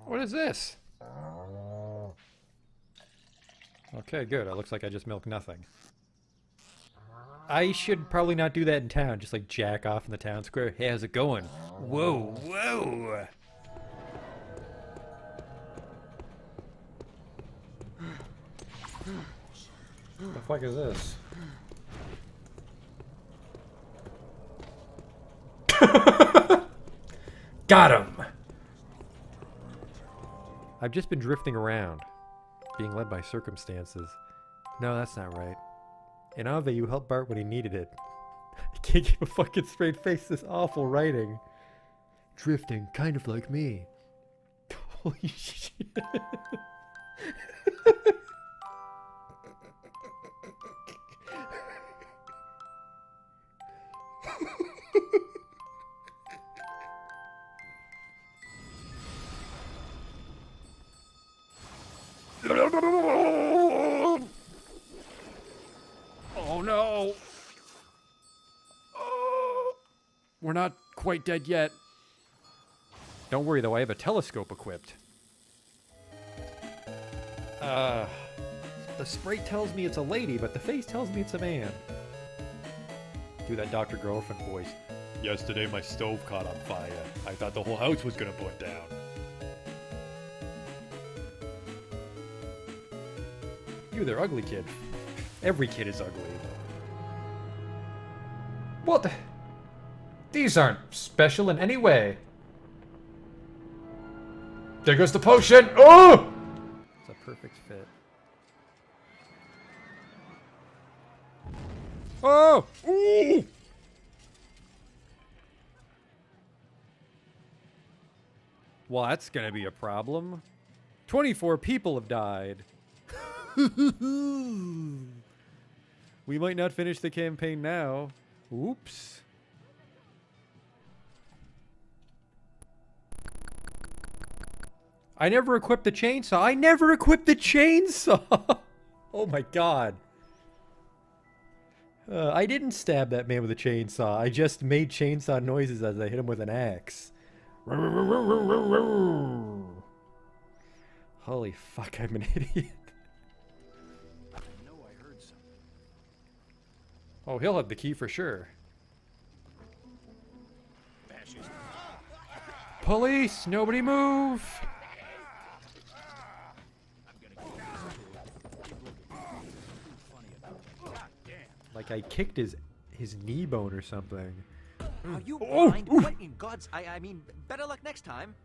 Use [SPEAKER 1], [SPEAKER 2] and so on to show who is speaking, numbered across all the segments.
[SPEAKER 1] What is this? Okay, good. It looks like I just milked nothing. I should probably not do that in town. Just like jack off in the town square. Hey, how's it going? Whoa, whoa! What the fuck is this? Got him! I've just been drifting around, being led by circumstances. No, that's not right. In Ave, you helped Bart when he needed it. I can't keep a fucking straight face, this awful writing. Drifting, kind of like me. Holy shit. Oh no! Oh, we're not quite dead yet. Don't worry though, I have a telescope equipped. The sprite tells me it's a lady, but the face tells me it's a man. Do that Dr. Girlfriend voice. Yesterday my stove caught on fire. I thought the whole house was gonna burn down. You there, ugly kid. Every kid is ugly.
[SPEAKER 2] What? These aren't special in any way. There goes the potion! Oh!
[SPEAKER 1] It's a perfect fit. Oh! Ooh! Well, that's gonna be a problem. 24 people have died. We might not finish the campaign now. Oops. I never equipped the chainsaw. I never equipped the chainsaw! Oh my god. I didn't stab that man with a chainsaw. I just made chainsaw noises as I hit him with an axe. Holy fuck, I'm an idiot. Oh, he'll have the key for sure. Police! Nobody move! Like I kicked his knee bone or something.
[SPEAKER 3] Are you blind? What in God's... I mean, better luck next time.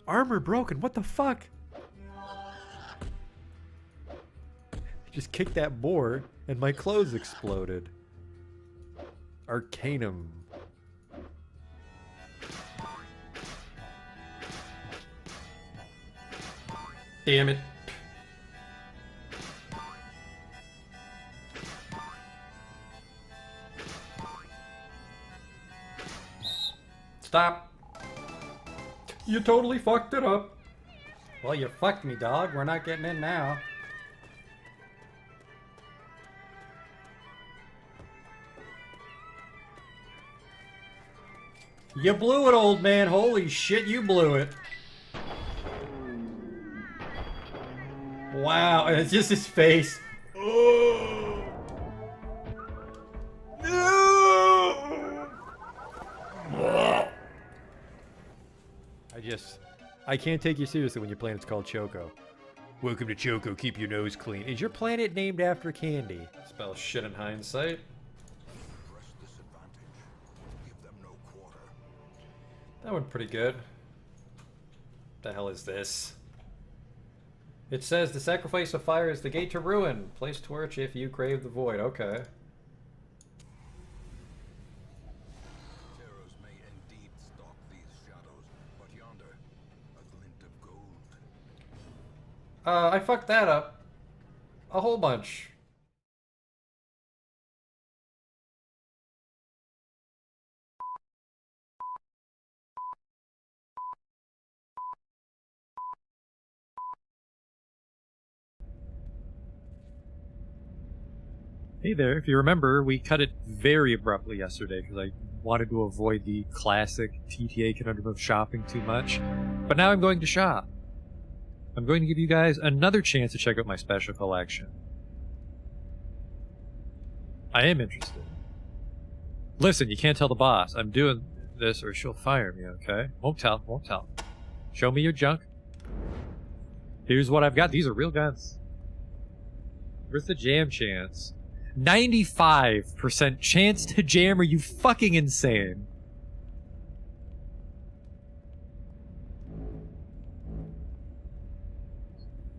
[SPEAKER 1] Armor broken, what the fuck? Just kicked that boar and my clothes exploded. Arcanum.
[SPEAKER 2] Damn it. Stop. You totally fucked it up.
[SPEAKER 1] Well, you fucked me, dog. We're not getting in now. You blew it, old man. Holy shit, you blew it. Wow, and it's just his face. Oh. No. I can't take you seriously when your planet's called Choco. Welcome to Choco, keep your nose clean. Is your planet named after candy?
[SPEAKER 2] Spell shit in hindsight. That went pretty good. The hell is this? It says the sacrifice of fire is the gate to ruin. Place torch if you crave the void. Okay.
[SPEAKER 4] Terrors may indeed stalk these shadows, but yonder, a glint of gold.
[SPEAKER 2] I fucked that up. A whole bunch. Hey there, if you remember, we cut it very abruptly yesterday because I wanted to avoid the classic TTA conundrum of shopping too much. But now I'm going to shop. I'm going to give you guys another chance to check out my special collection. I am interested. Listen, you can't tell the boss. I'm doing this or she'll fire me, okay? Won't tell, won't tell. Show me your junk. Here's what I've got. These are real guns. Where's the jam chance? 95% chance to jam. Are you fucking insane?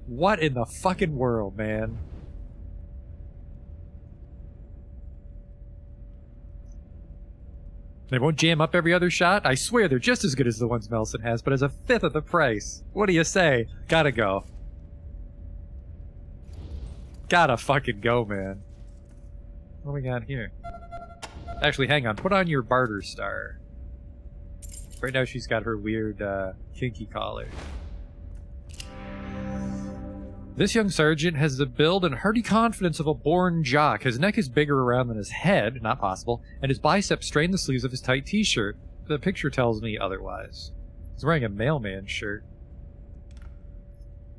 [SPEAKER 2] What in the fucking world, man? They won't jam up every other shot? I swear they're just as good as the ones Melson has, but as a fifth of the price. What do you say? Gotta go. Gotta fucking go, man. What do we got here? Actually, hang on. Put on your barter star. Right now she's got her weird, kinky collar. This young sergeant has the build and hearty confidence of a born jock. His neck is bigger around than his head, not possible, and his biceps strain the sleeves of his tight t-shirt. The picture tells me otherwise. He's wearing a mailman shirt.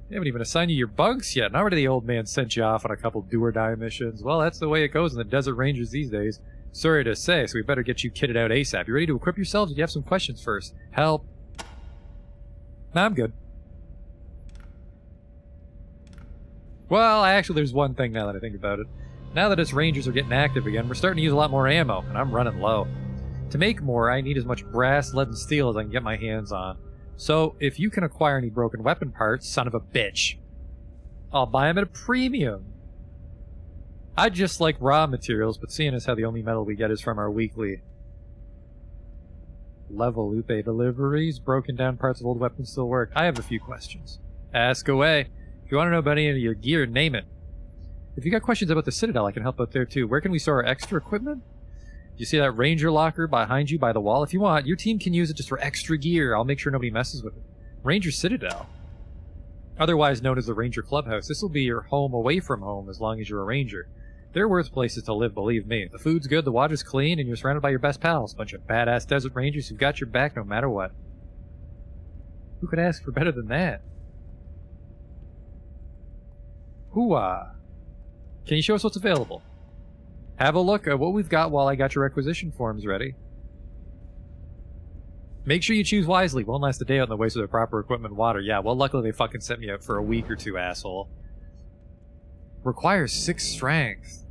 [SPEAKER 2] They haven't even assigned you your bunks yet, and already the old man sent you off on a couple do-or-die missions. Well, that's the way it goes in the Desert Rangers these days. Sorry to say, so we better get you kitted out ASAP. You ready to equip yourselves? Do you have some questions first? Help. Nah, I'm good. Well, actually, there's one thing now that I think about it. Now that its Rangers are getting active again, we're starting to use a lot more ammo, and I'm running low. To make more, I need as much brass, lead, and steel as I can get my hands on. So, if you can acquire any broken weapon parts, son of a bitch, I'll buy them at a premium. I'd just like raw materials, but seeing as how the only metal we get is from our weekly level Lupe deliveries, broken down parts of old weapons still work. I have a few questions. Ask away. If you want to know about any of your gear, name it. If you got questions about the Citadel, I can help out there too. Where can we store our extra equipment? You see that Ranger locker behind you by the wall? If you want, your team can use it just for extra gear. I'll make sure nobody messes with it. Ranger Citadel. Otherwise known as the Ranger Clubhouse. This will be your home away from home as long as you're a Ranger. They're worth places to live, believe me. The food's good, the water's clean, and you're surrounded by your best pals. Bunch of badass desert rangers who've got your back no matter what. Who could ask for better than that? Hooah! Can you show us what's available? Have a look at what we've got while I got your requisition forms ready. Make sure you choose wisely. Won't last a day out in the waste of the proper equipment and water. Yeah, well, luckily they fucking sent me out for a week or two, asshole. Requires 6 strength.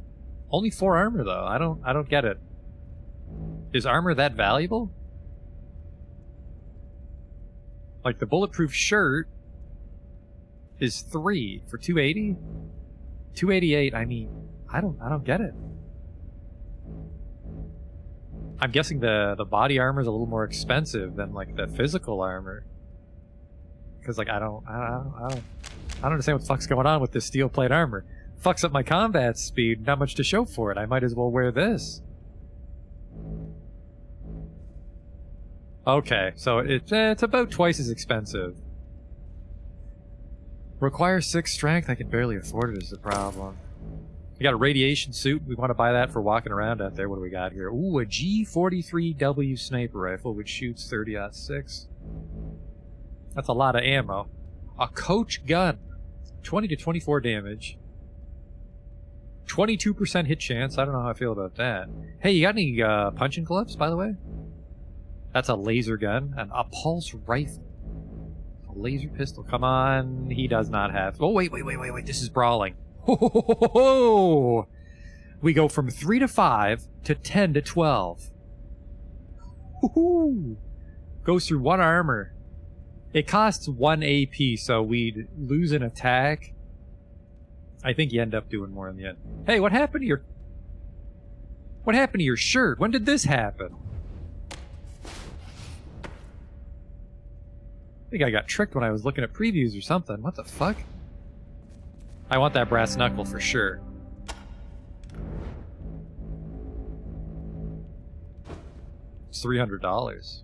[SPEAKER 2] Only 4 armor, though. I don't get it. Is armor that valuable? Like, the bulletproof shirt is 3 for 280? 288, I mean, I don't get it. I'm guessing the body armor is a little more expensive than like the physical armor. Cause like I don't understand what the fuck's going on with this steel plate armor. Fucks up my combat speed, not much to show for it. I might as well wear this. Okay, so it's about twice as expensive. Requires 6 strength, I can barely afford it is the problem. We got a radiation suit. We want to buy that for walking around out there. What do we got here? Ooh, a G43W sniper rifle, which shoots 30-06. That's a lot of ammo. A coach gun. 20 to 24 damage. 22% hit chance. I don't know how I feel about that. Hey, you got any punching gloves, by the way? That's a laser gun. And a pulse rifle. A laser pistol. Come on. He does not have... Oh, wait. This is brawling. Ho, ho, ho, ho, ho, ho. We go from 3 to 5 to 10 to 12. Woohoo! Goes through 1 armor. It costs 1 AP, so we'd lose an attack. I think you end up doing more in the end. Hey, what happened to your... What happened to your shirt? When did this happen? I think I got tricked when I was looking at previews or something. What the fuck? I want that brass knuckle for sure. It's $300.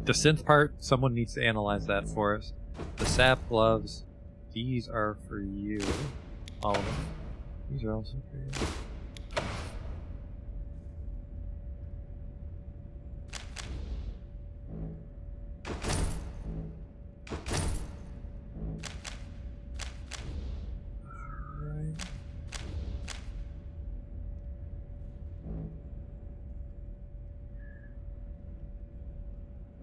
[SPEAKER 2] The synth part, someone needs to analyze that for us. The sap gloves, these are for you. All of them. These are also for you.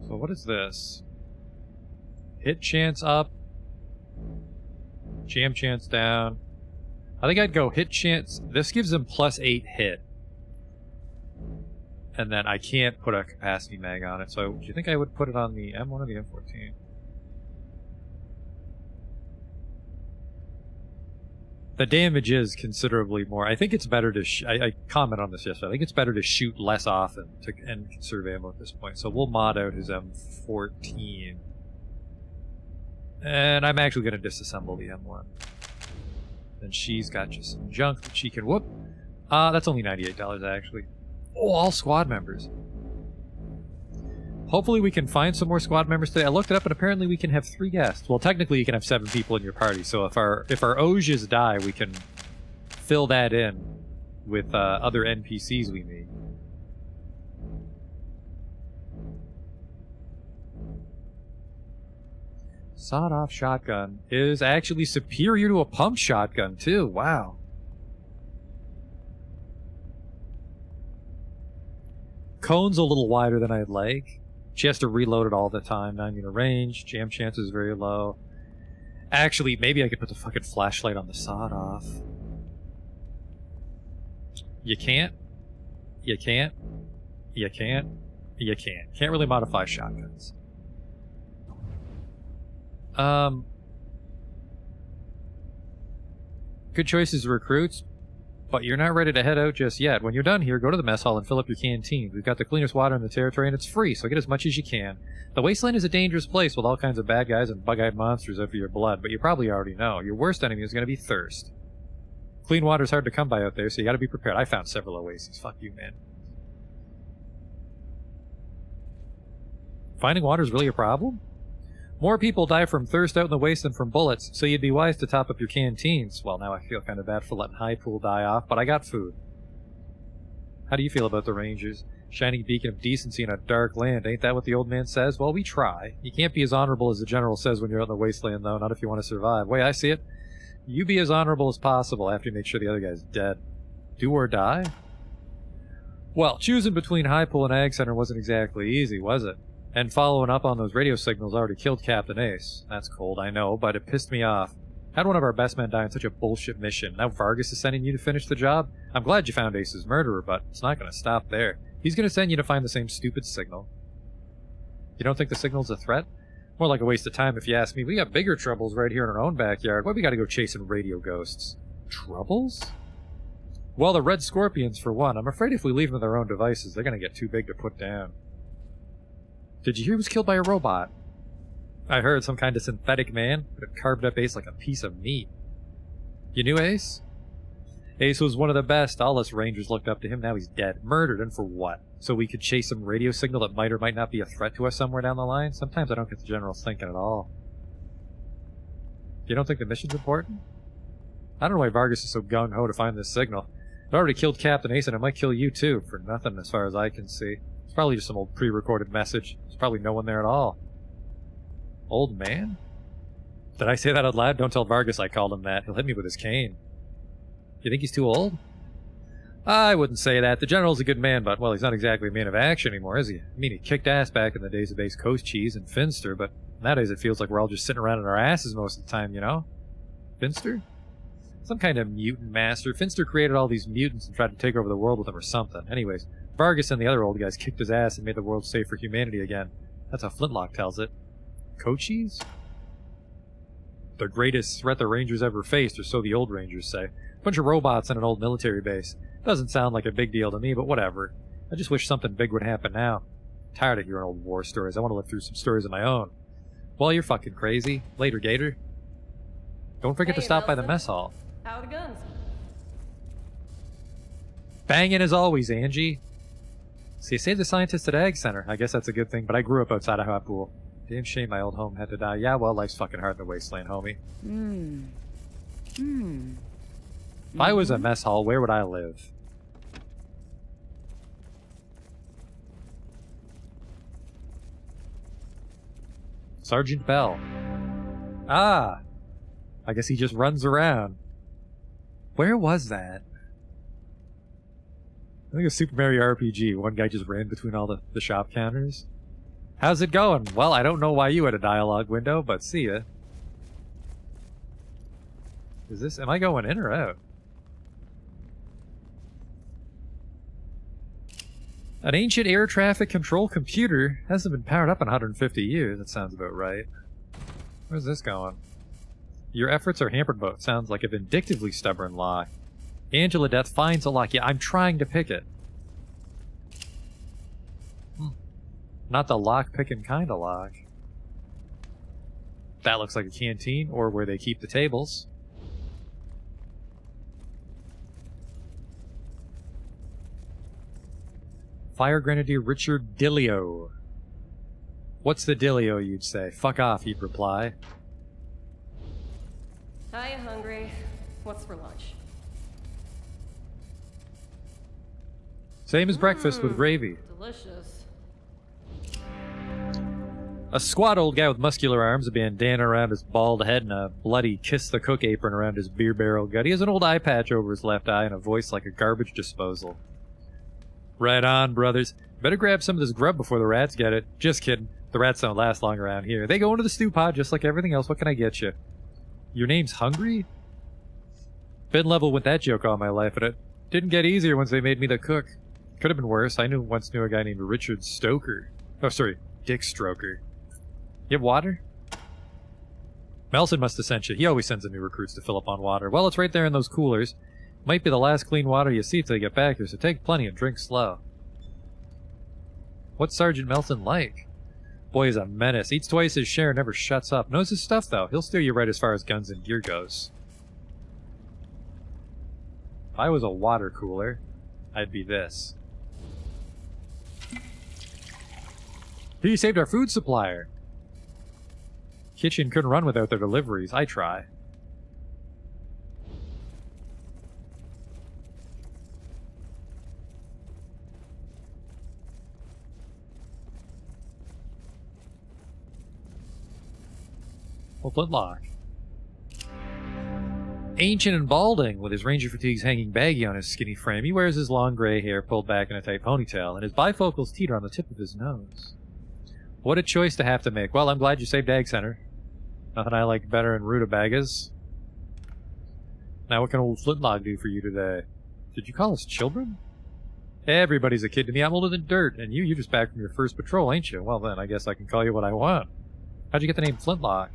[SPEAKER 2] So what is this? Hit chance up. Jam chance down. I think I'd go hit chance. This gives him +8 hit. And then I can't put a capacity mag on it. So do you think I would put it on the M1 or the M14? The damage is considerably more. I think it's better to... I commented on this yesterday. I think it's better to shoot less often and conserve ammo at this point. So we'll mod out his M14. And I'm actually going to disassemble the M1. And she's got just some junk that she can whoop. That's only $98 actually. Oh, all squad members. Hopefully we can find some more squad members today. I looked it up and apparently we can have 3 guests. Well, technically you can have 7 people in your party. So if our Oges die, we can fill that in with other NPCs we meet. Sawed-off shotgun is actually superior to a pump shotgun too. Wow. Cone's a little wider than I'd like. She has to reload it all the time. 9-unit range. Jam chance is very low. Actually, maybe I could put the fucking flashlight on the sawed-off. You can't. You can't. You can't. You can't. Can't really modify shotguns. Good choices, recruits. But you're not ready to head out just yet. When you're done here, go to the mess hall and fill up your canteen. We've got the cleanest water in the territory, and it's free, so get as much as you can. The Wasteland is a dangerous place with all kinds of bad guys and bug-eyed monsters out for your blood, but you probably already know. Your worst enemy is going to be thirst. Clean water's hard to come by out there, so you gotta be prepared. I found several oases. Fuck you, man. Finding water's really a problem? More people die from thirst out in the waste than from bullets, so you'd be wise to top up your canteens. Well, now I feel kind of bad for letting High Pool die off, but I got food. How do you feel about the Rangers? Shining beacon of decency in a dark land, ain't that what the old man says? Well, we try. You can't be as honorable as the general says when you're out in the wasteland, though, not if you want to survive. Way I see it, you be as honorable as possible after you make sure the other guy's dead. Do or die? Well, choosing between High Pool and Ag Center wasn't exactly easy, was it? And following up on those radio signals already killed Captain Ace. That's cold, I know, but it pissed me off. How'd one of our best men die in such a bullshit mission? Now Vargas is sending you to finish the job? I'm glad you found Ace's murderer, but it's not going to stop there. He's going to send you to find the same stupid signal. You don't think the signal's a threat? More like a waste of time if you ask me. We got bigger troubles right here in our own backyard. Why we got to go chasing radio ghosts? Troubles? Well, the Red Scorpions, for one. I'm afraid if we leave them to their own devices, they're going to get too big to put down. Did you hear he was killed by a robot? I heard some kind of synthetic man would have carved up Ace like a piece of meat. You knew Ace? Ace was one of the best. All us Rangers looked up to him. Now he's dead. Murdered, and for what? So we could chase some radio signal that might or might not be a threat to us somewhere down the line? Sometimes I don't get the generals thinking at all. You don't think the mission's important? I don't know why Vargas is so gung-ho to find this signal. It already killed Captain Ace, and it might kill you too, for nothing as far as I can see. It's probably just some old pre-recorded message. There's probably no one there at all. Old man? Did I say that out loud? Don't tell Vargas I called him that. He'll hit me with his cane. You think he's too old? I wouldn't say that. The general's a good man, but, well, he's not exactly a man of action anymore, is he? I mean, he kicked ass back in the days of Ace Coast Cheese and Finster, but nowadays it feels like we're all just sitting around on our asses most of the time, you know? Finster? Some kind of mutant master. Finster created all these mutants and tried to take over the world with them or something. Anyways, Vargas and the other old guys kicked his ass and made the world safe for humanity again. That's how Flintlock tells it. Coaches? The greatest threat the Rangers ever faced, or so the old Rangers say. Bunch of robots in an old military base. Doesn't sound like a big deal to me, but whatever. I just wish something big would happen now. I'm tired of hearing old war stories. I want to live through some stories of my own. Well, you're fucking crazy. Later, Gator. Don't forget to stop by the mess hall.
[SPEAKER 5] How are the guns?
[SPEAKER 2] Banging as always, Angie. So you saved the scientist at Ag Center. I guess that's a good thing, but I grew up outside of Hot Pool. Damn shame my old home had to die. Yeah, well, life's fucking hard in the Wasteland, homie. If I was a mess hall, where would I live? Sergeant Bell. Ah! I guess he just runs around. Where was that? I think a Super Mario RPG. One guy just ran between all the shop counters. How's it going? Well, I don't know why you had a dialogue window, but see ya. Am I going in or out? An ancient air traffic control computer hasn't been powered up in 150 years. That sounds about right. Where's this going? Your efforts are hampered by what sounds like a vindictively stubborn lock. Angela Death finds a lock. Yeah, I'm trying to pick it. Not the lock-picking kind of lock. That looks like a canteen, or where they keep the tables. Fire Grenadier Richard Dillio. What's the Dillio, you'd say? Fuck off, he'd reply.
[SPEAKER 5] Hiya, hungry. What's for lunch?
[SPEAKER 2] Same as breakfast with gravy.
[SPEAKER 5] Delicious.
[SPEAKER 2] A squat old guy with muscular arms, a bandana around his bald head, and a bloody kiss-the-cook apron around his beer barrel gut. He has an old eye patch over his left eye and a voice like a garbage disposal. Right on, brothers. Better grab some of this grub before the rats get it. Just kidding. The rats don't last long around here. They go into the stew pot just like everything else. What can I get you? Your name's Hungry? Been level with that joke all my life, and it didn't get easier once they made me the cook. Could have been worse. I once knew a guy named Richard Stoker. Oh, sorry, Dick Stroker. You have water? Melson must have sent you. He always sends the new recruits to fill up on water. Well, it's right there in those coolers. Might be the last clean water you see till you get back here, so take plenty and drink slow. What's Sergeant Melson like? Boy, he's a menace. Eats twice his share, never shuts up. Knows his stuff, though. He'll steer you right as far as guns and gear goes. If I was a water cooler, I'd be this. He saved our food supplier. Kitchen couldn't run without their deliveries. I try. Well, flintlock. Ancient and balding, with his ranger fatigues hanging baggy on his skinny frame, he wears his long gray hair pulled back in a tight ponytail, and his bifocals teeter on the tip of his nose. What a choice to have to make. Well, I'm glad you saved Ag Center. Nothing I like better than rutabagas. Now, what can old Flintlock do for you today? Did you call us children? Everybody's a kid to me. I'm older than dirt, and you're just back from your first patrol, ain't you? Well, then, I guess I can call you what I want. How'd you get the name Flintlock?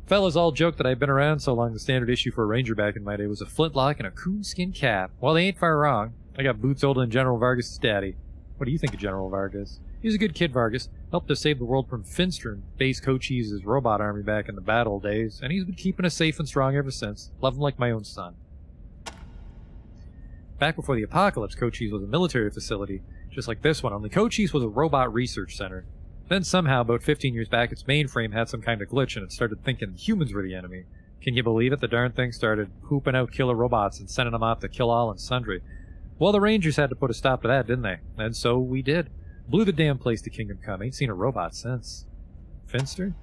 [SPEAKER 2] Fellas all joke that I've been around so long the standard issue for a ranger back in my day was a flintlock and a coonskin cap. Well, they ain't far wrong. I got boots older than General Vargas' daddy. What do you think of General Vargas? He's a good kid, Vargas. Helped us save the world from Finster and base Cochise' robot army back in the battle days, and he's been keeping us safe and strong ever since. Love him like my own son. Back before the apocalypse, Cochise was a military facility, just like this one, only Cochise was a robot research center. Then somehow, about 15 years back, its mainframe had some kind of glitch and it started thinking humans were the enemy. Can you believe it? The darn thing started pooping out killer robots and sending them off to kill all and sundry. Well, the Rangers had to put a stop to that, didn't they? And so we did. Blew the damn place to Kingdom Come. Ain't seen a robot since. Finster?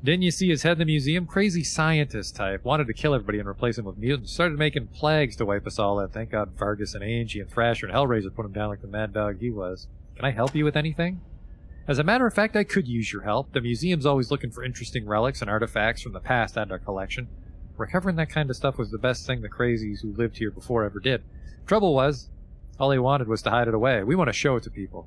[SPEAKER 2] Didn't you see his head in the museum? Crazy scientist type. Wanted to kill everybody and replace him with mutants. Started making plagues to wipe us all out. Thank God Vargas and Angie and Thrasher and Hellraiser put him down like the mad dog he was. Can I help you with anything? As a matter of fact, I could use your help. The museum's always looking for interesting relics and artifacts from the past to add to our collection. Recovering that kind of stuff was the best thing the crazies who lived here before ever did. Trouble was, all they wanted was to hide it away. We want to show it to people.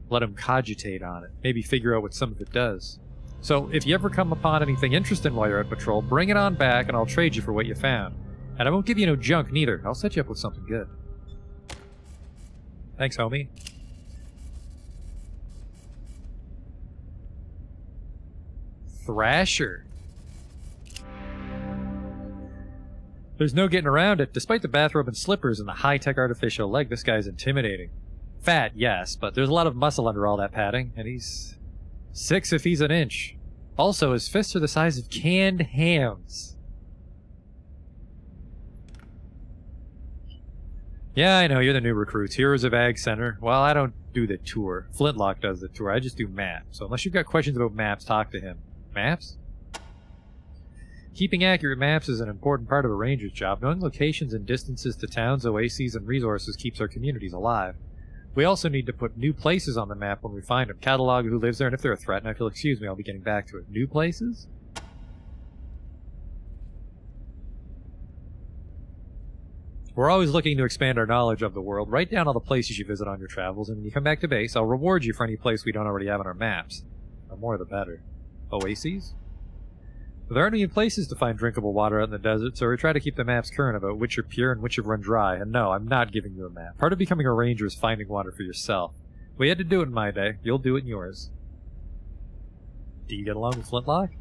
[SPEAKER 2] Let them cogitate on it. Maybe figure out what some of it does. So, if you ever come upon anything interesting while you're at patrol, bring it on back and I'll trade you for what you found. And I won't give you no junk neither. I'll set you up with something good. Thanks, homie. Thrasher. There's no getting around it. Despite the bathrobe and slippers and the high-tech artificial leg, this guy's intimidating. Fat, yes, but there's a lot of muscle under all that padding, and he's 6 if he's an inch. Also, his fists are the size of canned hams. Yeah, I know, you're the new recruits. Heroes of Ag Center. Well, I don't do the tour. Flintlock does the tour. I just do maps. So unless you've got questions about maps, talk to him. Maps? Keeping accurate maps is an important part of a ranger's job. Knowing locations and distances to towns, oases, and resources keeps our communities alive. We also need to put new places on the map when we find them. Catalog who lives there, and if they're a threat, and if you'll excuse me, I'll be getting back to it. New places? We're always looking to expand our knowledge of the world. Write down all the places you visit on your travels, and when you come back to base, I'll reward you for any place we don't already have on our maps. The more the better. Oases? There aren't any places to find drinkable water out in the desert, so we try to keep the maps current about which are pure and which have run dry. And no, I'm not giving you a map. Part of becoming a ranger is finding water for yourself. We had to do it in my day. You'll do it in yours. Do you get along with Flintlock?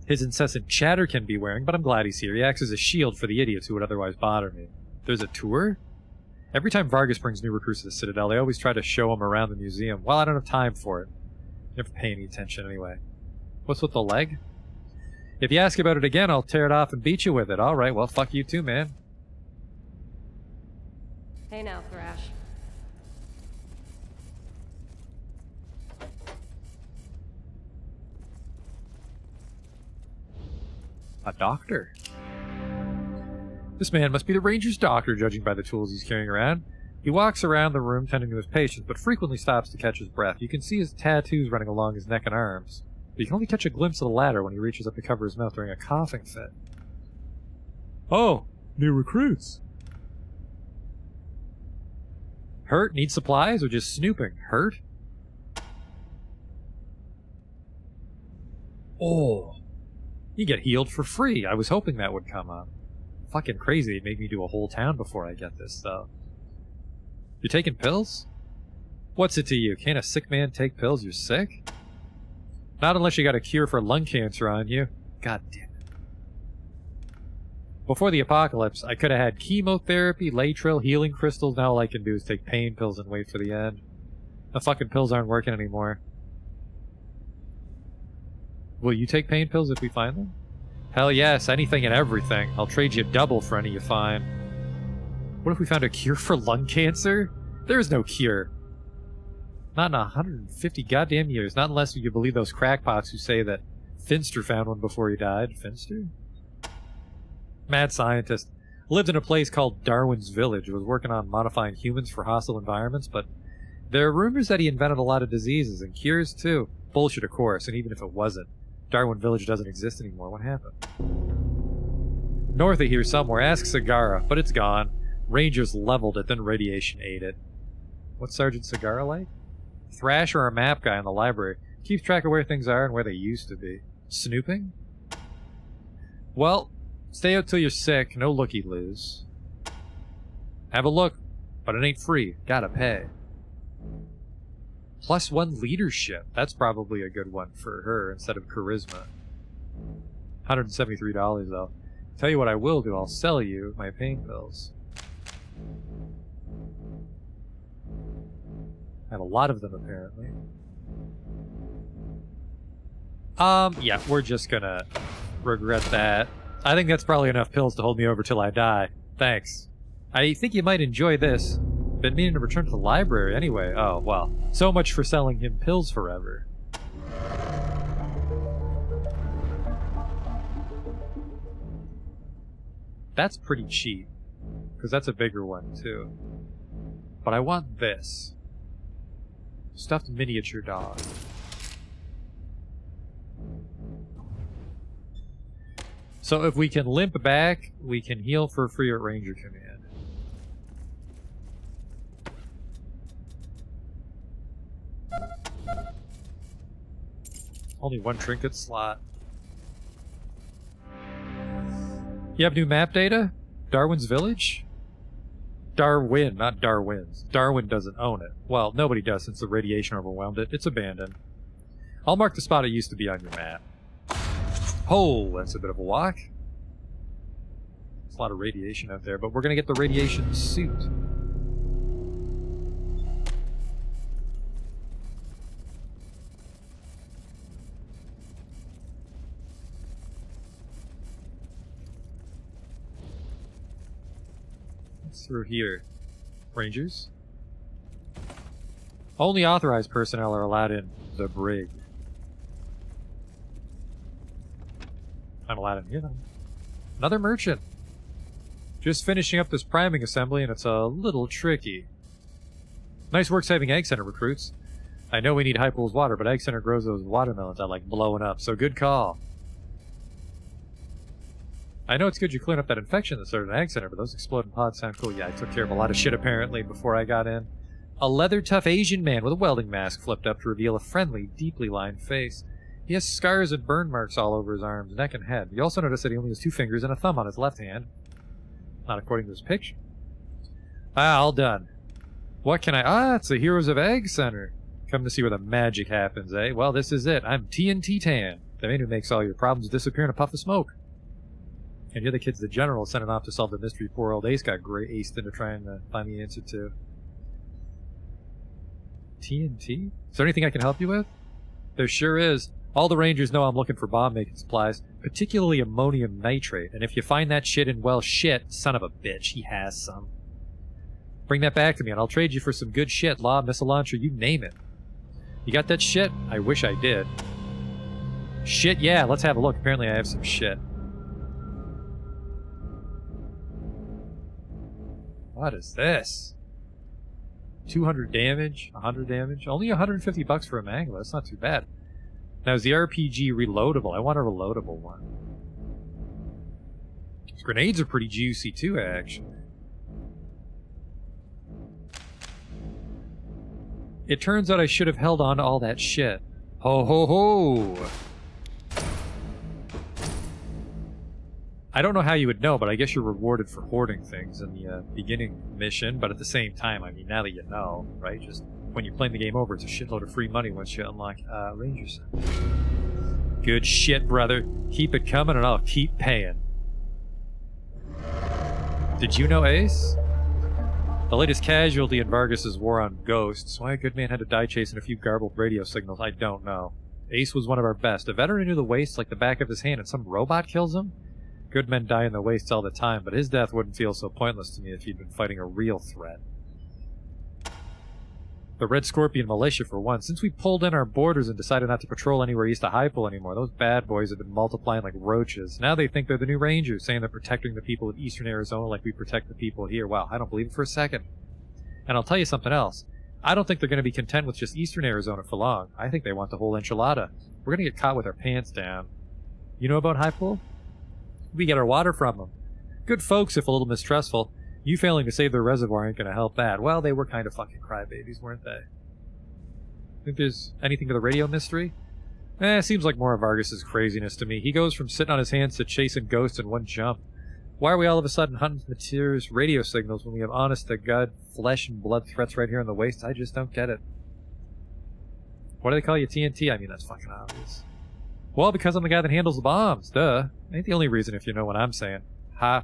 [SPEAKER 2] His incessant chatter can be wearing, but I'm glad he's here. He acts as a shield for the idiots who would otherwise bother me. There's a tour? Every time Vargas brings new recruits to the Citadel, they always try to show them around the museum. Well, I don't have time for it. Never pay any attention anyway. What's with the leg? If you ask about it again, I'll tear it off and beat you with it. Alright, well, fuck you too, man.
[SPEAKER 5] Hey now, Thrash.
[SPEAKER 2] A doctor? This man must be the ranger's doctor, judging by the tools he's carrying around. He walks around the room tending to his patients, but frequently stops to catch his breath. You can see his tattoos running along his neck and arms, but you can only catch a glimpse of the latter when he reaches up to cover his mouth during a coughing fit. Oh, new recruits. Hurt? Need supplies? Or just snooping? Hurt? Oh. You get healed for free. I was hoping that would come up. Fucking crazy. They'd make me do a whole town before I get this, though. You taking pills? What's it to you? Can't a sick man take pills? You're sick? Not unless you got a cure for lung cancer on you. God damn it. Before the apocalypse, I could have had chemotherapy, Latril, healing crystals. Now all I can do is take pain pills and wait for the end. The fucking pills aren't working anymore. Will you take pain pills if we find them? Hell yes, anything and everything. I'll trade you double for any you find. What if we found a cure for lung cancer? There is no cure. Not in 150 goddamn years. Not unless you believe those crackpots who say that Finster found one before he died. Finster? Mad scientist. Lived in a place called Darwin's Village. Was working on modifying humans for hostile environments, but there are rumors that he invented a lot of diseases and cures too. Bullshit, of course, and even if it wasn't, Darwin Village doesn't exist anymore. What happened? North of here somewhere. Ask Sagara, but it's gone. Rangers leveled it, then radiation ate it. What's Sergeant Sagara like? Thrash or a map guy in the library. Keeps track of where things are and where they used to be. Snooping? Well, stay out till you're sick. No looky-loos. Have a look, but it ain't free. Gotta pay. +1 leadership. That's probably a good one for her instead of charisma. $173 though. Tell you what I will do. I'll sell you my pain pills. I have a lot of them apparently. Yeah, we're just gonna regret that. I think that's probably enough pills to hold me over till I die. Thanks. I think you might enjoy this. Been meaning to return to the library anyway. Oh, well. So much for selling him pills forever. That's pretty cheap. Because that's a bigger one, too. But I want this. Stuffed miniature dog. So if we can limp back, we can heal for free at Ranger Command. Only one trinket slot. You have new map data? Darwin's Village? Darwin, not Darwin's. Darwin doesn't own it. Well, nobody does since the radiation overwhelmed it. It's abandoned. I'll mark the spot it used to be on your map. Oh, that's a bit of a walk. There's a lot of radiation out there, but we're gonna get the radiation suit. What's through here? Rangers? Only authorized personnel are allowed in the brig. I'm allowed in here, then. Another merchant. Just finishing up this priming assembly, and it's a little tricky. Nice work saving Egg Center, recruits. I know we need High Pool's water, but Egg Center grows those watermelons I like blowing up, so good call. I know it's good you clean up that infection that started in Egg Center, but those exploding pods sound cool. Yeah, I took care of a lot of shit apparently before I got in. A leather-tough Asian man with a welding mask flipped up to reveal a friendly, deeply lined face. He has scars and burn marks all over his arms, neck, and head. You also notice that he only has 2 fingers and a thumb on his left hand. Not according to this picture. All done. What can I... it's the Heroes of Egg Center. Come to see where the magic happens, eh? Well, this is it. I'm TNT Tan, the man who makes all your problems disappear in a puff of smoke. And you're the kid's the general sending off to solve the mystery poor old Ace got aced into trying to find the answer to. TNT? Is there anything I can help you with? There sure is. All the Rangers know I'm looking for bomb-making supplies, particularly ammonium nitrate, and if you find that shit in, well, shit, son of a bitch, he has some. Bring that back to me, and I'll trade you for some good shit, law, missile launcher, you name it. You got that shit? I wish I did. Shit, yeah, let's have a look. Apparently I have some shit. What is this? 200 damage, 100 damage, only 150 bucks for a mangler, that's not too bad. Now, is the RPG reloadable? I want a reloadable one. These grenades are pretty juicy too, actually. It turns out I should have held on to all that shit. Ho ho ho! I don't know how you would know, but I guess you're rewarded for hoarding things in the beginning mission, but at the same time, I mean, now that you know, right? Just when you're playing the game over, it's a shitload of free money once you unlock Ranger Center. Good shit, brother. Keep it coming and I'll keep paying. Did you know Ace? The latest casualty in Vargas' war on ghosts. Why a good man had to die chasing a few garbled radio signals, I don't know. Ace was one of our best. A veteran who knew the waste like the back of his hand and some robot kills him? Good men die in the wastes all the time, but his death wouldn't feel so pointless to me if he'd been fighting a real threat. The Red Scorpion militia, for one. Since we pulled in our borders and decided not to patrol anywhere east of High Pool anymore, those bad boys have been multiplying like roaches. Now they think they're the new Rangers, saying they're protecting the people of eastern Arizona like we protect the people here. Wow, I don't believe it for a second. And I'll tell you something else. I don't think they're going to be content with just eastern Arizona for long. I think they want the whole enchilada. We're going to get caught with our pants down. You know about High Pool? We get our water from them. Good folks, if a little mistrustful. You failing to save their reservoir ain't gonna help that. Well, they were kind of fucking crybabies, weren't they? Think there's anything to the radio mystery? Seems like more of Vargas' craziness to me. He goes from sitting on his hands to chasing ghosts in one jump. Why are we all of a sudden hunting materials radio signals when we have honest-to-God flesh and blood threats right here in the waste? I just don't get it. Why do they call you TNT? I mean, that's fucking obvious. Well, because I'm the guy that handles the bombs. Duh. Ain't the only reason if you know what I'm saying. Ha.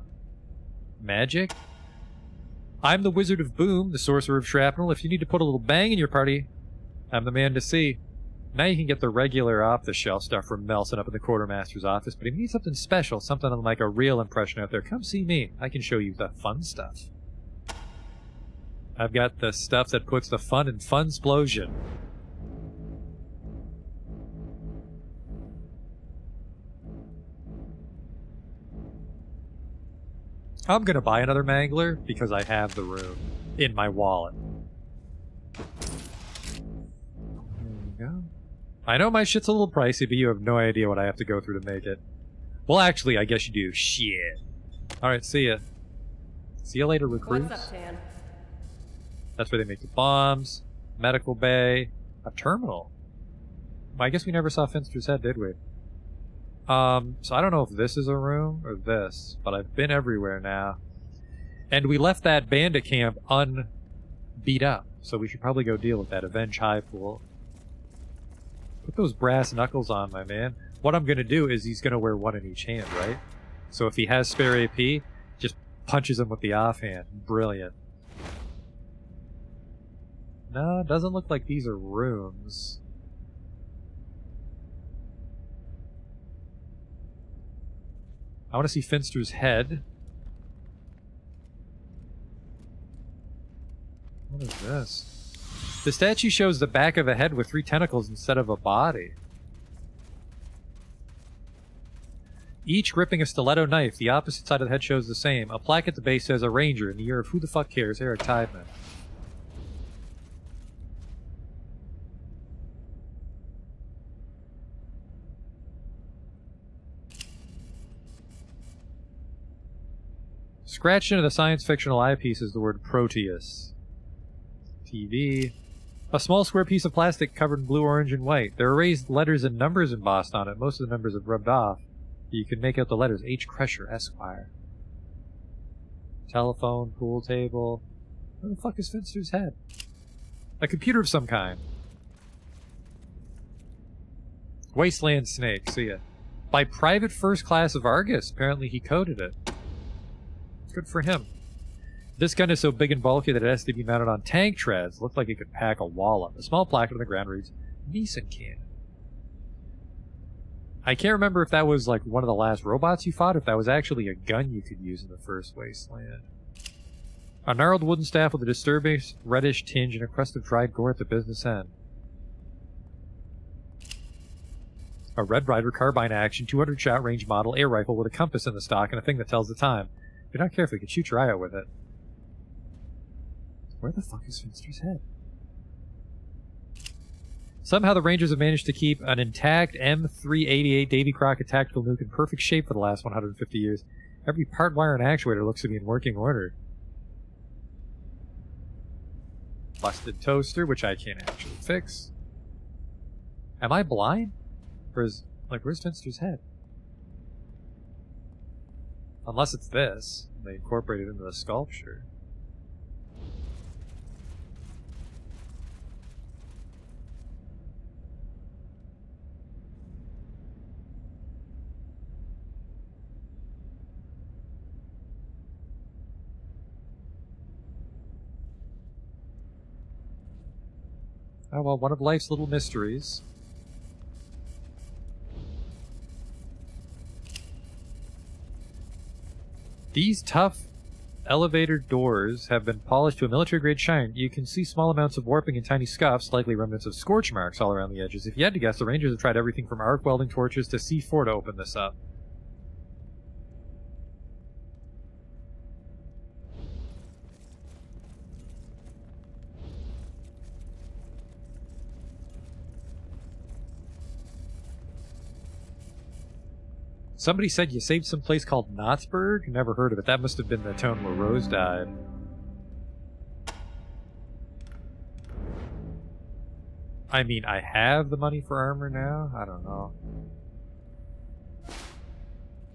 [SPEAKER 2] Magic? I'm the Wizard of Boom, the Sorcerer of Shrapnel. If you need to put a little bang in your party, I'm the man to see. Now you can get the regular off-the-shelf stuff from Melson up in the Quartermaster's office, but if you need something special, something like a real impression out there, come see me. I can show you the fun stuff. I've got the stuff that puts the fun in Funsplosion. I'm gonna buy another mangler because I have the room in my wallet. There you go. I know my shit's a little pricey, but you have no idea what I have to go through to make it. Well, actually, I guess you do. Shit. Alright, see ya. See ya later, recruits.
[SPEAKER 5] What's up, Tan?
[SPEAKER 2] That's where they make the bombs, medical bay, a terminal. I guess we never saw Finster's head, did we? So I don't know if this is a room or this, but I've been everywhere now. And we left that bandit camp unbeat up, so we should probably go deal with that. Avenge High Pool. Put those brass knuckles on, my man. What I'm going to do is he's going to wear one in each hand, right? So if he has spare AP, just punches him with the offhand. Brilliant. No, it doesn't look like these are rooms. I want to see Finster's head. this? The statue shows the back of a head with 3 tentacles instead of a body. Each gripping a stiletto knife. The opposite side of the head shows the same. A plaque at the base says, "A Ranger in the year of who the fuck cares, Eric Tideman." Scratched into the science fictional eyepiece is the word Proteus. TV. A small square piece of plastic covered in blue, orange, and white. There are raised letters and numbers embossed on it. Most of the numbers have rubbed off. You can make out the letters H. Crusher, Esquire. Telephone, pool table. Where the fuck is Finster's head? A computer of some kind. Wasteland snake, see ya. By Private First Class Vargas. Apparently he coded it. Good for him. This gun is so big and bulky that it has to be mounted on tank treads. Looked like it could pack a wallop. A small placard on the ground reads, Neeson cannon. I can't remember if that was like one of the last robots you fought, if that was actually a gun you could use in the first Wasteland. A gnarled wooden staff with a disturbing reddish tinge and a crust of dried gore at the business end. A Red Ryder carbine action, 200 shot range model air rifle with a compass in the stock and a thing that tells the time. If you're not careful, you can shoot your eye out with it. Where the fuck is Finster's head? Somehow the Rangers have managed to keep an intact M388 Davy Crockett tactical nuke in perfect shape for the last 150 years. Every part, wire, and actuator looks to be in working order. Busted toaster, which I can't actually fix. Am I blind? Or is, like, where's Finster's head? Unless it's this. They incorporate it into the sculpture. Oh well, one of life's little mysteries. These tough elevator doors have been polished to a military-grade shine. You can see small amounts of warping and tiny scuffs, likely remnants of scorch marks all around the edges. If you had to guess, the Rangers have tried everything from arc welding torches to C4 to open this up. Somebody said you saved some place called Knotsburg? Never heard of it. That must have been the town where Rose died. I mean, I have the money for armor now? I don't know.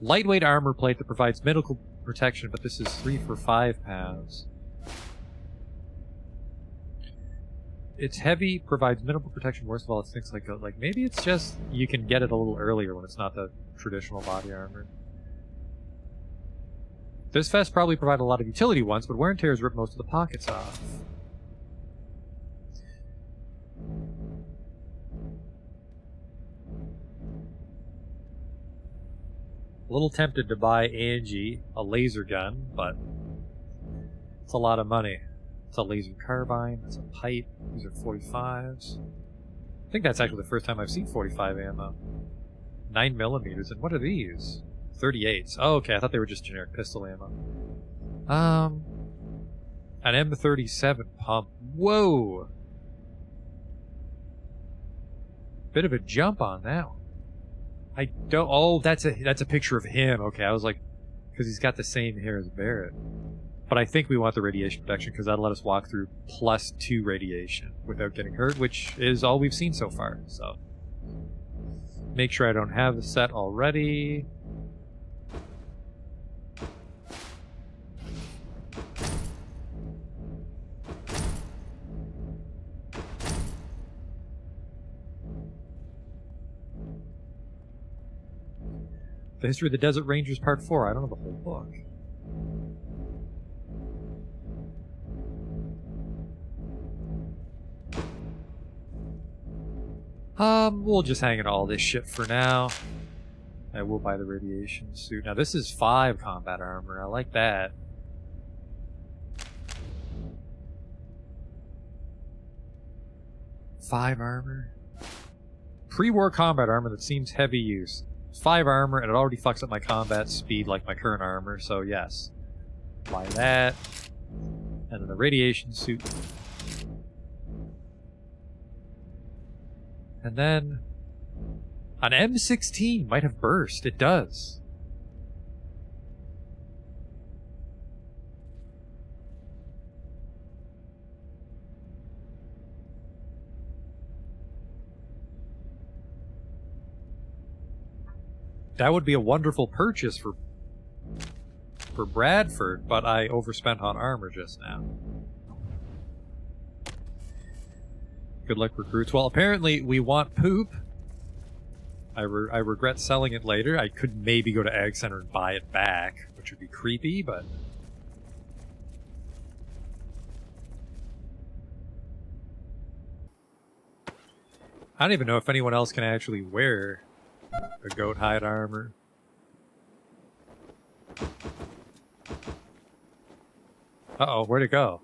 [SPEAKER 2] Lightweight armor plate that provides medical protection, but this is 3 for £5. It's heavy, provides minimal protection. Worst of all, it's things like maybe it's just you can get it a little earlier when it's not the traditional body armor. This vest probably provided a lot of utility once, but wear and tear has ripped most of the pockets off. A little tempted to buy Angie a laser gun, but it's a lot of money. It's a laser carbine, it's a pipe, these are 45s. I think that's actually the first time I've seen 45 ammo. 9mm, and what are these? 38s. Oh, okay, I thought they were just generic pistol ammo. An M37 pump. Whoa! Bit of a jump on that one. I don't... Oh, that's a picture of him. Okay, I was like... Because he's got the same hair as Barrett. But I think we want the radiation protection because that'll let us walk through +2 radiation without getting hurt, which is all we've seen so far. So, make sure I don't have the set already. The History of the Desert Rangers Part 4. I don't know the whole book. We'll just hang it all this shit for now. I will buy the radiation suit. Now this is 5 combat armor. I like that. 5 armor. Pre-war combat armor that seems heavy use. 5 armor, and it already fucks up my combat speed like my current armor, so yes. Buy that. And then the radiation suit. And then... an M16 might have burst. It does. That would be a wonderful purchase for Bradford, but I overspent on armor just now. Good luck, recruits. Well, apparently we want poop. I regret selling it later. I could maybe go to Ag Center and buy it back, which would be creepy, but... I don't even know if anyone else can actually wear a goat hide armor. Uh-oh, where'd it go?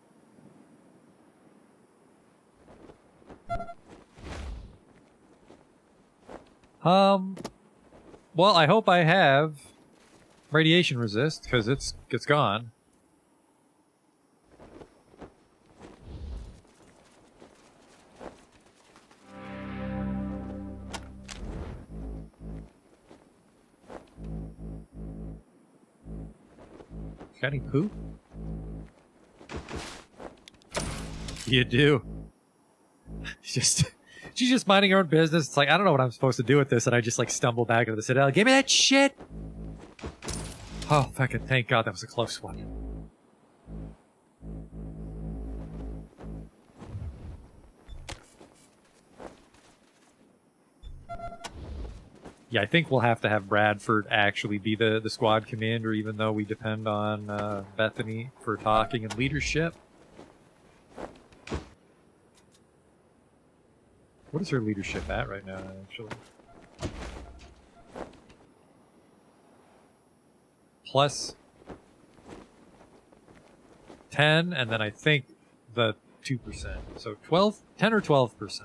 [SPEAKER 2] Well, I hope I have radiation resist, because it's gone. Got any poop? You do. She's just minding her own business. It's like, I don't know what I'm supposed to do with this, and I just like stumble back into the citadel. Give me that shit! Oh, fucking thank God that was a close one. Yeah, I think we'll have to have Bradford actually be the squad commander, even though we depend on Bethany for talking and leadership. What is her leadership at right now, actually? Plus 10, and then I think the 2%. So 12, 10 or 12%.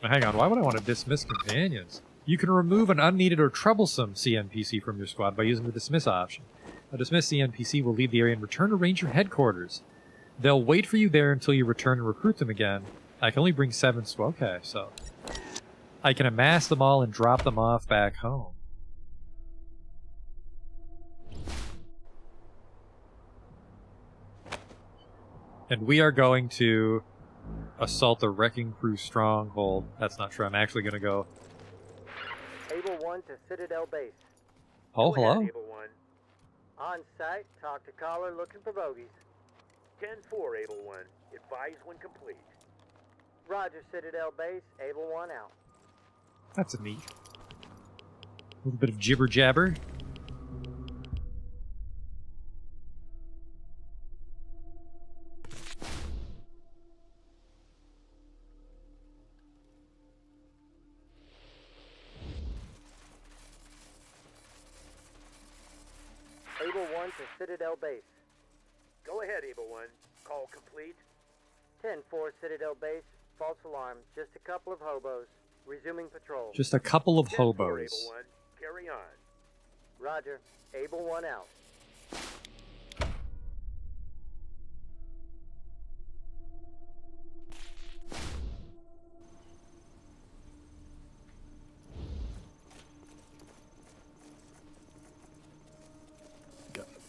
[SPEAKER 2] Now, hang on, why would I want to dismiss companions? You can remove an unneeded or troublesome CNPC from your squad by using the dismiss option. A dismissed CNPC will leave the area and return to Ranger headquarters. They'll wait for you there until you return and recruit them again. I can only bring 7 okay, so... I can amass them all and drop them off back home. And we are going to assault the Wrecking Crew stronghold. That's not true, I'm actually going to go...
[SPEAKER 6] Able 1 to Citadel Base.
[SPEAKER 2] Oh,
[SPEAKER 6] Go ahead,
[SPEAKER 2] hello?
[SPEAKER 6] Able 1. On site, talk to caller looking for bogeys.
[SPEAKER 7] 10-4, Able 1. Advise when complete.
[SPEAKER 6] Roger, Citadel Base. Able 1 out.
[SPEAKER 2] That's a neat. A little bit of jibber jabber.
[SPEAKER 6] Able 1 to Citadel Base.
[SPEAKER 7] Go ahead, Able 1. Call complete.
[SPEAKER 6] 10-4 Citadel Base. False alarm. Just a couple of hobos. Resuming patrol.
[SPEAKER 2] Just a couple of
[SPEAKER 7] 10-4,
[SPEAKER 2] hobos.
[SPEAKER 7] Able 1. Carry on.
[SPEAKER 6] Roger. Able 1 out.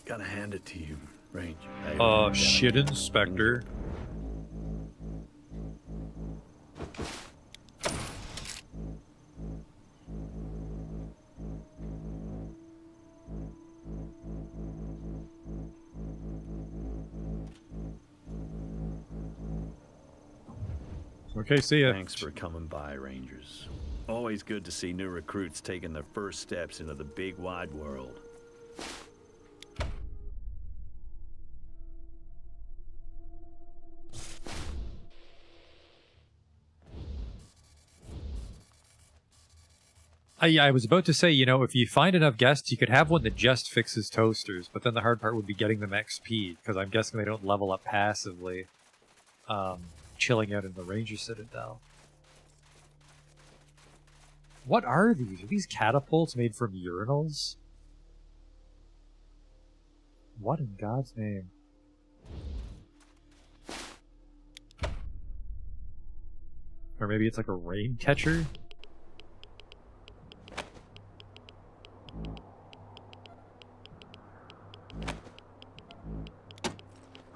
[SPEAKER 8] Gotta hand it to you, Range.
[SPEAKER 2] Shit, Inspector. Okay, see ya.
[SPEAKER 8] Thanks for coming by, Rangers. Always good to see new recruits taking their first steps into the big wide world.
[SPEAKER 2] I was about to say, you know, if you find enough guests, you could have one that just fixes toasters, but then the hard part would be getting them XP, because I'm guessing they don't level up passively, chilling out in the Ranger Citadel. What are these? Are these catapults made from urinals? What in God's name? Or maybe it's like a rain catcher?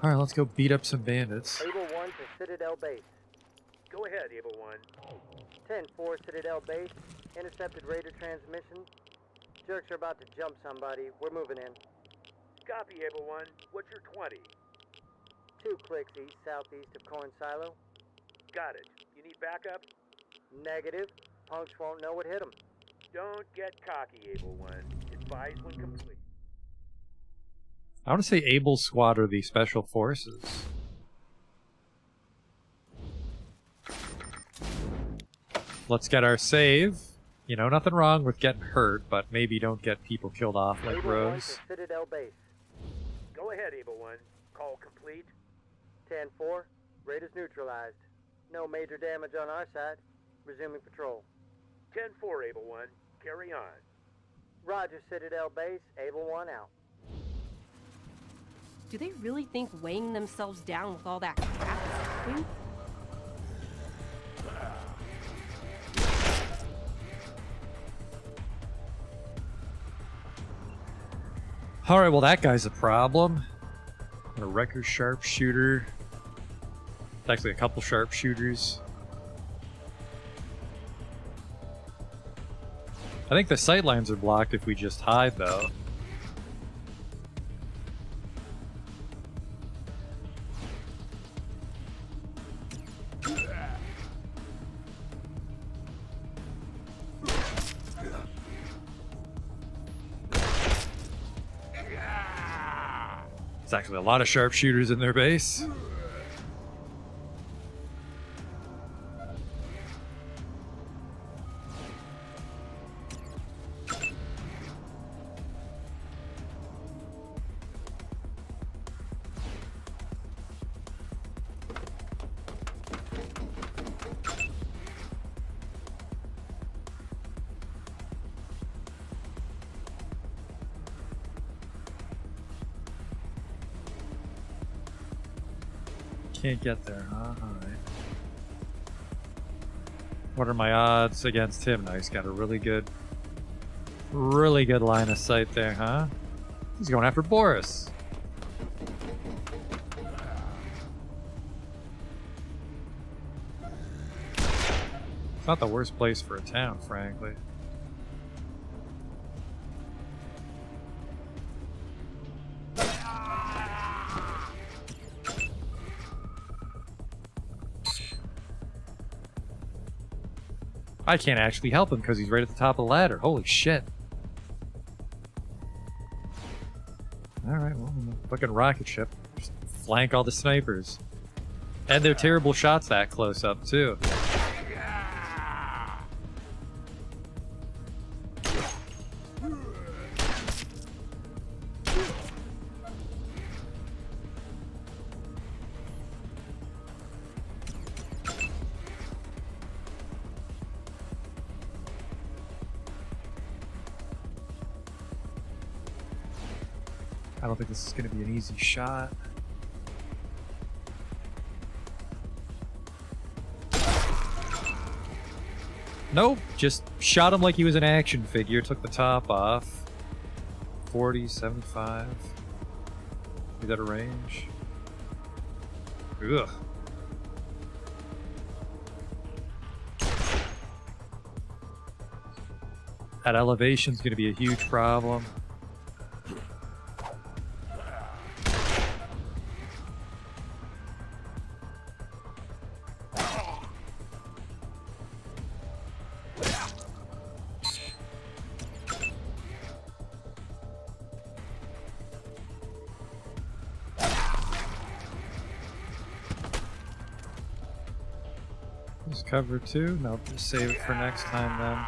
[SPEAKER 2] Alright, let's go beat up some bandits.
[SPEAKER 6] Able 1 to Citadel Base.
[SPEAKER 7] Go ahead, Able 1.
[SPEAKER 6] 10-4 Citadel Base. Intercepted Raider transmission. Jerks are about to jump somebody. We're moving in.
[SPEAKER 7] Copy, Able 1. What's your 20?
[SPEAKER 6] 2 clicks east, southeast of Corn Silo.
[SPEAKER 7] Got it. You need backup?
[SPEAKER 6] Negative. Punks won't know what hit them.
[SPEAKER 7] Don't get cocky, Able 1. Advise when complete.
[SPEAKER 2] I want to say Able Squad are the special forces. Let's get our save. You know, nothing wrong with getting hurt, but maybe don't get people killed off like
[SPEAKER 6] Able 1
[SPEAKER 2] rogues.
[SPEAKER 6] to Citadel Base.
[SPEAKER 7] Go ahead, Able 1. Call complete.
[SPEAKER 6] 10-4. Raiders neutralized. No major damage on our side. Resuming patrol.
[SPEAKER 7] 10-4, Able 1. Carry on.
[SPEAKER 6] Roger, Citadel Base. Able 1 out.
[SPEAKER 5] Do they really think weighing themselves down with all that crap is helping?
[SPEAKER 2] Alright, well that guy's a problem. A wrecker sharpshooter. It's actually a couple sharpshooters. I think the sightlines are blocked if we just hide, though. There's actually a lot of sharpshooters in their base. Can't get there, huh? Alright. What are my odds against him? Now he's got a really good line of sight there, huh? He's going after Boris. It's not the worst place for a town, frankly. I can't actually help him because he's right at the top of the ladder. Holy shit. Alright, well, fucking rocket ship. Just flank all the snipers. And they're terrible shots that close up, too. I don't think this is going to be an easy shot. Nope, just shot him like he was an action figure, took the top off. 40, 75. Is that a range? Ugh. That elevation's going to be a huge problem. Just cover two? Nope, just save it for next time then.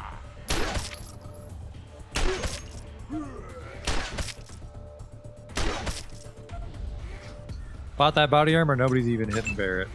[SPEAKER 2] Spot that body armor, nobody's even hitting Barrett.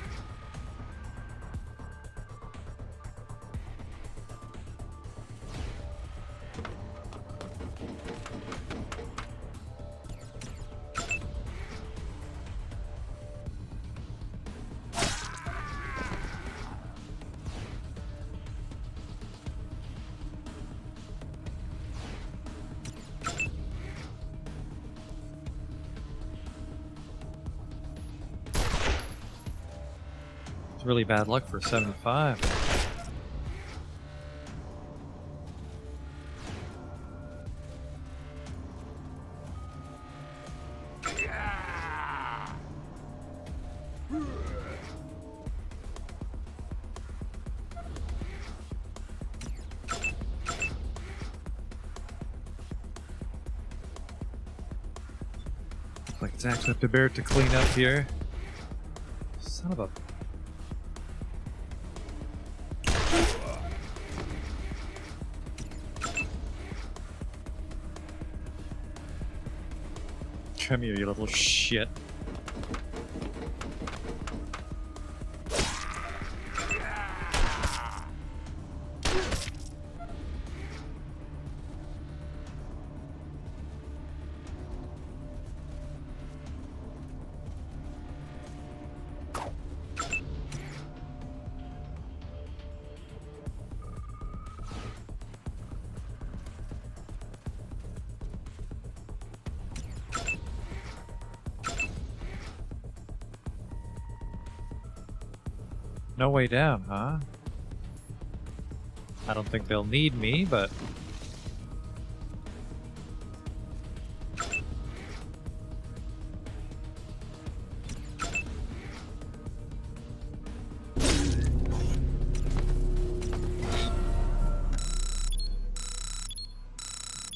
[SPEAKER 2] Really bad luck for 75. Looks like it's actually up to Barrett to clean up here. Son of a... Come here, you little shit. No way down, huh? I don't think they'll need me, but...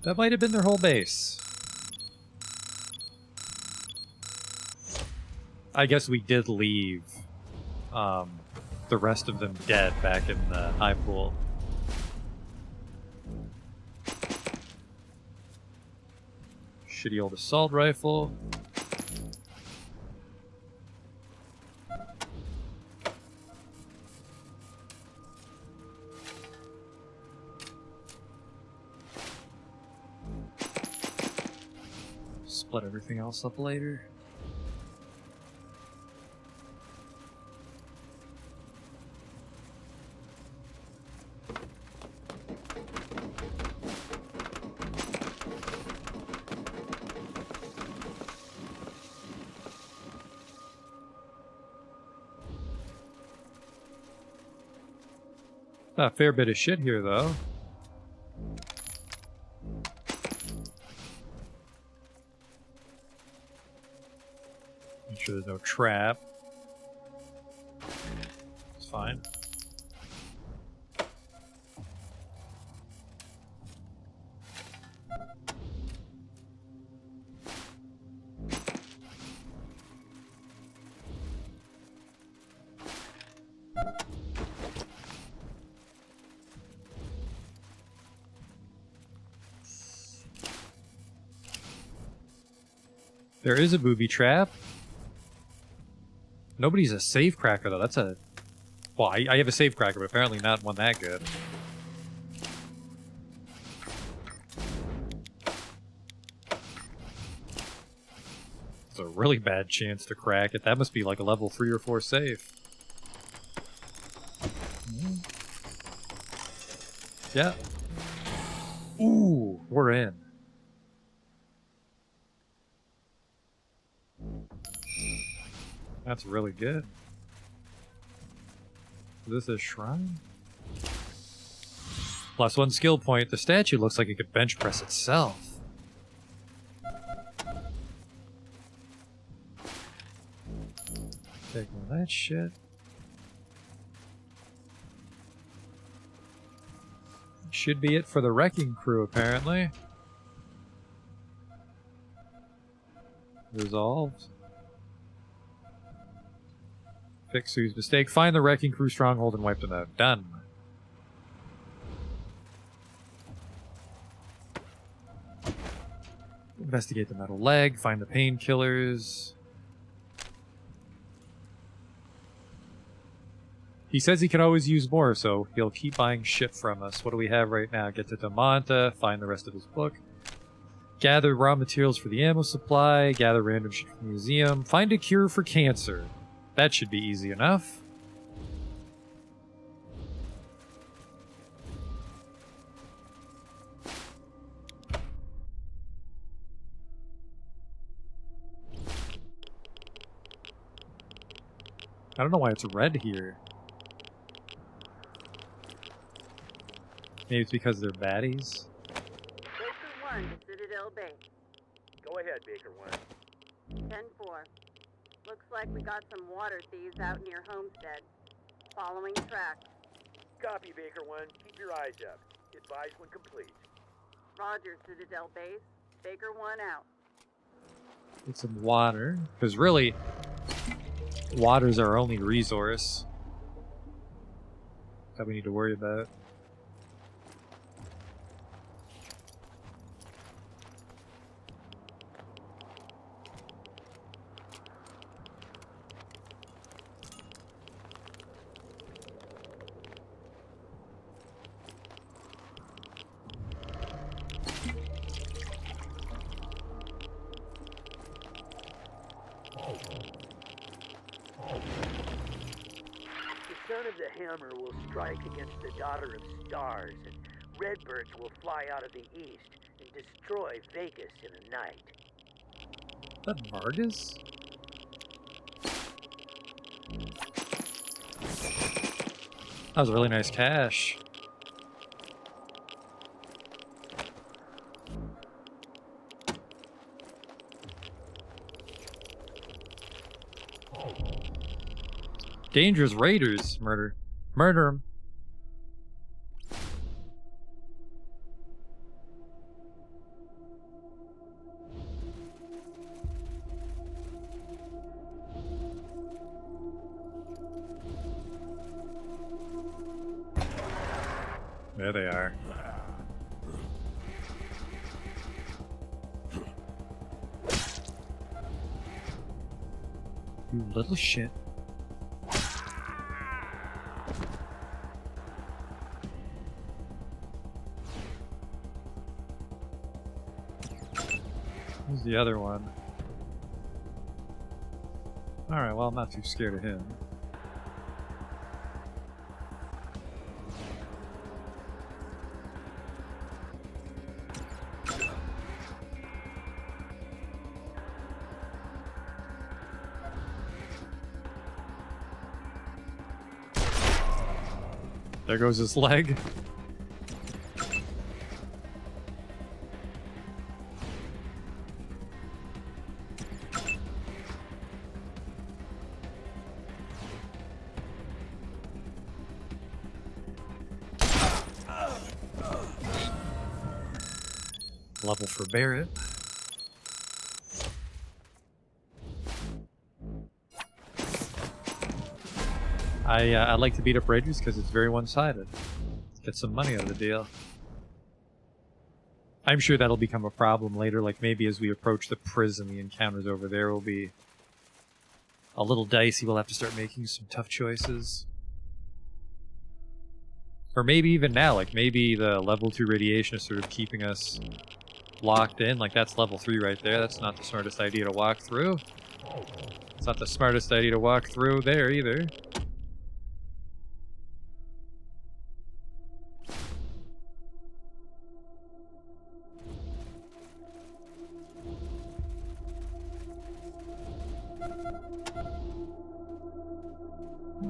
[SPEAKER 2] that might have been their whole base. I guess we did leave the rest of them dead back in the high pool. Shitty old assault rifle. Split everything else up later. A fair bit of shit here, though. Make sure there's no trap. It's fine. There is a booby trap. Nobody's a safe cracker, though. That's a... Well, I have a safe cracker, but apparently not one that good. It's a really bad chance to crack it. That must be like a level 3 or 4 safe. Yeah. Ooh, we're in. That's really good. Is this a shrine? +1 skill point. The statue looks like it could bench press itself. Take all that shit. Should be it for the wrecking crew, apparently. Resolved. Fix Sue's mistake. Find the wrecking crew stronghold and wipe them out. Done. Investigate the metal leg. Find the painkillers. He says he can always use more, so he'll keep buying shit from us. What do we have right now? Get to Damanta, find the rest of his book. Gather raw materials for the ammo supply, gather random shit from the museum, find a cure for cancer. That should be easy enough. I don't know why it's red here. Maybe it's because they're baddies?
[SPEAKER 9] Baker 1 to Citadel Base.
[SPEAKER 7] Go ahead, Baker 1.
[SPEAKER 9] 10-4. Looks like we got some water thieves out near Homestead. Following tracks.
[SPEAKER 7] Copy, Baker 1. Keep your eyes up. Advise when complete.
[SPEAKER 9] Roger, Citadel Base. Baker 1 out.
[SPEAKER 2] Get some water. Because really, water's our only resource that we need to worry about.
[SPEAKER 7] The son of the hammer will strike against the daughter of stars, and redbirds will fly out of the east and destroy Vegas in a night.
[SPEAKER 2] Is that Vargas? That was a really nice cache. Dangerous raiders. Murder. Murder 'em. There they are. You little shit. Who's the other one? Alright, well, I'm not too scared of him. There goes his leg. Level for Barrett. I like to beat up raiders because it's very one-sided. Get some money out of the deal. I'm sure that'll become a problem later, like maybe as we approach the prison, the encounters over there will be a little dicey. We'll have to start making some tough choices. Or maybe even now, like maybe the level 2 radiation is sort of keeping us locked in. Like that's level 3 right there. That's not the smartest idea to walk through. It's not the smartest idea to walk through there either.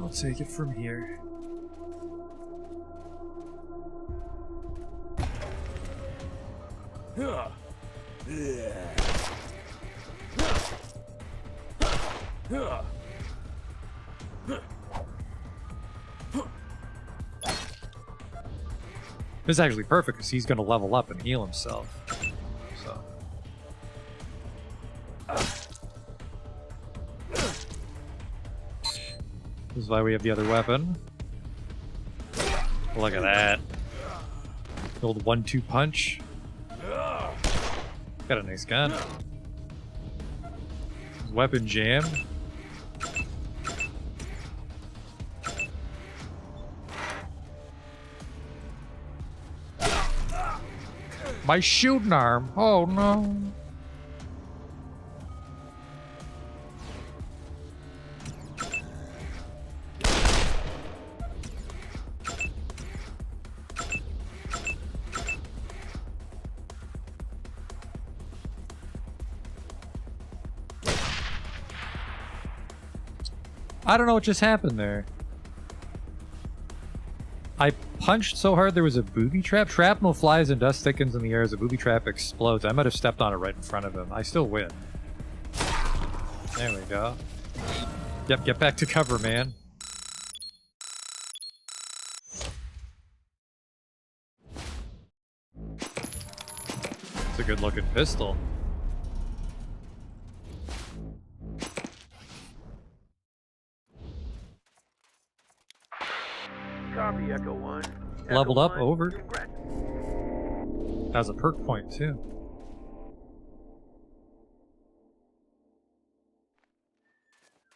[SPEAKER 2] I'll take it from here. This is actually perfect because he's going to level up and heal himself. So. This is why we have the other weapon. Look at that. The old 1-2 punch. Got a nice gun. Weapon jam. My shooting arm. Oh no. I don't know what just happened there. I punched so hard there was a booby trap. Shrapnel flies and dust thickens in the air as a booby trap explodes. I might have stepped on it right in front of him. I still win. There we go. Yep, get back to cover, man. It's a good looking pistol.
[SPEAKER 7] Copy, Echo 1.
[SPEAKER 2] Leveled
[SPEAKER 7] Echo
[SPEAKER 2] up,
[SPEAKER 7] 1,
[SPEAKER 2] over.
[SPEAKER 7] congrats.
[SPEAKER 2] Has a perk point too.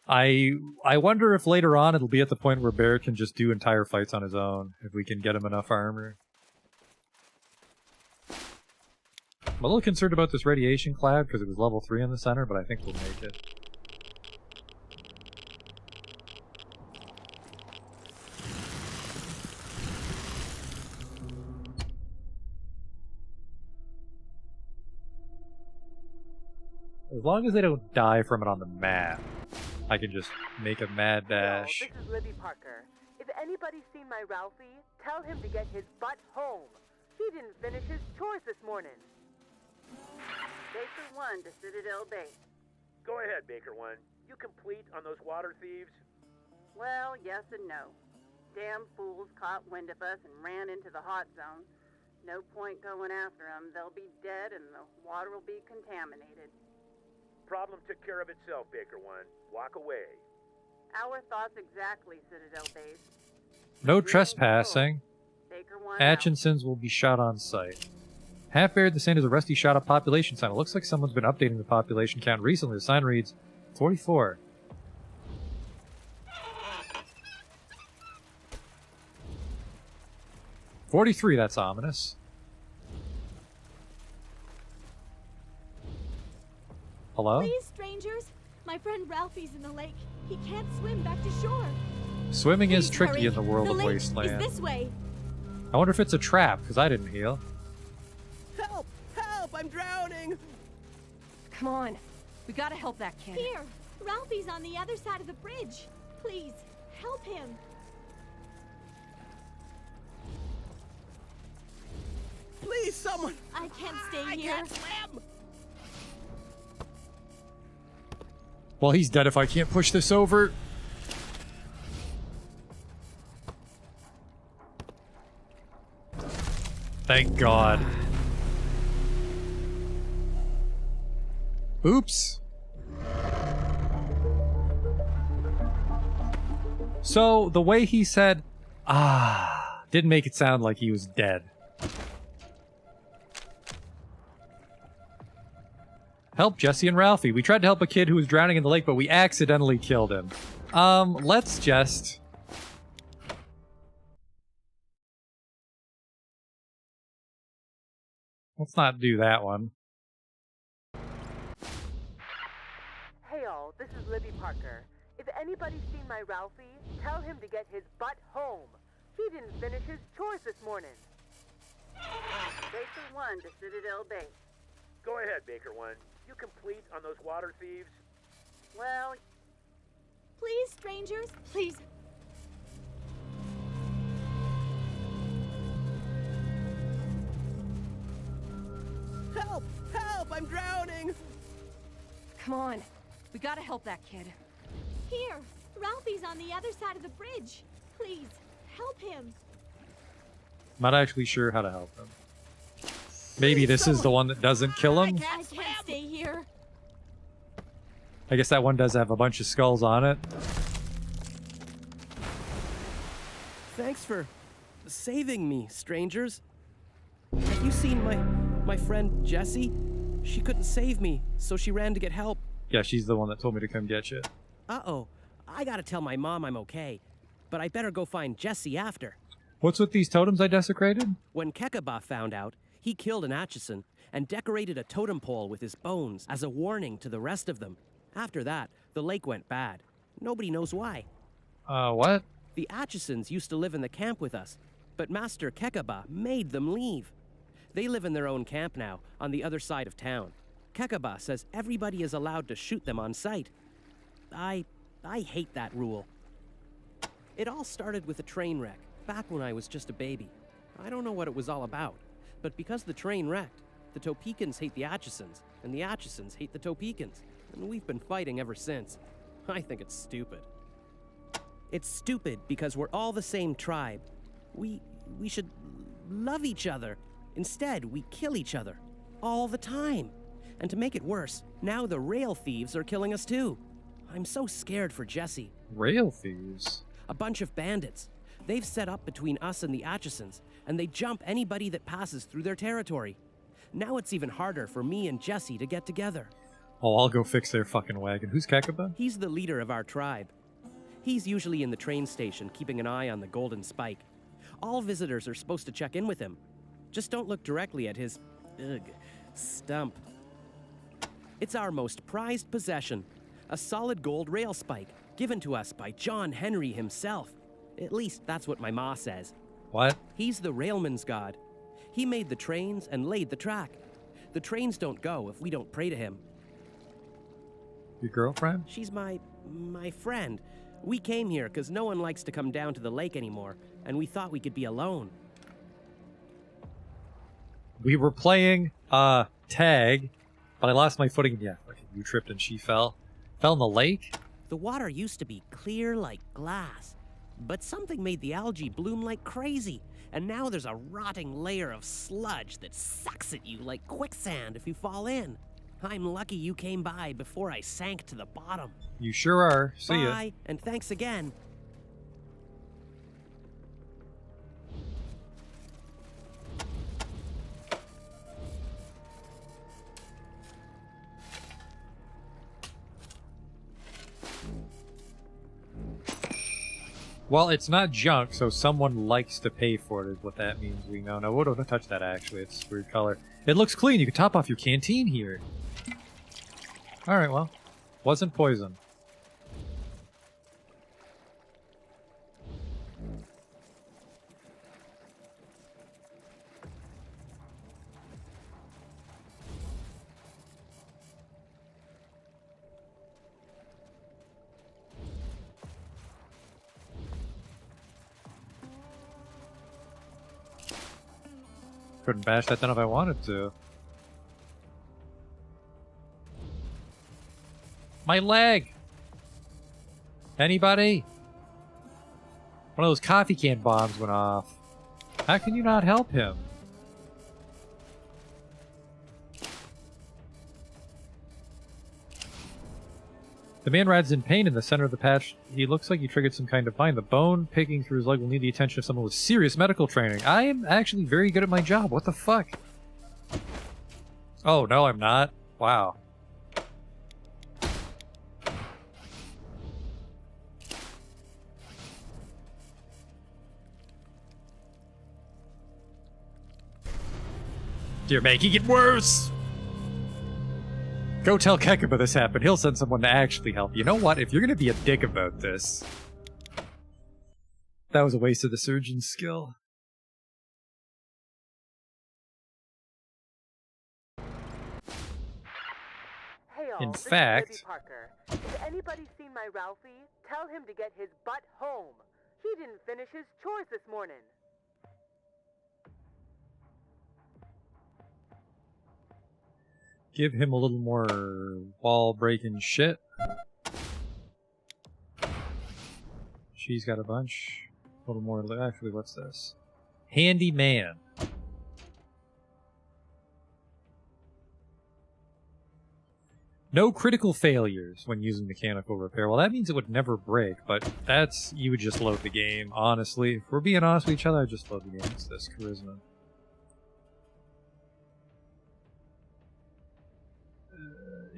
[SPEAKER 2] I wonder if later on it'll be at the point where Barrett can just do entire fights on his own, if we can get him enough armor. I'm a little concerned about this radiation cloud because it was level 3 in the center, but I think we'll make it. As long as they don't die from it on the map, I can just make a mad dash.
[SPEAKER 6] Hello, this is Libby Parker. If anybody's seen my Ralphie, tell him to get his butt home. He didn't finish his chores this morning.
[SPEAKER 9] Baker 1 to Citadel Base.
[SPEAKER 7] Go ahead, Baker 1. You complete on those water thieves?
[SPEAKER 9] Well, yes and no. Damn fools caught wind of us and ran into the hot zone. No point going after them. They'll be dead and the water will be contaminated.
[SPEAKER 7] Problem took care of itself, Baker 1. Walk away.
[SPEAKER 9] Our thoughts exactly, Citadel Base.
[SPEAKER 2] No trespassing.
[SPEAKER 9] Baker 1 out.
[SPEAKER 2] Atchinsons will be shot on sight. Half buried the sand is a rusty shot up population sign. It looks like someone's been updating the population count recently. The sign reads 44. $43, that's ominous. Hello?
[SPEAKER 10] Please, strangers. My friend Ralphie's in the lake. He can't swim back to shore.
[SPEAKER 2] Swimming is
[SPEAKER 10] Please
[SPEAKER 2] tricky
[SPEAKER 10] hurry.
[SPEAKER 2] in the world
[SPEAKER 10] The
[SPEAKER 2] of
[SPEAKER 10] lake
[SPEAKER 2] Wasteland.
[SPEAKER 10] is this way.
[SPEAKER 2] I wonder if it's a trap, because I didn't heal.
[SPEAKER 6] Help! Help! I'm drowning!
[SPEAKER 5] Come on. We gotta help that kid.
[SPEAKER 10] Here, Ralphie's on the other side of the bridge. Please, help him.
[SPEAKER 6] Please, someone!
[SPEAKER 10] I can't stay here.
[SPEAKER 6] swim!
[SPEAKER 2] Well, he's dead if I can't push this over. Thank God. Oops. So, the way he said, didn't make it sound like he was dead. Help Jesse and Ralphie. We tried to help a kid who was drowning in the lake, but we accidentally killed him. Let's just... Let's not do that one.
[SPEAKER 6] Hey all, this is Libby Parker. If anybody's seen my Ralphie, tell him to get his butt home. He didn't finish his chores this morning.
[SPEAKER 9] Baker 1 to Citadel Base.
[SPEAKER 7] Go ahead, Baker 1. You complete on those water thieves?
[SPEAKER 9] Well,
[SPEAKER 10] Please, strangers. Please.
[SPEAKER 6] Help! Help! I'm drowning!
[SPEAKER 5] Come on. We gotta help that kid.
[SPEAKER 10] Here, Ralphie's on the other side of the bridge. Please, help him.
[SPEAKER 2] Not actually sure how to help him. Maybe this is the one that doesn't kill him?
[SPEAKER 10] I can't stay here.
[SPEAKER 2] I guess that one does have a bunch of skulls on it.
[SPEAKER 11] Thanks for saving me, strangers. Have you seen my friend Jessie? She couldn't save me, so she ran to get help.
[SPEAKER 2] Yeah, she's the one that told me to come get you.
[SPEAKER 11] Uh-oh. I gotta tell my mom I'm okay. But I better go find Jessie after.
[SPEAKER 2] What's with these totems I desecrated?
[SPEAKER 11] When Kekaba found out, He killed an Atchison and decorated a totem pole with his bones as a warning to the rest of them. After that, the lake went bad. Nobody knows why.
[SPEAKER 2] What?
[SPEAKER 11] The Atchisons used to live in the camp with us, but Master Kekaba made them leave. They live in their own camp now, on the other side of town. Kekaba says everybody is allowed to shoot them on sight. I hate that rule. It all started with a train wreck, back when I was just a baby. I don't know what it was all about, but because the train wrecked, the Topekans hate the Atchisons, and the Atchisons hate the Topekans, and we've been fighting ever since. I think it's stupid. It's stupid because we're all the same tribe. We should love each other. Instead, we kill each other. All the time. And to make it worse, now the rail thieves are killing us too. I'm so scared for Jesse.
[SPEAKER 2] Rail thieves?
[SPEAKER 11] A bunch of bandits. They've set up between us and the Atchisons, and they jump anybody that passes through their territory. Now it's even harder for me and Jesse to get together.
[SPEAKER 2] Oh, I'll go fix their fucking wagon. Who's Kekaba?
[SPEAKER 11] He's the leader of our tribe. He's usually in the train station, keeping an eye on the Golden Spike. All visitors are supposed to check in with him. Just don't look directly at his, stump. It's our most prized possession. A solid gold rail spike, given to us by John Henry himself. At least that's what my ma says.
[SPEAKER 2] What?
[SPEAKER 11] He's the railman's god. He made the trains and laid the track. The trains don't go if we don't pray to him.
[SPEAKER 2] Your girlfriend?
[SPEAKER 11] She's my friend. We came here because no one likes to come down to the lake anymore, and we thought we could be alone.
[SPEAKER 2] We were playing tag, but I lost my footing. Yeah, like you tripped and she fell. Fell in the lake?
[SPEAKER 11] The water used to be clear like glass, but something made the algae bloom like crazy, and now there's a rotting layer of sludge that sucks at you like quicksand if you fall in. I'm lucky you came by before I sank to the bottom.
[SPEAKER 2] You sure are. See ya.
[SPEAKER 11] Bye, and thanks again.
[SPEAKER 2] Well, it's not junk, so someone likes to pay for it is what that means. We know. No, don't touch that, actually. It's a weird color. It looks clean. You can top off your canteen here. Alright, well. Wasn't poison. Couldn't bash that down if I wanted to. My leg! Anybody? One of those coffee can bombs went off. How can you not help him? The man rides in pain in the center of the patch. He looks like he triggered some kind of bind. The bone picking through his leg will need the attention of someone with serious medical training. I am actually very good at my job. What the fuck? Oh, no, I'm not. Wow. You're making it worse! Go tell Kekaba this happened. He'll send someone to actually help. You know what? If you're gonna be a dick about this... That was a waste of the surgeon's skill.
[SPEAKER 6] Hey all,
[SPEAKER 2] In
[SPEAKER 6] this is
[SPEAKER 2] fact...
[SPEAKER 6] Libby Parker. If anybody's seen my Ralphie, tell him to get his butt home. He didn't finish his chores this morning.
[SPEAKER 2] Give him a little more wall-breaking shit. She's got a bunch. A little more... Actually, what's this? Handy man. No critical failures when using mechanical repair. Well, that means it would never break, but that's... You would just load the game, honestly. If we're being honest with each other, I'd just load the game. What's this? Charisma.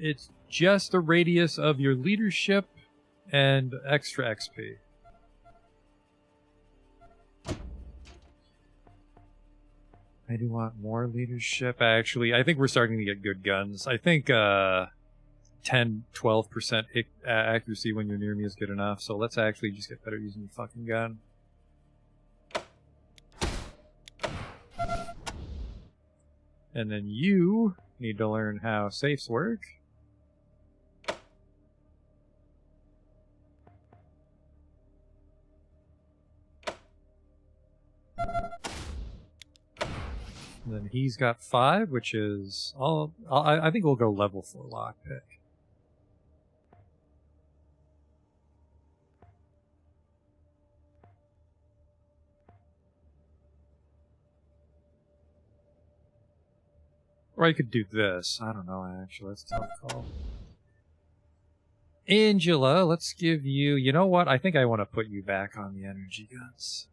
[SPEAKER 2] It's just the radius of your leadership and extra XP. I do want more leadership, actually. I think we're starting to get good guns. I think 10-12% accuracy when you're near me is good enough, so let's actually just get better using your fucking gun. And then you need to learn how safes work. And then he's got 5, which is I think we'll go level 4 lockpick. Or I could do this. I don't know, actually. That's a tough call. Angela, let's give you... You know what? I think I want to put you back on the energy guns.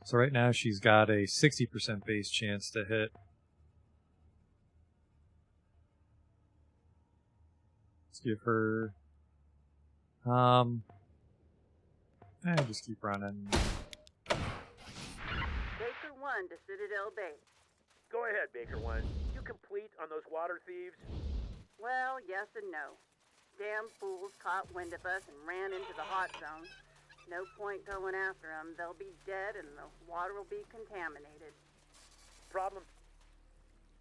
[SPEAKER 2] So right now she's got a 60% base chance to hit. Let's give her... just keep running.
[SPEAKER 9] Baker 1 to Citadel Base.
[SPEAKER 7] Go ahead, Baker 1. You complete on those water thieves?
[SPEAKER 9] Well, yes and no. Damn fools caught wind of us and ran into the hot zone. No point going after them. They'll be dead and the water will be contaminated.
[SPEAKER 7] Problem?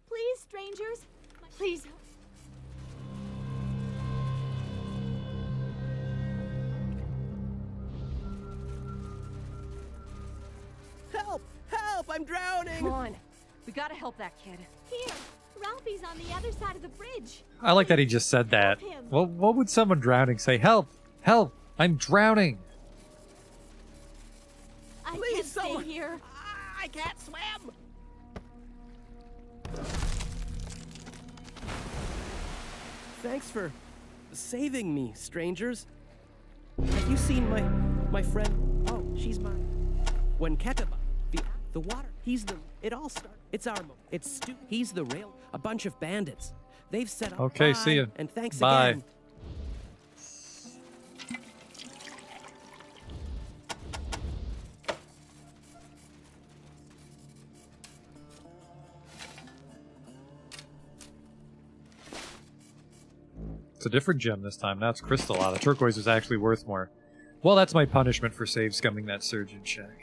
[SPEAKER 10] Please, strangers. Please.
[SPEAKER 11] Help! Help! I'm drowning!
[SPEAKER 5] Come on. We gotta help that kid.
[SPEAKER 10] Here. Ralphie's on the other side of the bridge.
[SPEAKER 2] I like that he just said that. Well, what would someone drowning say? Help! Help! I'm drowning!
[SPEAKER 10] I
[SPEAKER 11] Please,
[SPEAKER 10] can't
[SPEAKER 11] someone-
[SPEAKER 10] stay here.
[SPEAKER 11] I can't swim! Thanks for saving me, strangers. Have you seen my friend? Oh, she's mine. When Ketaba, the water, it all started. It's our mo. It's Stu. He's the rail. A bunch of bandits. They've set up.
[SPEAKER 2] Okay,
[SPEAKER 11] Bye,
[SPEAKER 2] see ya.
[SPEAKER 11] And thanks
[SPEAKER 2] Bye.
[SPEAKER 11] again.
[SPEAKER 2] It's a different gem this time. Now it's crystal. The turquoise is actually worth more. Well, that's my punishment for save scumming that surgeon check.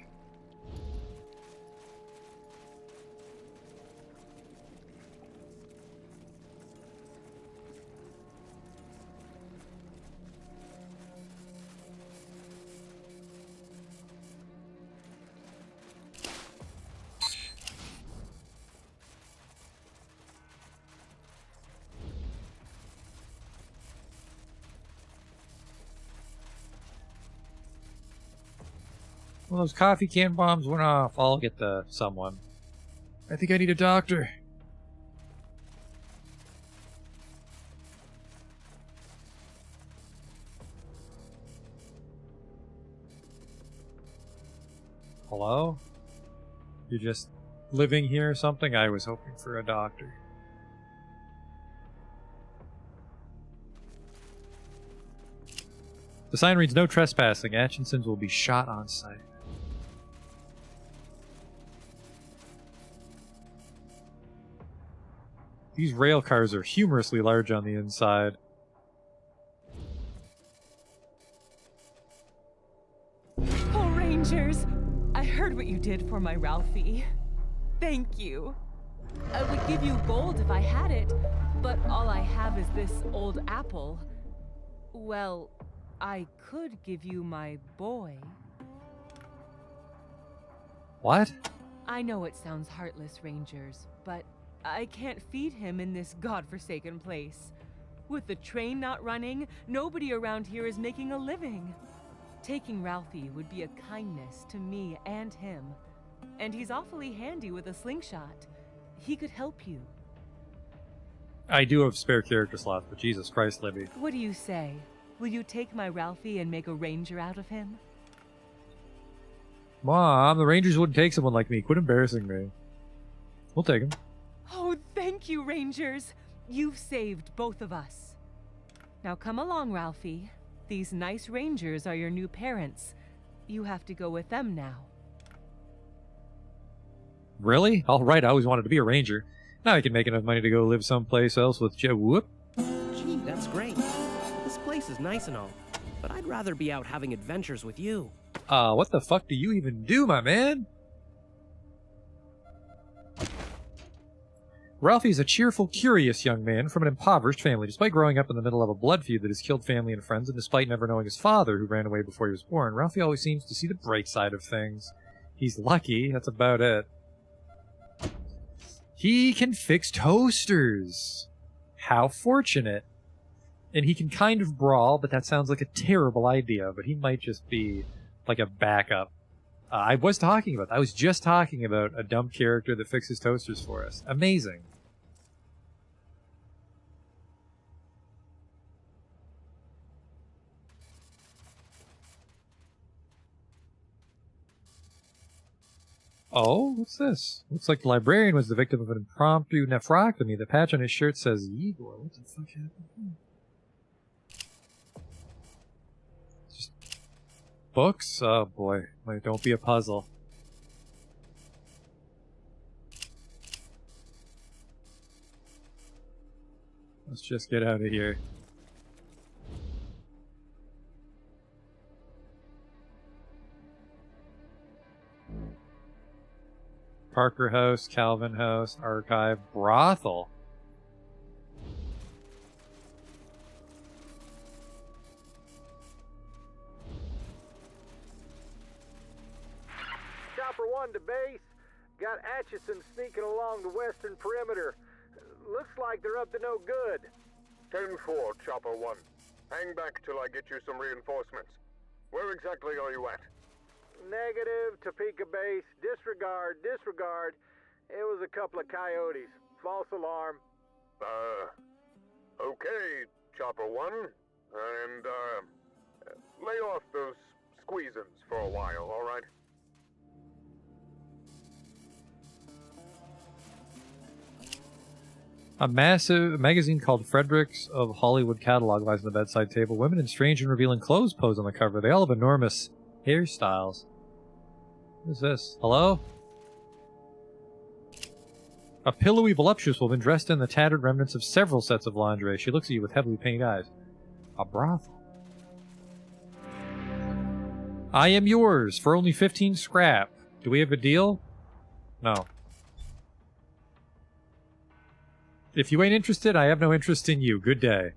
[SPEAKER 2] Well, those coffee can bombs went off. I'll get someone. I think I need a doctor. Hello? You're just living here or something? I was hoping for a doctor. The sign reads, no trespassing. Atchinsons will be shot on sight. These rail cars are humorously large on the inside.
[SPEAKER 12] Oh, Rangers! I heard what you did for my Ralphie. Thank you. I would give you gold if I had it, but all I have is this old apple. Well, I could give you my boy.
[SPEAKER 2] What?
[SPEAKER 12] I know it sounds heartless, Rangers, but I can't feed him in this godforsaken place. With the train not running, nobody around here is making a living. Taking Ralphie would be a kindness to me and him. And he's awfully handy with a slingshot. He could help you.
[SPEAKER 2] I do have spare character slots, but Jesus Christ, Libby.
[SPEAKER 12] What do you say? Will you take my Ralphie and make a ranger out of him?
[SPEAKER 2] Mom, the Rangers wouldn't take someone like me. Quit embarrassing me. We'll take him.
[SPEAKER 12] Oh, thank you, Rangers. You've saved both of us. Now come along, Ralphie. These nice Rangers are your new parents. You have to go with them now.
[SPEAKER 2] Really? All right, I always wanted to be a ranger. Now I can make enough money to go live someplace else with Whoop.
[SPEAKER 11] Gee, that's great. This place is nice and all, but I'd rather be out having adventures with you.
[SPEAKER 2] What the fuck do you even do, my man? Ralphie is a cheerful, curious young man from an impoverished family. Despite growing up in the middle of a blood feud that has killed family and friends, and despite never knowing his father, who ran away before he was born, Ralphie always seems to see the bright side of things. He's lucky, that's about it. He can fix toasters. How fortunate. And he can kind of brawl, but that sounds like a terrible idea, but he might just be like a backup. I was just talking about a dumb character that fixes toasters for us. Amazing. Oh, what's this? Looks like the librarian was the victim of an impromptu nephrectomy. The patch on his shirt says Igor. What the fuck happened here? Just books? Oh boy. Like, don't be a puzzle. Let's just get out of here. Parker House, Calvin House, Archive, Brothel.
[SPEAKER 13] Chopper 1 to base. Got Atchison sneaking along the western perimeter. Looks like they're up to no good.
[SPEAKER 14] 10-4, Chopper 1. Hang back till I get you some reinforcements. Where exactly are you at?
[SPEAKER 13] Negative, Topeka base. Disregard. It was a couple of coyotes. False alarm.
[SPEAKER 14] Okay, Chopper 1. And, lay off those squeezins for a while, alright?
[SPEAKER 2] A massive magazine called Fredericks of Hollywood Catalog lies on the bedside table. Women in strange and revealing clothes pose on the cover. They all have enormous hairstyles. What is this? Hello? A pillowy, voluptuous woman dressed in the tattered remnants of several sets of lingerie. She looks at you with heavily painted eyes. A brothel. I am yours for only 15 scrap. Do we have a deal? No. If you ain't interested, I have no interest in you. Good day.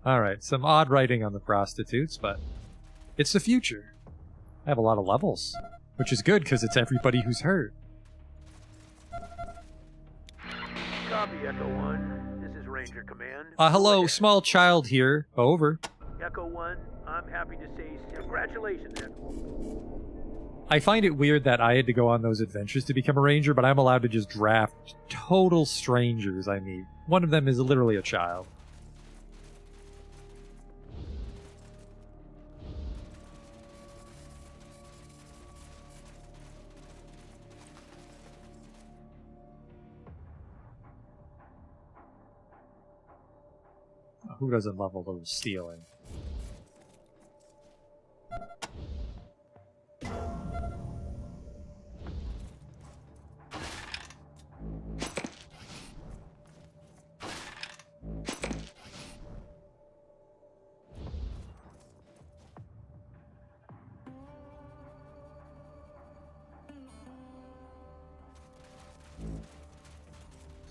[SPEAKER 2] Alright, some odd writing on the prostitutes, but it's the future. I have a lot of levels, which is good because it's everybody who's hurt.
[SPEAKER 7] Copy, Echo 1. This is Ranger Command.
[SPEAKER 2] Hello, small child here. Over.
[SPEAKER 7] Echo 1, I'm happy to say congratulations, Echo.
[SPEAKER 2] I find it weird that I had to go on those adventures to become a ranger, but I'm allowed to just draft total strangers I meet. One of them is literally a child. Who doesn't love a little stealing?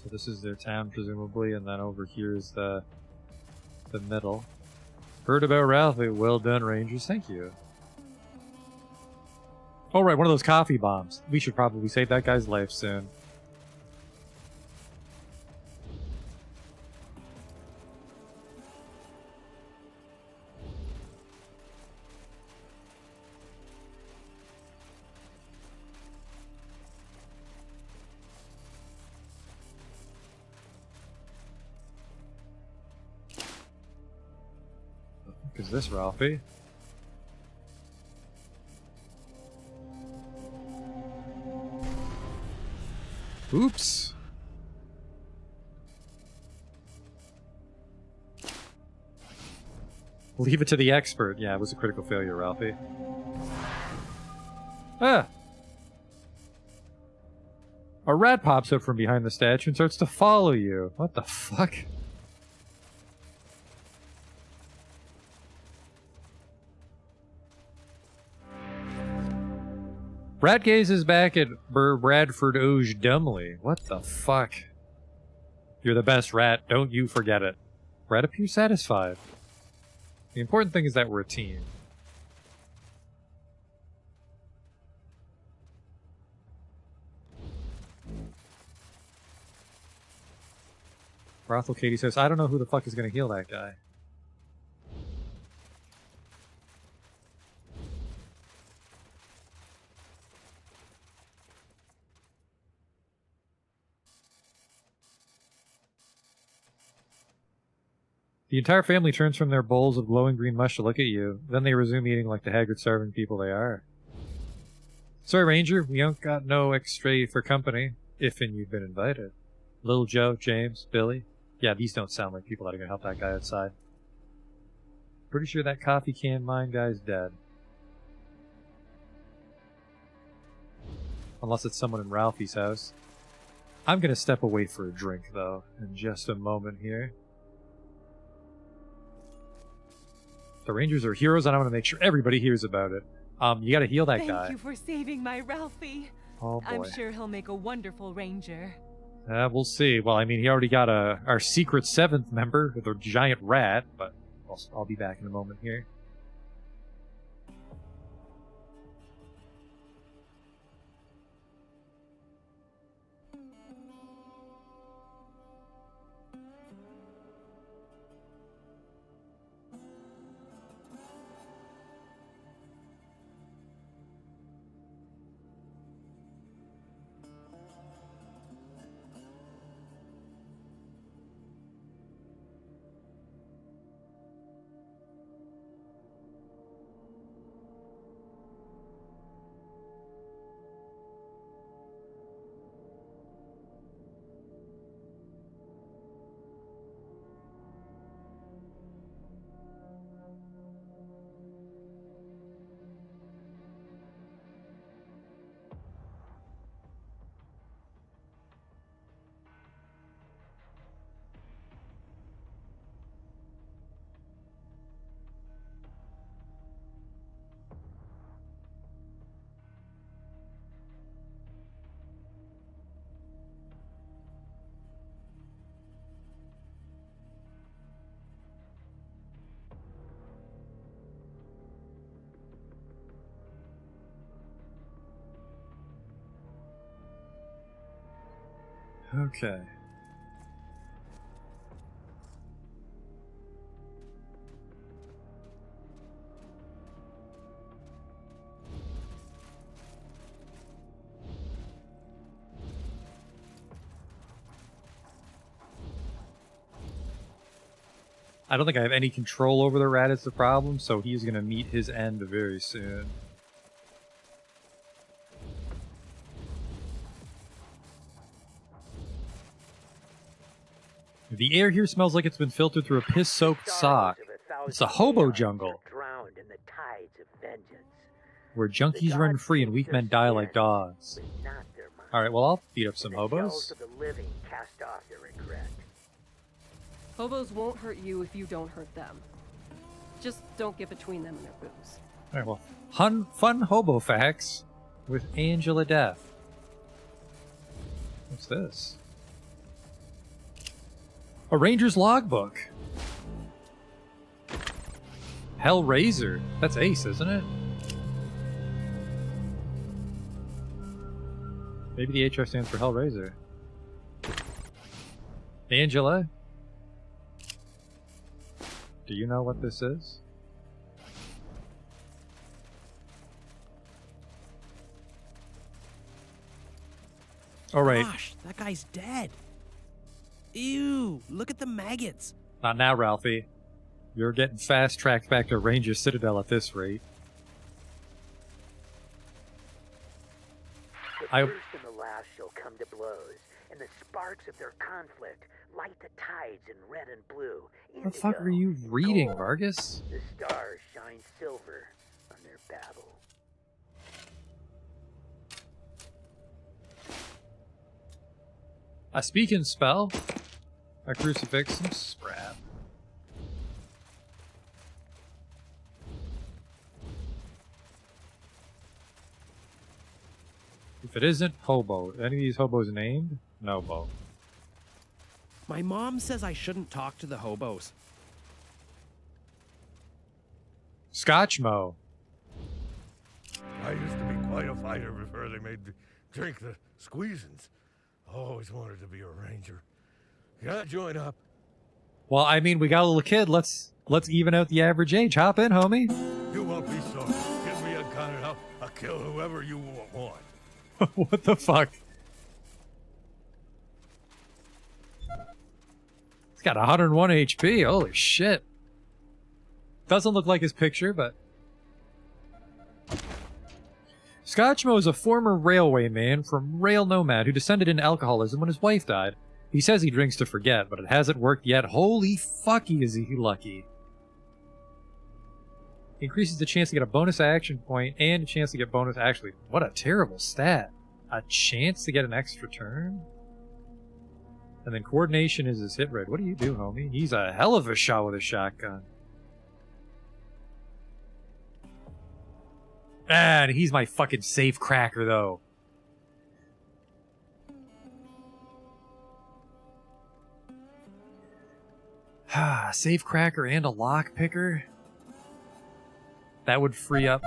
[SPEAKER 2] So this is their town, presumably, and then over here is the middle. Heard about Ralphie. Well done, Rangers. Thank you. Oh, right, one of those coffee bombs. We should probably save that guy's life soon. Is this Ralphie? Oops. Leave it to the expert. Yeah, it was a critical failure, Ralphie. Ah! A rat pops up from behind the statue and starts to follow you. What the fuck? Rat gazes back at Bradford Oge dumbly. What the fuck? You're the best, Rat. Don't you forget it. Rat appears satisfied. The important thing is that we're a team. Brothel Katie says, I don't know who the fuck is going to heal that guy. The entire family turns from their bowls of glowing green mush to look at you. Then they resume eating like the haggard, starving people they are. Sorry, Ranger, we don't got no extra for company, if and you've been invited. Little Joe, James, Billy. Yeah, these don't sound like people that are going to help that guy outside. Pretty sure that coffee can mine guy's dead. Unless it's someone in Ralphie's house. I'm going to step away for a drink, though, in just a moment here. The Rangers are heroes, and I want to make sure everybody hears about it. You got to heal that guy.
[SPEAKER 12] Thank you for saving my Ralphie.
[SPEAKER 2] Oh, boy.
[SPEAKER 12] I'm sure he'll make a wonderful ranger.
[SPEAKER 2] We'll see. Well, I mean, he already got our secret 7th member, the giant rat, but I'll be back in a moment here. Okay. I don't think I have any control over the rat is the problem, so he's going to meet his end very soon. The air here smells like it's been filtered through a piss-soaked sock. It's a hobo jungle,
[SPEAKER 7] drowned in the tides of vengeance.
[SPEAKER 2] where junkies run free and weak men die like dogs. Alright, well, I'll beat up some hobos.
[SPEAKER 7] Of the living cast off their regret.
[SPEAKER 5] Hobos won't hurt you if you don't hurt them. Just don't get between them and their booze.
[SPEAKER 2] Alright, well, fun hobo facts with Angela Death. What's this? A Ranger's logbook. Hellraiser. That's Ace, isn't it? Maybe the HR stands for Hellraiser. Angela? Do you know what this is? Alright.
[SPEAKER 11] Gosh, that guy's dead. Ew, look at the maggots.
[SPEAKER 2] Not now, Ralphie. You're getting fast-tracked back to Ranger Citadel at this rate.
[SPEAKER 7] The first and the last shall come to blows, and the sparks of their conflict light the tides in red and blue.
[SPEAKER 2] What the fuck are you reading, Vargas?
[SPEAKER 7] The stars shine silver on their battle.
[SPEAKER 2] A speaking spell. A crucifix, some scrap. If it isn't hobo, any of these hobos named? No, Bo.
[SPEAKER 11] My mom says I shouldn't talk to the hobos.
[SPEAKER 2] Scotchmo.
[SPEAKER 15] I used to be quite a fighter before they made me drink the squeezins. Always wanted to be a ranger. Can I join up?
[SPEAKER 2] Well, I mean, we got a little kid. Let's even out the average age. Hop in, homie.
[SPEAKER 15] You won't be sorry. Give me a gun and I'll kill whoever you want.
[SPEAKER 2] What the fuck? He's got 101 HP. Holy shit. Doesn't look like his picture, but... Scotchmo is a former railwayman from Rail Nomad who descended into alcoholism when his wife died. He says he drinks to forget, but it hasn't worked yet. Holy fucky is he lucky. Increases the chance to get a bonus action point and a chance to get bonus... Actually, what a terrible stat. A chance to get an extra turn? And then coordination is his hit rate. What do you do, homie? He's a hell of a shot with a shotgun. And he's my fucking safe cracker, though. Safe cracker and a lock picker? That would free up.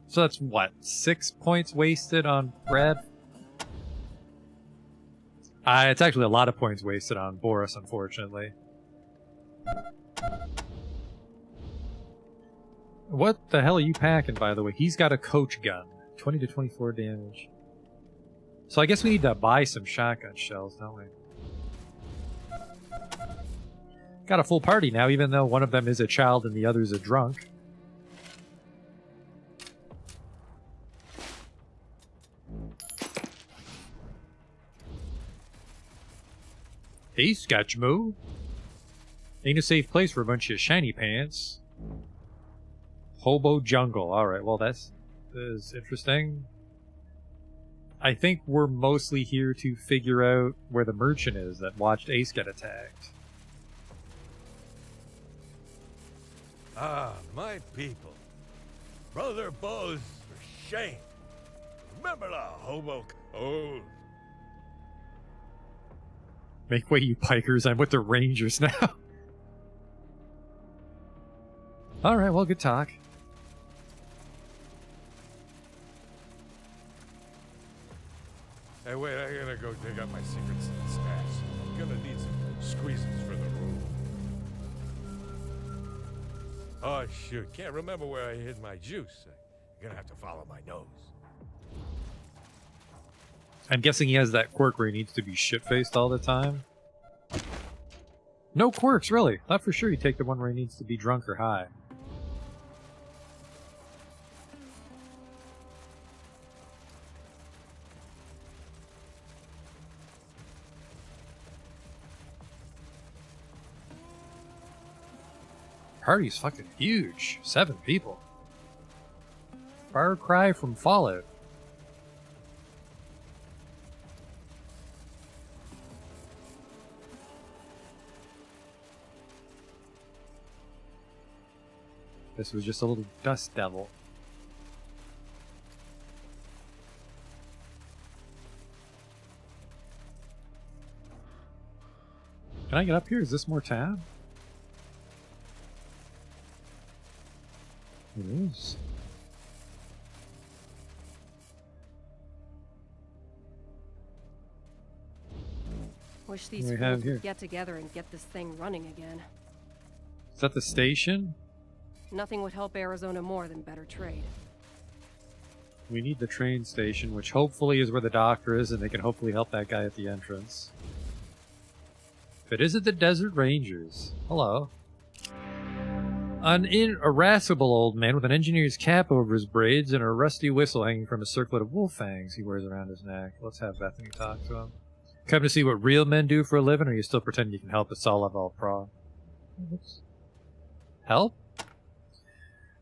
[SPEAKER 2] So that's what? 6 points wasted on Brad? It's actually a lot of points wasted on Boris, unfortunately. What the hell are you packing, by the way? He's got a coach gun. 20 to 24 damage. So I guess we need to buy some shotgun shells, don't we? Got a full party now, even though one of them is a child and the other's a drunk. Hey, Scotchmo. Ain't a safe place for a bunch of shiny pants. Hobo jungle. Alright, well that is interesting. I think we're mostly here to figure out where the merchant is that watched Ace get attacked.
[SPEAKER 15] Ah, my people. Brother Bows for shame. Remember the hobo code.
[SPEAKER 2] Make way, you pikers. I'm with the Rangers now. Alright, well, good talk.
[SPEAKER 15] Hey, wait, I gotta go dig up my secret stash. I'm gonna need some squeezins for the room. Oh, shoot. Can't remember where I hid my juice. You're gonna have to follow my nose.
[SPEAKER 2] I'm guessing he has that quirk where he needs to be shit-faced all the time. No quirks, really. Thought for sure he'd take the one where he needs to be drunk or high. Party's fucking huge. 7 people. Far cry from Fallout. This was just a little dust devil. Can I get up here? Is this more tab? It is.
[SPEAKER 5] Wish these
[SPEAKER 2] What do we
[SPEAKER 5] fools
[SPEAKER 2] have here?
[SPEAKER 5] would get together and get this thing running again.
[SPEAKER 2] Is that the station?
[SPEAKER 5] Nothing would help Arizona more than better trade.
[SPEAKER 2] We need the train station, which hopefully is where the doctor is, and they can hopefully help that guy at the entrance. If it isn't the Desert Rangers. Hello. An irascible old man with an engineer's cap over his braids and a rusty whistle hanging from a circlet of wolf fangs he wears around his neck. Let's have Bethany talk to him. Come to see what real men do for a living, or you still pretend you can help us all of all pro? Help?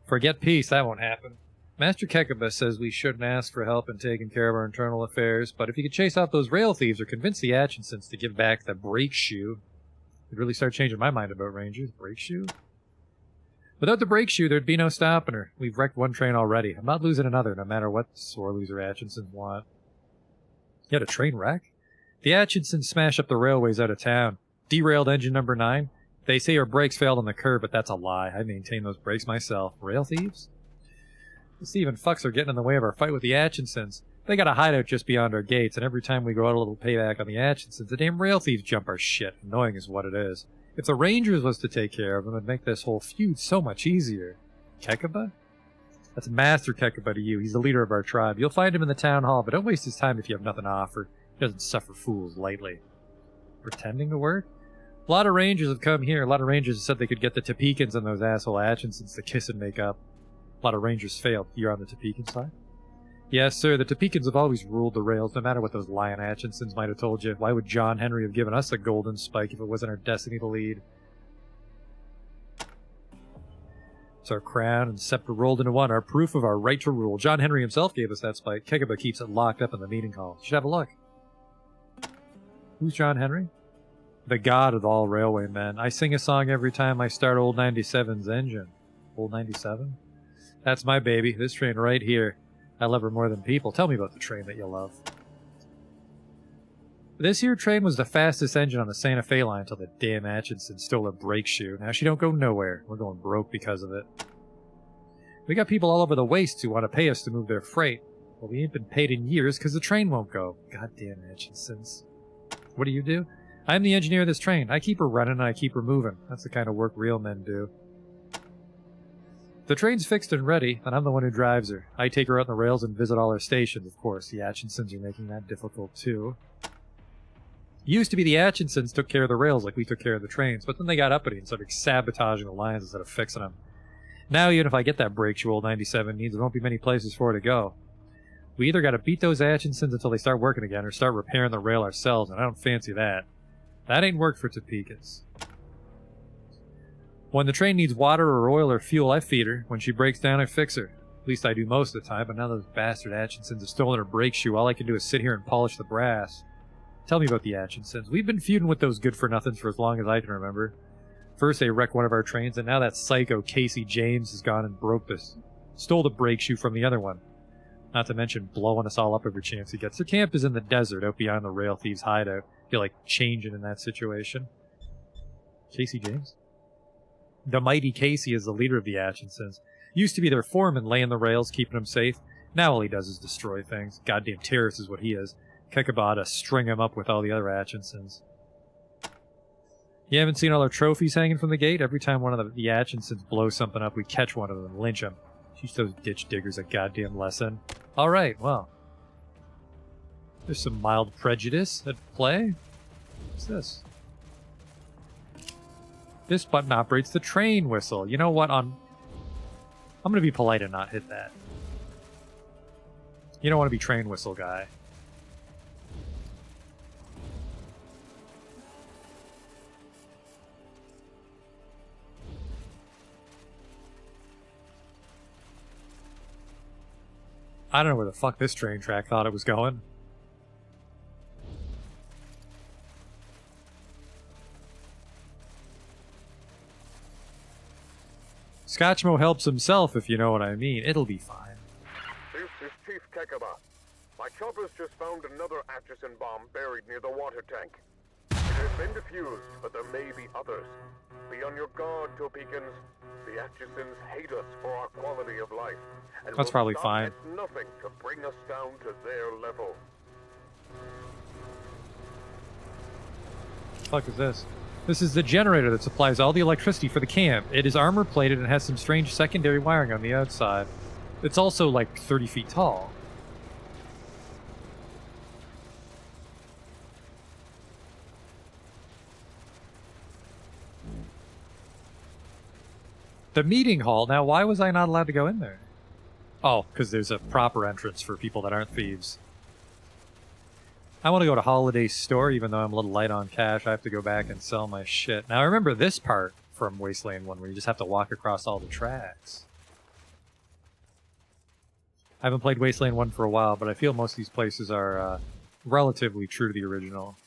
[SPEAKER 2] Forget peace, that won't happen. Master Kekaba says we shouldn't ask for help in taking care of our internal affairs, but if you could chase off those rail thieves or convince the Atchinsons to give back the brake shoe, it'd really start changing my mind about Rangers. Brake shoe? Without the brake shoe, there'd be no stopping her. We've wrecked one train already. I'm not losing another, no matter what sore loser Atchinsons want. You had a train wreck? The Atchinsons smashed up the railways out of town. Derailed engine number 9. They say our brakes failed on the curb, but that's a lie. I maintain those brakes myself. Rail thieves? The Steven fucks are getting in the way of our fight with the Atchinsons. They got a hideout just beyond our gates, and every time we go out a little payback on the Atchinsons, the damn rail thieves jump our shit. Annoying is what it is. If the Rangers was to take care of them, it'd make this whole feud so much easier. Kekaba? That's Master Kekaba to you. He's the leader of our tribe. You'll find him in the town hall, but don't waste his time if you have nothing to offer. He doesn't suffer fools lightly. Pretending to work? A lot of Rangers have come here. A lot of Rangers have said they could get the Topekans and those asshole Atchinsons to kiss and make up. A lot of Rangers failed. You're on the Topekan side? Yes, sir. The Topekans have always ruled the rails, no matter what those lion Atchinsons might have told you. Why would John Henry have given us a golden spike if it wasn't our destiny to lead? It's our crown and scepter rolled into one, our proof of our right to rule. John Henry himself gave us that spike. Kekaba keeps it locked up in the meeting hall. You should have a look. Who's John Henry? The god of all railway men. I sing a song every time I start Old 97's engine. Old 97? That's my baby. This train right here. I love her more than people. Tell me about the train that you love. This here train was the fastest engine on the Santa Fe line until the damn Atchison stole her brake shoe. Now she don't go nowhere. We're going broke because of it. We got people all over the waste who want to pay us to move their freight. Well, we ain't been paid in years because the train won't go. Goddamn Atchisons. What do? I'm the engineer of this train. I keep her running and I keep her moving. That's the kind of work real men do. The train's fixed and ready, and I'm the one who drives her. I take her out on the rails and visit all her stations, of course. The Atchinsons are making that difficult, too. It used to be the Atchinsons took care of the rails like we took care of the trains, but then they got uppity and started sabotaging the lines instead of fixing them. Now, even if I get that brake shoe Old 97 needs, there won't be many places for her to go. We either gotta beat those Atchinsons until they start working again, or start repairing the rail ourselves, and I don't fancy that. That ain't work for Topekans. When the train needs water or oil or fuel, I feed her. When she breaks down, I fix her. At least I do most of the time, but now those bastard Atchinsons have stolen her brake shoe. All I can do is sit here and polish the brass. Tell me about the Atchinsons. We've been feuding with those good-for-nothings for as long as I can remember. First they wrecked one of our trains, and now that psycho Casey James has gone and stole the brake shoe from the other one. Not to mention blowing us all up every chance he gets. Their camp is in the desert out beyond the rail thieves' hideout. I feel like changing in that situation. Casey James? The mighty Casey is the leader of the Atchinsons. Used to be their foreman, laying the rails, keeping them safe. Now all he does is destroy things. Goddamn terrorist is what he is. Kekaba to string him up with all the other Atchinsons. You haven't seen all our trophies hanging from the gate? Every time one of the Atchinsons blows something up, we catch one of them and lynch him. Teach those ditch diggers a goddamn lesson. Alright, well. There's some mild prejudice at play. What's this? This button operates the train whistle. You know what? I'm going to be polite and not hit that. You don't want to be train whistle guy. I don't know where the fuck this train track thought it was going. Scotchmo helps himself, if you know what I mean. It'll be fine.
[SPEAKER 14] This is Chief Kekaba. My choppers just found another Atchison bomb buried near the water tank. It has been defused, but there may be others. Be on your guard, Topekans. The Atchisons hate us for our quality of life. And
[SPEAKER 2] That's probably fine.
[SPEAKER 14] At nothing to bring us down to their level.
[SPEAKER 2] What the fuck is this? This is the generator that supplies all the electricity for the camp. It is armor plated and has some strange secondary wiring on the outside. It's also like 30 feet tall. The meeting hall. Now, why was I not allowed to go in there? Oh, because there's a proper entrance for people that aren't thieves. I want to go to Holiday Store, even though I'm a little light on cash. I have to go back and sell my shit. Now, I remember this part from Wasteland 1, where you just have to walk across all the tracks. I haven't played Wasteland 1 for a while, but I feel most of these places are relatively true to the original.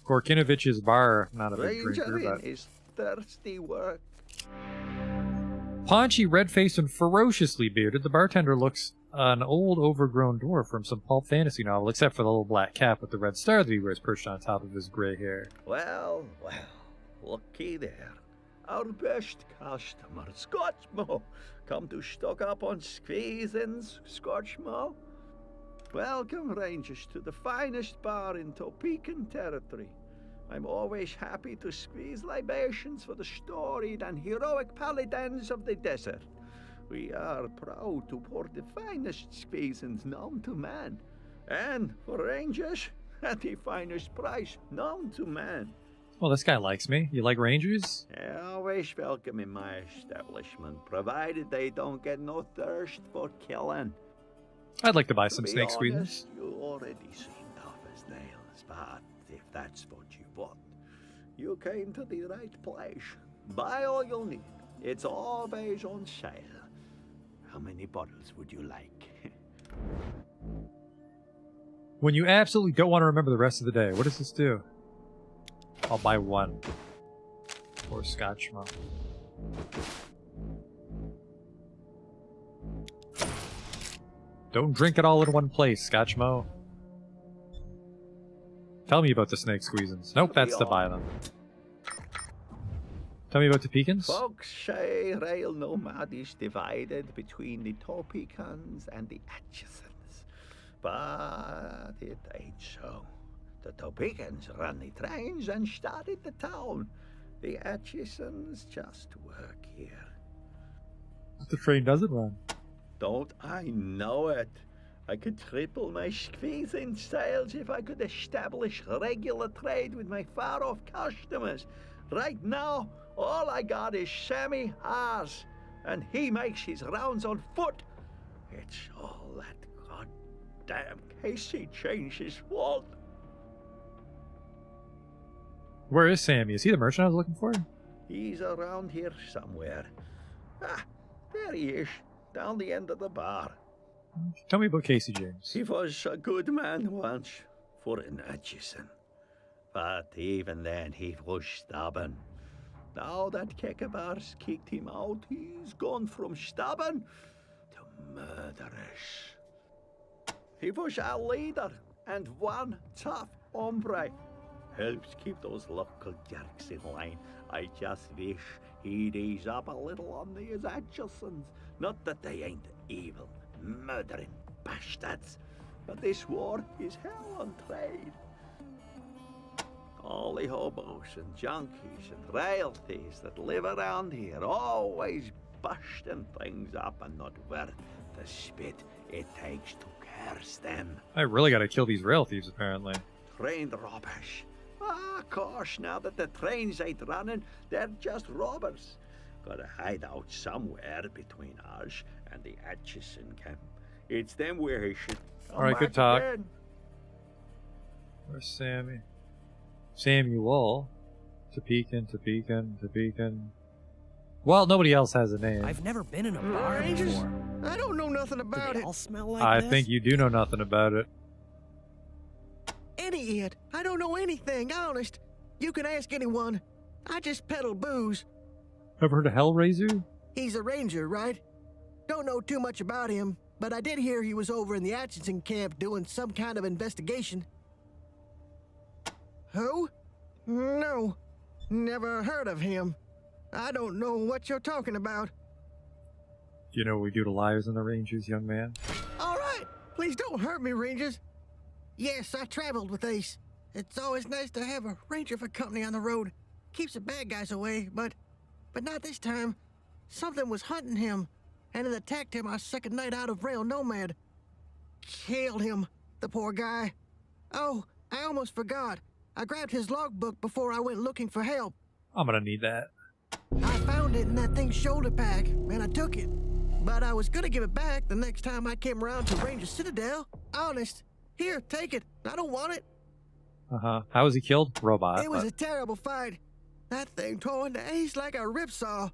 [SPEAKER 2] Gorkinovich's bar, not a big drinker, but...
[SPEAKER 8] is thirsty work.
[SPEAKER 2] Paunchy, red-faced, and ferociously bearded, the bartender looks an old, overgrown dwarf from some pulp fantasy novel, except for the little black cap with the red star that he wears perched on top of his gray hair.
[SPEAKER 8] Well, looky there. Our best customer, Scotchmo. Come to stock up on squeezins, Scotchmo? Welcome, Rangers, to the finest bar in Topeka territory. I'm always happy to squeeze libations for the storied and heroic paladins of the desert. We are proud to pour the finest squeezins known to man. And for Rangers, at the finest price known to man.
[SPEAKER 2] Well, this guy likes me. You like Rangers?
[SPEAKER 8] Always welcome in my establishment, provided they don't get no thirst for killing.
[SPEAKER 2] I'd like to buy
[SPEAKER 8] To
[SPEAKER 2] some
[SPEAKER 8] be
[SPEAKER 2] snake
[SPEAKER 8] honest,
[SPEAKER 2] squeezins.
[SPEAKER 8] You already seen Office nails, but if that's what you want, you came to the right place. Buy all you'll need. It's always on sale. How many bottles would you like?
[SPEAKER 2] When you absolutely don't want to remember the rest of the day, what does this do? I'll buy one. Or Scotchmo. Don't drink it all in one place, Scotchmo. Tell me about the snake squeezins. Nope, that's to buy them. Tell me about the pecans.
[SPEAKER 8] Folks say rail nomad is divided between the Topekans and the Atchisons. But it ain't so. The Topekans run the trains and started the town. The Atchisons just work here.
[SPEAKER 2] The train doesn't run.
[SPEAKER 8] Don't I know it? I could triple my squeezing sales if I could establish regular trade with my far-off customers. Right now, all I got is Sammy Haas, and he makes his rounds on foot. It's all that goddamn Casey changes fault.
[SPEAKER 2] Where is Sammy? Is he the merchant I was looking for?
[SPEAKER 8] He's around here somewhere. Ah, there he is, down the end of the bar.
[SPEAKER 2] Tell me about Casey James.
[SPEAKER 8] He was a good man once, for an Atchison. But even then, he was stubborn. Now that Kekabar's kicked him out, he's gone from stubborn to murderous. He was our leader, and one tough hombre. Helps keep those local jerks in line. I just wish he'd ease up a little on these Atchisons. Not that they ain't evil, murdering bastards, but this war is hell on trade. All the hobos and junkies and rail thieves that live around here always busting things up and not worth the spit it takes to curse them.
[SPEAKER 2] I really gotta kill these rail thieves, apparently.
[SPEAKER 8] Trained robbers. Of course, now that the trains ain't running, they're just robbers. Gotta hide out somewhere between us and the Atchison camp. It's them where he should come
[SPEAKER 2] Alright, good
[SPEAKER 8] back
[SPEAKER 2] talk.
[SPEAKER 8] again.
[SPEAKER 2] Where's Sammy? Samuel. Topekan. Well, nobody else has a name.
[SPEAKER 11] I've never been in a bar before.
[SPEAKER 16] I don't know nothing about
[SPEAKER 11] Do they
[SPEAKER 16] it.
[SPEAKER 11] all smell like
[SPEAKER 2] I
[SPEAKER 11] this?
[SPEAKER 2] think you do know nothing about it.
[SPEAKER 16] Idiot. I don't know anything, honest. You can ask anyone. I just peddle booze.
[SPEAKER 2] Ever heard of Hellraiser?
[SPEAKER 16] He's a ranger, right? Don't know too much about him, but I did hear he was over in the Atchison camp doing some kind of investigation. Who? No. Never heard of him. I don't know what you're talking about.
[SPEAKER 2] Do you know what we do to liars and the Rangers, young man?
[SPEAKER 16] All right. Please don't hurt me, Rangers. Yes, I traveled with Ace. It's always nice to have a ranger for company on the road. Keeps the bad guys away, but not this time. Something was hunting him, and it attacked him our second night out of Rail Nomad. Killed him, the poor guy. Oh, I almost forgot. I grabbed his logbook before I went looking for help.
[SPEAKER 2] I'm gonna need that.
[SPEAKER 16] I found it in that thing's shoulder pack, and I took it. But I was gonna give it back the next time I came around to Ranger Citadel. Honest. Here, take it. I don't want it.
[SPEAKER 2] Uh-huh. How was he killed? Robot.
[SPEAKER 16] It was a terrible fight. That thing tore into Ace like a ripsaw.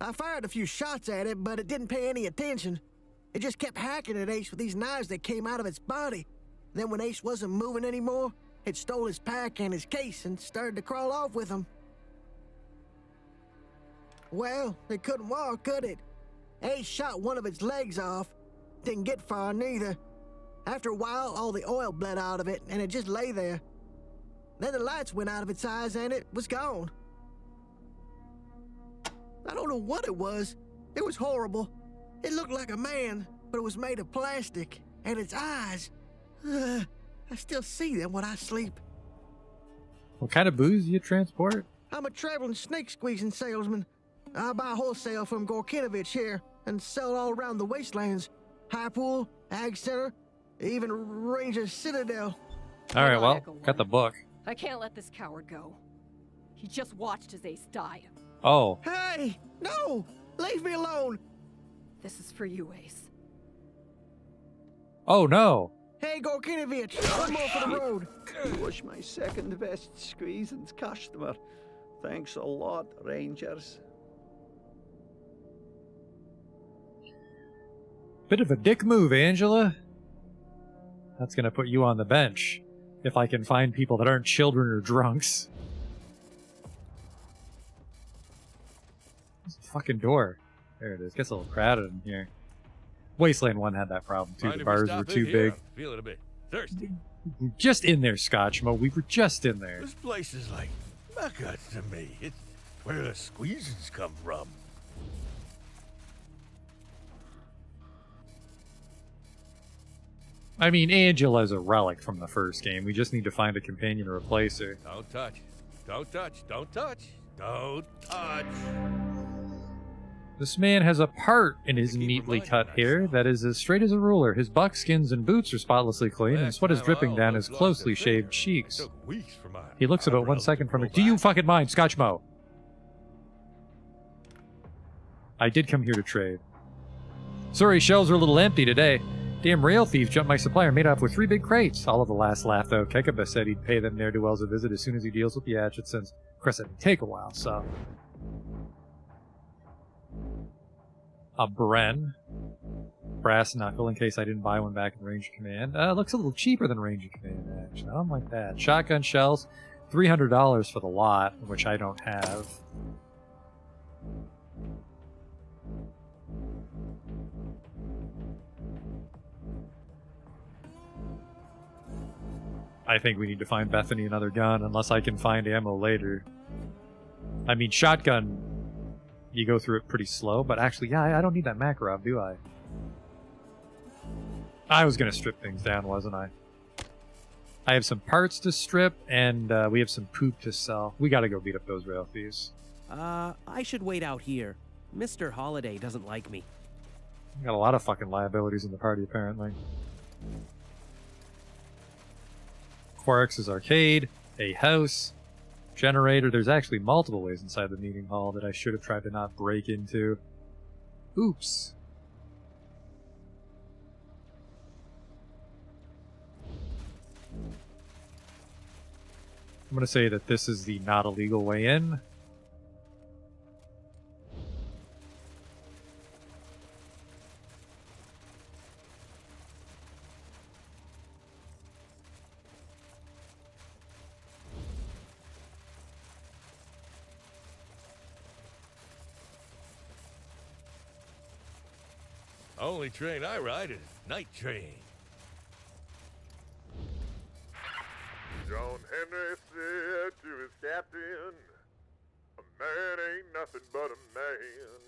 [SPEAKER 16] I fired a few shots at it, but it didn't pay any attention. It just kept hacking at Ace with these knives that came out of its body. Then when Ace wasn't moving anymore, it stole his pack and his case and started to crawl off with them. Well, it couldn't walk, could it? Ace shot one of its legs off. Didn't get far neither. After a while, all the oil bled out of it, and it just lay there. Then the lights went out of its eyes, and it was gone. I don't know what it was. It was horrible. It looked like a man, but it was made of plastic. And its eyes... I still see them when I sleep.
[SPEAKER 2] What kind of booze do you transport?
[SPEAKER 16] I'm a traveling snake-squeezing salesman. I buy wholesale from Gorkinovich here and sell all around the Wastelands. High Pool, Ag Center, even Ranger Citadel.
[SPEAKER 2] All right, well, got the book.
[SPEAKER 5] I can't let this coward go. He just watched his ace die.
[SPEAKER 2] Oh.
[SPEAKER 16] Hey! No! Leave me alone!
[SPEAKER 5] This is for you, Ace.
[SPEAKER 2] Oh, no.
[SPEAKER 16] Hey, Gorkinovich, one more for the road.
[SPEAKER 8] You was my second best squeezins customer. Thanks a lot, Rangers.
[SPEAKER 2] Bit of a dick move, Angela. That's gonna put you on the bench. If I can find people that aren't children or drunks. There's a fucking door. There it is. Gets a little crowded in here. Wasteland 1 had that problem too. The bars were too big.
[SPEAKER 15] Feeling a bit thirsty.
[SPEAKER 2] Just in there, Scotchmo. We were just in there.
[SPEAKER 15] This place is like Mecca to me. It's where the squeezins come from.
[SPEAKER 2] I mean, Angela's a relic from the first game. We just need to find a companion to replace her.
[SPEAKER 15] Don't touch. Don't touch. Don't touch. Don't touch.
[SPEAKER 2] This man has a part in his neatly cut hair that is as straight as a ruler. His buckskins and boots are spotlessly clean, and sweat is dripping down his closely shaved cheeks. He looks about 1 second from it. Do you fucking mind, Scotchmo? I did come here to trade. Sorry, shelves are a little empty today. Damn rail thieves jumped my supplier, made off with 3 big crates. All of the last laugh, though. Kekaba said he'd pay them ne'er-do-wells a visit as soon as he deals with the hatchet, since, of course, it would take a while, so... A Bren. Brass knuckle, in case I didn't buy one back in Ranger Command. Looks a little cheaper than Ranger Command, actually. I don't like that. Shotgun shells, $300 for the lot, which I don't have. I think we need to find Bethany another gun, unless I can find ammo later. I mean, shotgun, you go through it pretty slow, but actually, yeah, I don't need that Makarov, do I? I was going to strip things down, wasn't I? I have some parts to strip, and we have some poop to sell. We got to go beat up those rail thieves.
[SPEAKER 11] I should wait out here. Mr. Holiday doesn't like me.
[SPEAKER 2] Got a lot of fucking liabilities in the party, apparently. Quark's arcade, a house, generator. There's actually multiple ways inside the meeting hall that I should have tried to not break into. Oops. I'm going to say that this is the not illegal way in.
[SPEAKER 15] Only train I ride is night train.
[SPEAKER 14] John Henry said to his captain, "A man ain't nothing but a man.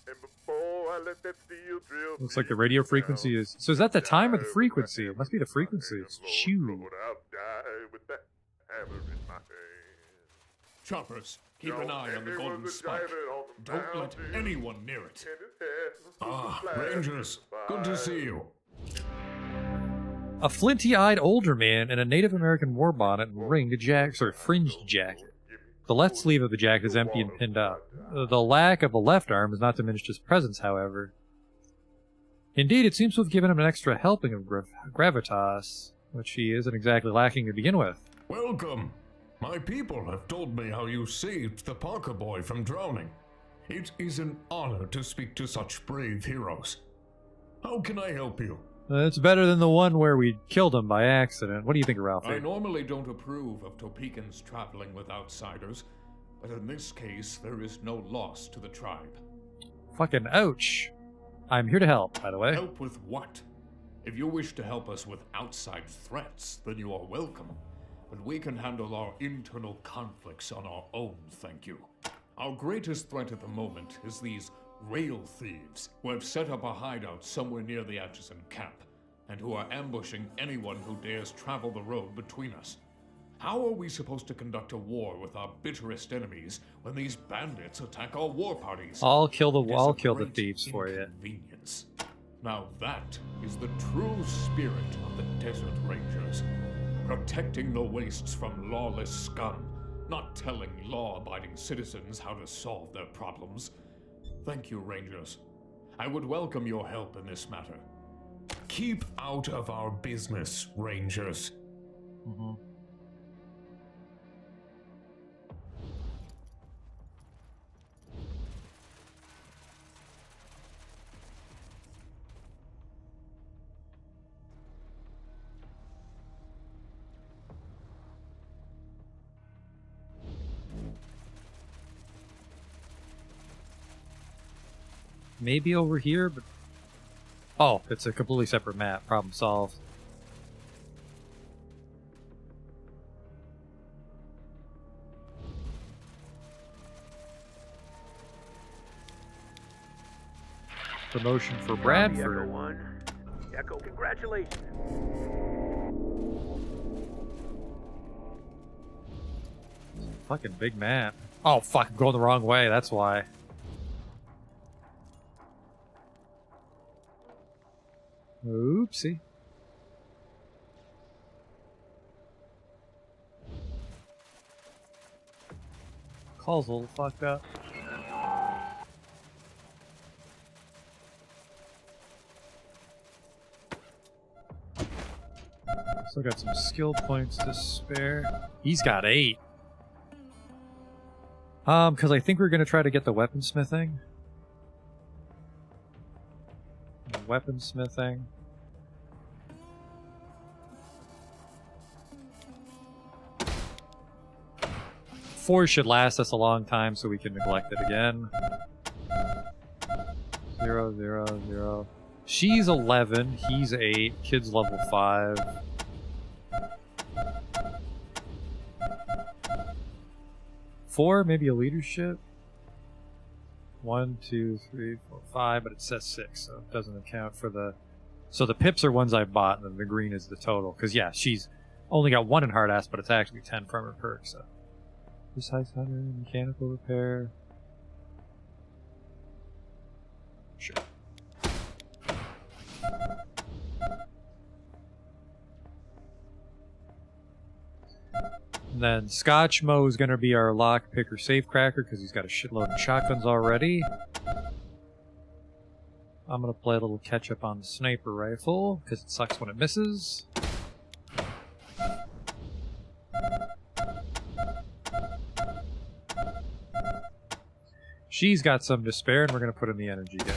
[SPEAKER 14] And before I let that steel drill..."
[SPEAKER 2] Looks like the radio frequency is... So is that the time or the frequency? It must be the frequency. It's chew.
[SPEAKER 14] I'll die with that hammer in my hand.
[SPEAKER 17] Choppers, keep an eye on the golden spike. Don't let anyone near it. Ah, Rangers, good to see you.
[SPEAKER 2] A flinty-eyed older man in a Native American war bonnet and fringed jacket. The left sleeve of the jacket is empty and pinned up. The lack of a left arm has not diminished his presence, however. Indeed, it seems to have given him an extra helping of gravitas, which he isn't exactly lacking to begin with.
[SPEAKER 17] Welcome. My people have told me how you saved the Parker boy from drowning. It is an honor to speak to such brave heroes. How can I help you?
[SPEAKER 2] It's better than the one where we killed him by accident. What do you think, Ralphie?
[SPEAKER 17] I normally don't approve of Topekans traveling with outsiders, but in this case, there is no loss to the tribe.
[SPEAKER 2] Fucking ouch. I'm here to help, by the way.
[SPEAKER 17] Help with what? If you wish to help us with outside threats, then you are welcome. But we can handle our internal conflicts on our own, thank you. Our greatest threat at the moment is these rail thieves who have set up a hideout somewhere near the Atchison camp, and who are ambushing anyone who dares travel the road between us. How are we supposed to conduct a war with our bitterest enemies when these bandits attack our war parties?
[SPEAKER 2] I'll kill the thieves for you.
[SPEAKER 17] Inconvenience. Now that is the true spirit of the Desert Rangers. Protecting the wastes from lawless scum, not telling law-abiding citizens how to solve their problems. Thank you, Rangers. I would welcome your help in this matter. Keep out of our business, Rangers.
[SPEAKER 2] Mm-hmm. Maybe over here, but... Oh, it's a completely separate map. Problem solved. Promotion for Bradford.
[SPEAKER 7] Echo 1. Echo, congratulations.
[SPEAKER 2] Fucking big map. Oh, fuck, I'm going the wrong way, that's why. Oopsie. Call's a little fucked up. Still got some skill points to spare. He's got 8. Because I think we're gonna try to get the weaponsmithing. Weaponsmithing. Four should last us a long time, so we can neglect it again. 0, 0, 0. She's 11. He's 8. Kid's level 5. Four, maybe a leadership. 1, 2, 3, 4, 5, but it says 6, so it doesn't account for the... So the pips are ones I bought, and then the green is the total. Because, yeah, she's only got 1 in hard ass, but it's actually 10 from her perk, so... Precise hunter, mechanical repair... Sure. And then Scotchmo is going to be our lockpicker safecracker because he's got a shitload of shotguns already. I'm going to play a little catch up on the sniper rifle because it sucks when it misses. She's got some to spare and we're going to put in the energy gun.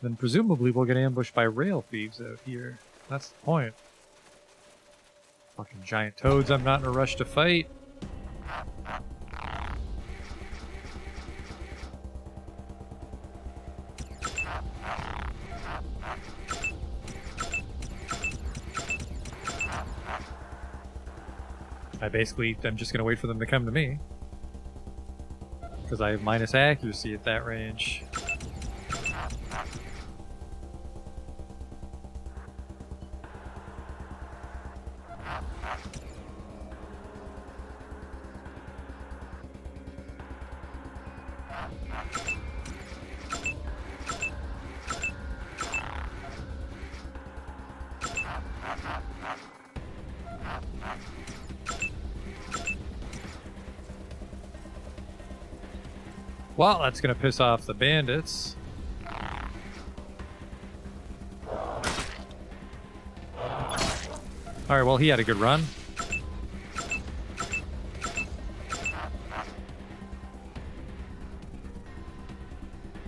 [SPEAKER 2] Then presumably we'll get ambushed by rail thieves out here. That's the point. Fucking giant toads I'm not in a rush to fight. I'm just gonna wait for them to come to me. Because I have minus accuracy at that range. Well, that's gonna piss off the bandits. Alright, well, he had a good run.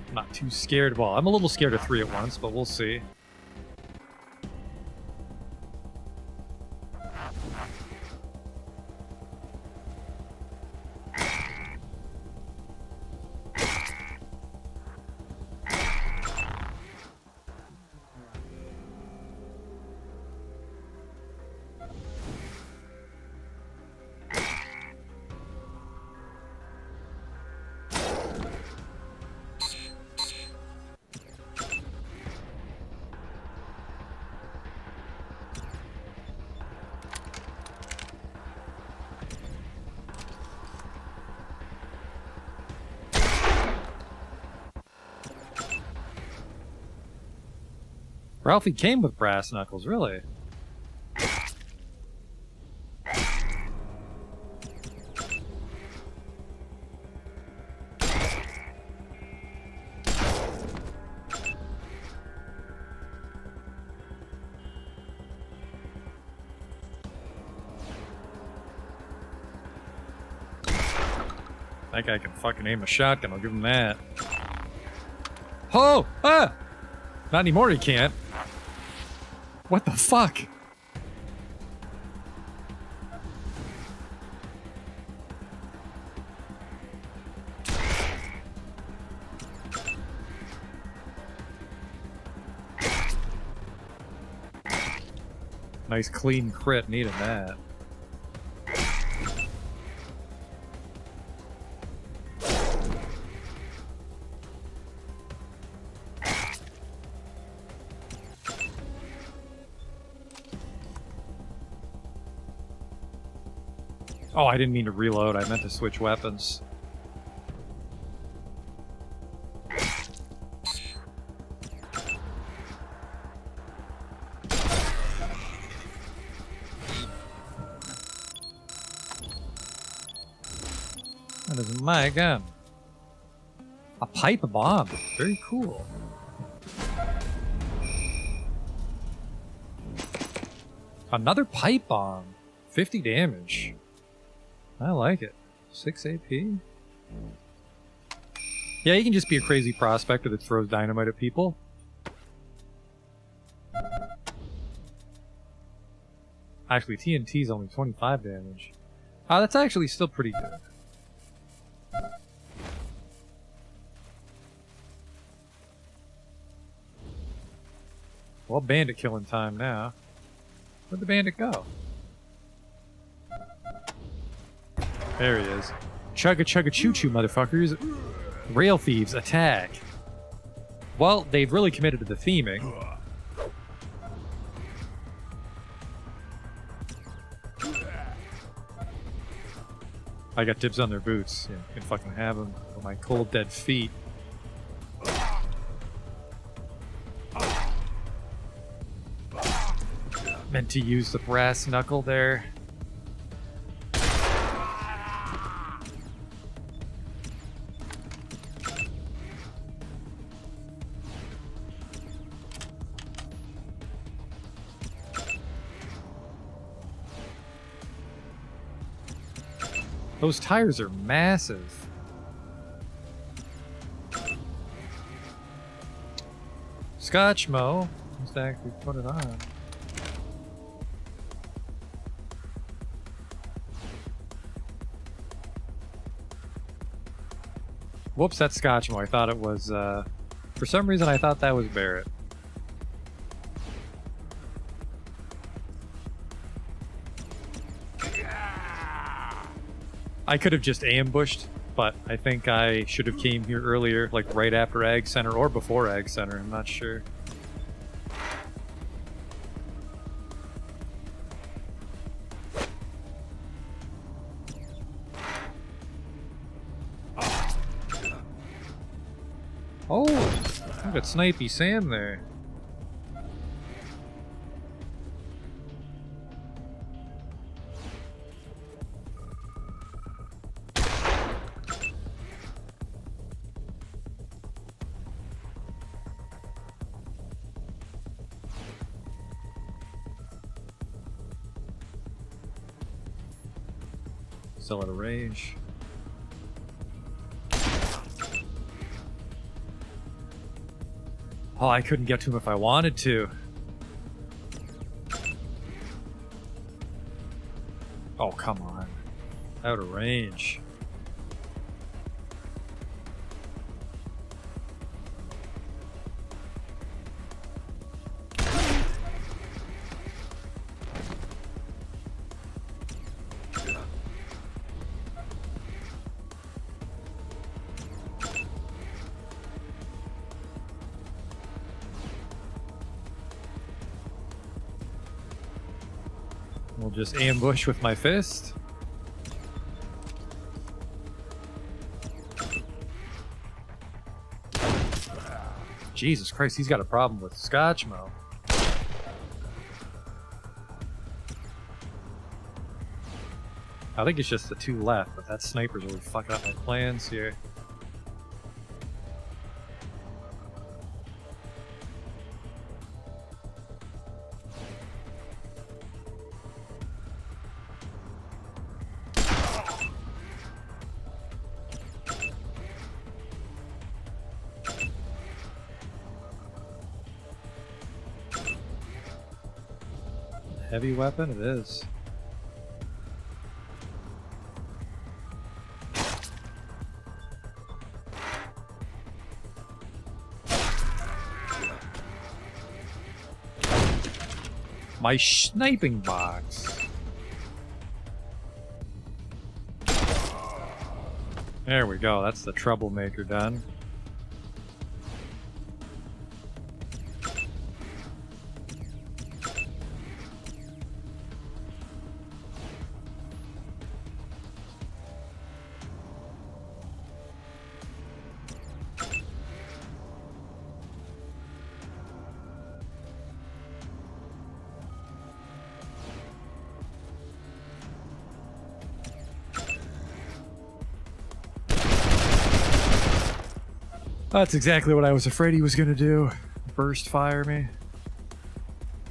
[SPEAKER 2] I'm not too scared. Well, I'm a little scared of 3 at once, but we'll see. Ralphie came with brass knuckles, really? That guy can fucking aim a shotgun, I'll give him that. Oh! Ah! Not anymore, he can't. What the fuck? Nice clean crit, needed that. Oh, I didn't mean to reload. I meant to switch weapons. That is my gun. A pipe bomb. Very cool. Another pipe bomb. 50 damage. I like it. 6 AP? Yeah, you can just be a crazy prospector that throws dynamite at people. Actually, TNT's only 25 damage. That's actually still pretty good. Well, bandit killing time now. Where'd the bandit go? There he is. Chugga chugga choo choo, motherfuckers. Rail thieves, attack. Well, they've really committed to the theming. I got dibs on their boots. Yeah, you can fucking have them with my cold dead feet. Meant to use the brass knuckle there. Those tires are massive. Scotchmo. Let's actually put it on. Whoops, that's Scotchmo. I thought it was, for some reason I thought that was Barrett. I could have just ambushed, but I think I should have came here earlier, like right after Ag Center or before Ag Center, I'm not sure. Oh, I got Snipey Sam there. still out of range. Oh, I couldn't get to him if I wanted to. Oh, come on. Out of range. We'll just ambush with my fist. Jesus Christ, he's got a problem with Scotchmo. I think it's just the two left, but that sniper's really fucking up my plans here. Heavy weapon it is. My sniping box. There we go, that's the troublemaker done. That's exactly what I was afraid he was gonna do. Burst fire me.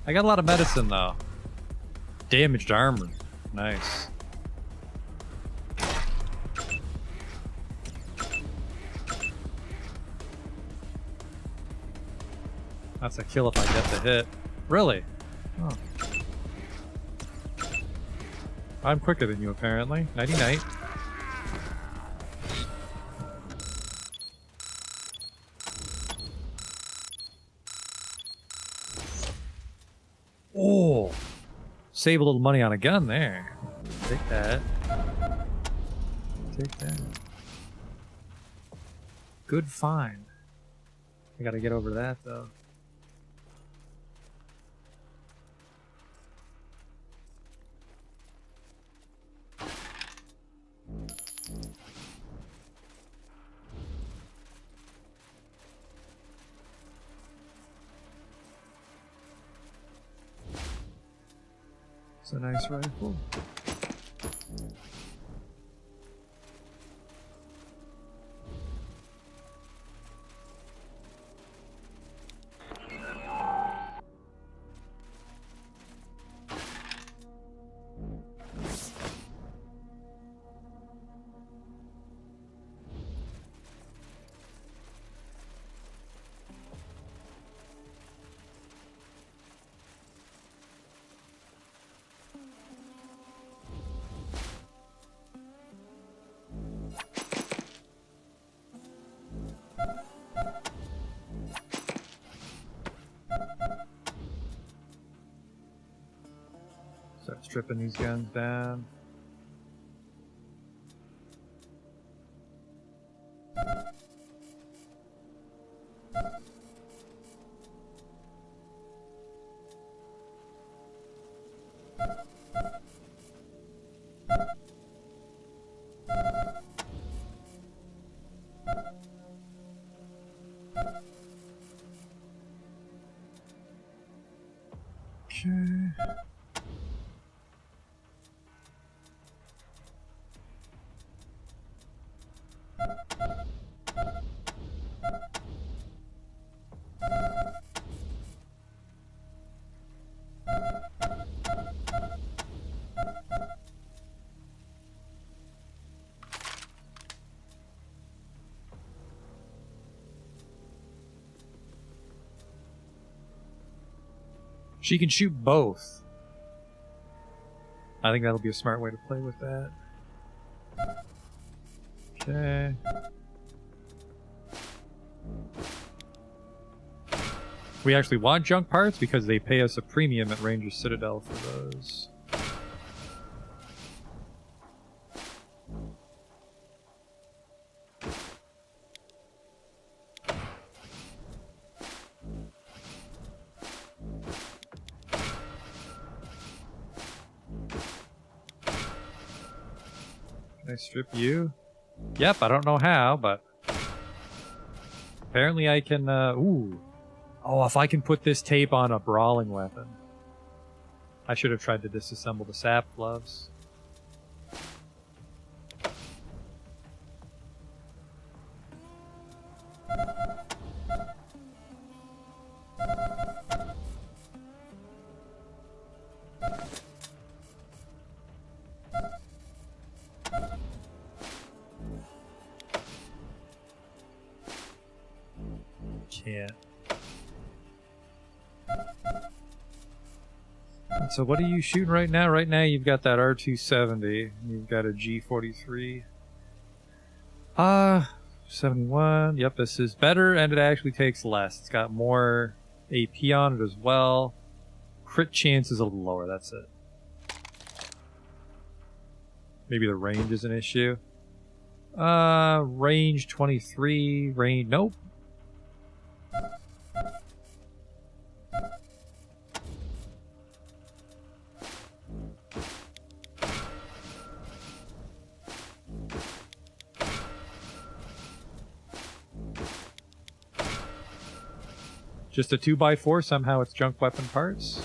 [SPEAKER 2] I got a lot of medicine though. Damaged armor. Nice. That's a kill if I get the hit. Really? Oh. I'm quicker than you apparently. Nighty night. Oh, save a little money on a gun there. Take that. Take that. Good find. I gotta get over that though. It's a nice rifle. Start stripping these guns down. Okay. She can shoot both. I think that'll be a smart way to play with that. Okay. We actually want junk parts because they pay us a premium at Ranger Citadel for those. Can I strip you? Yep, I don't know how, but apparently I can, ooh. Oh, if I can put this tape on a brawling weapon. I should have tried to disassemble the sap gloves. Can't. So what are you shooting right now? Right now you've got that R270. You've got a G43. 71. Yep, this is better and it actually takes less. It's got more AP on it as well. Crit chance is a little lower, that's it. Maybe the range is an issue. Range 23. Range, nope. Just a 2x4, somehow it's junk weapon parts.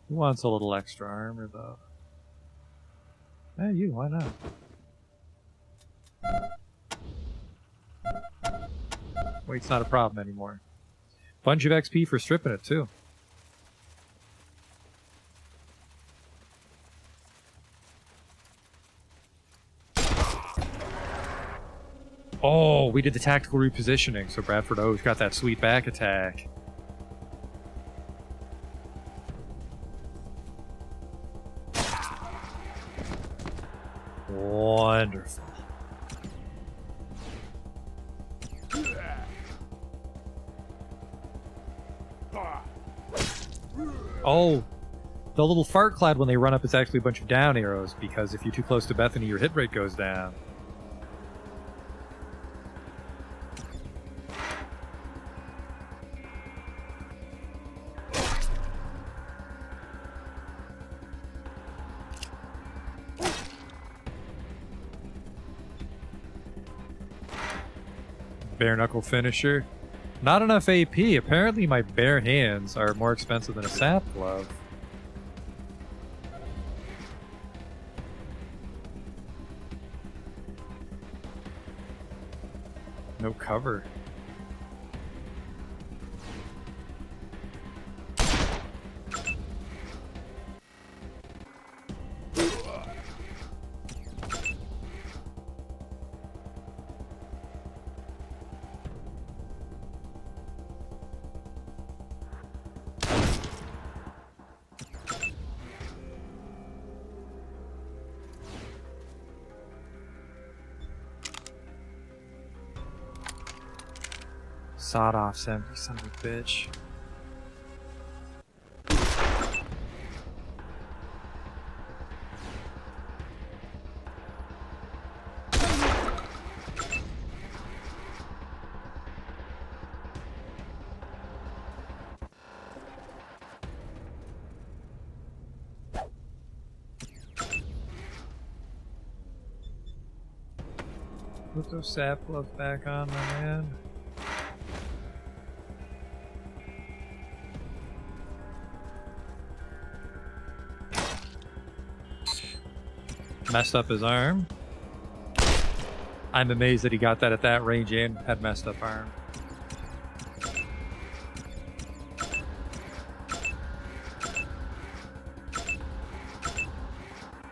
[SPEAKER 2] Who wants a little extra armor, though? Hey, you, why not? Weight's not a problem anymore. Bunch of XP for stripping it, too. Oh, we did the tactical repositioning, so Bradford O's got that sweet back attack. Wonderful. Oh, the little fart cloud when they run up is actually a bunch of down arrows, because if you're too close to Bethany, your hit rate goes down. Bare knuckle finisher. Not enough AP. Apparently my bare hands are more expensive than a sap glove. No cover. Sawed off 70, son of a bitch. Put those sap gloves back on, my man. Messed up his arm. I'm amazed that he got that at that range and had messed up arm.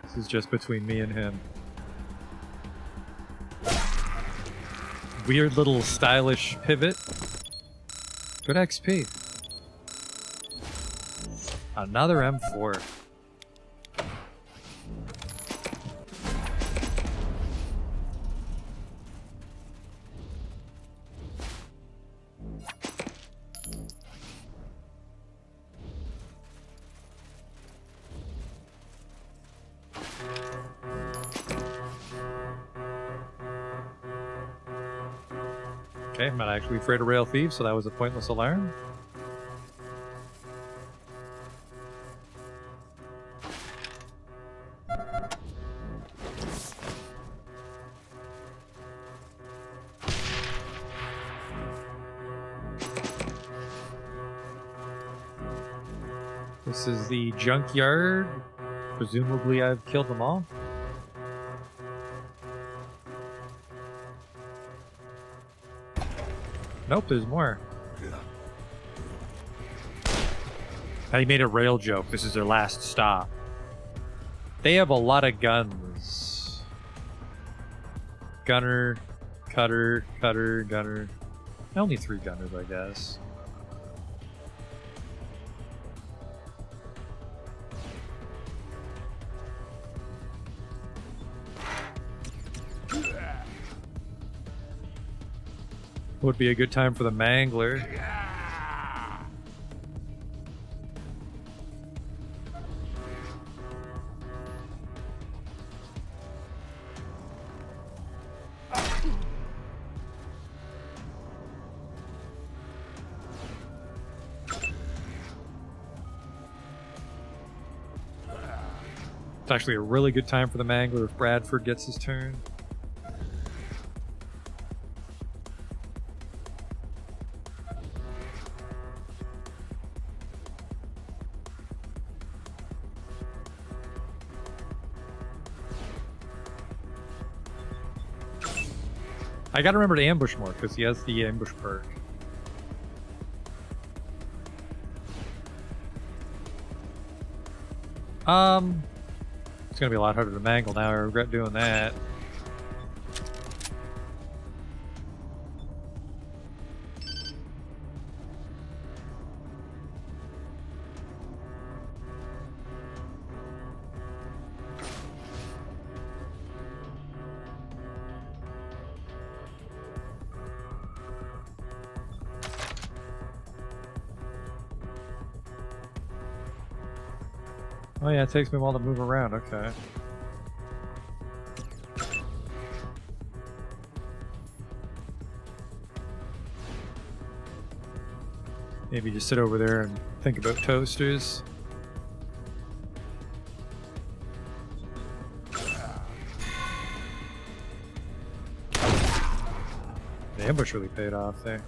[SPEAKER 2] This is just between me and him. weird little stylish pivot. Good XP. Another M4. Okay, I'm not actually afraid of rail thieves, so that was a pointless alarm. This is the junkyard. Presumably I've killed them all. Nope, there's more. I made a rail joke. This is their last stop. They have a lot of guns. Gunner, cutter, cutter, gunner. Only 3 gunners, I guess. Would be a good time for the mangler. It's actually a really good time for the mangler if Bradford gets his turn. I gotta remember to ambush more, because he has the ambush perk. It's gonna be a lot harder to mangle now, I regret doing that. Oh yeah, it takes me a while to move around, okay. Maybe just sit over there and think about toasters. The ambush really paid off there.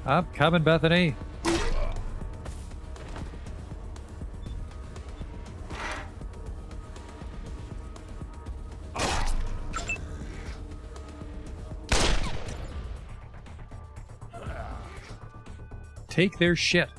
[SPEAKER 2] I'm coming, Bethany. Take their shit.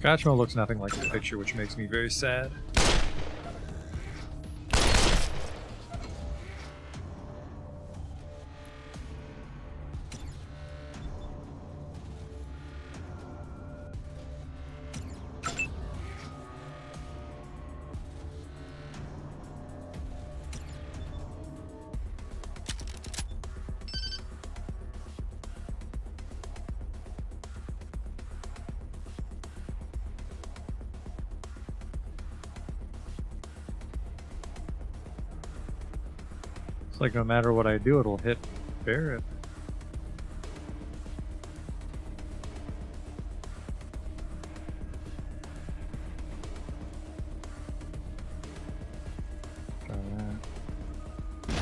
[SPEAKER 2] Scotchmo looks nothing like the picture, which makes me very sad. like no matter what I do, it'll hit Barrett. Try that.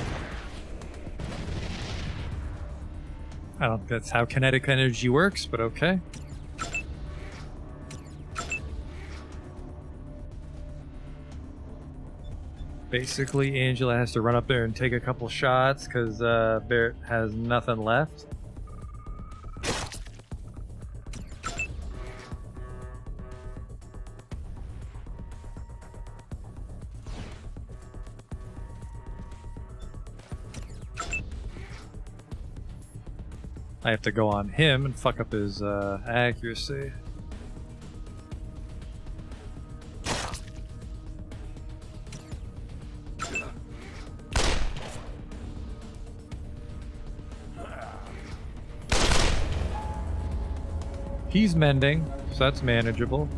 [SPEAKER 2] I don't think that's how kinetic energy works, but okay. Basically, Angela has to run up there and take a couple shots because Barrett has nothing left. I have to go on him and fuck up his accuracy. He's mending, so that's manageable.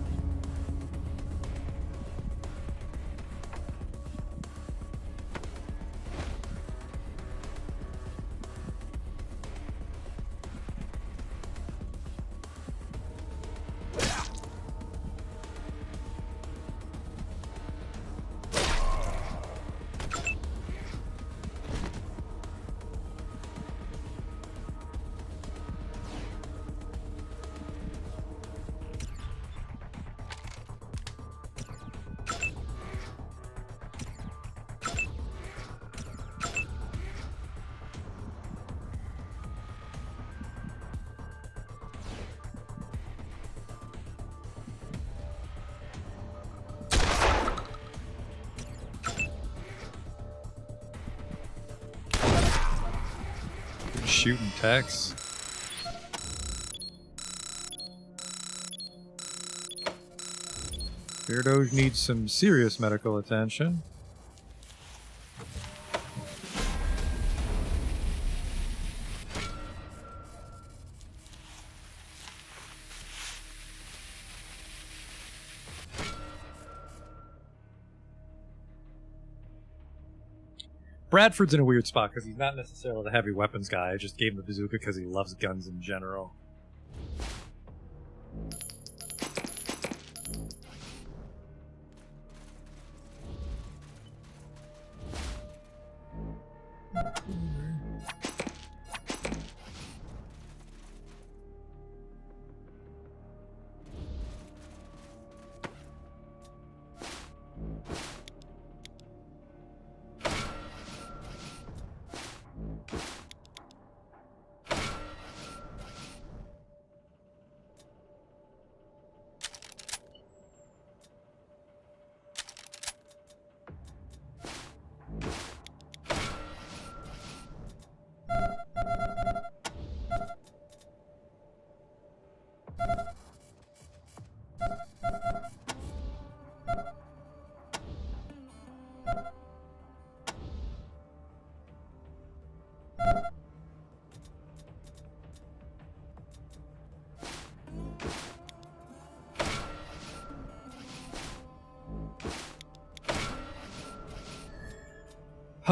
[SPEAKER 2] Shooting Tex. Beardoge needs some serious medical attention. Bradford's in a weird spot because he's not necessarily the heavy weapons guy. I just gave him the bazooka because he loves guns in general.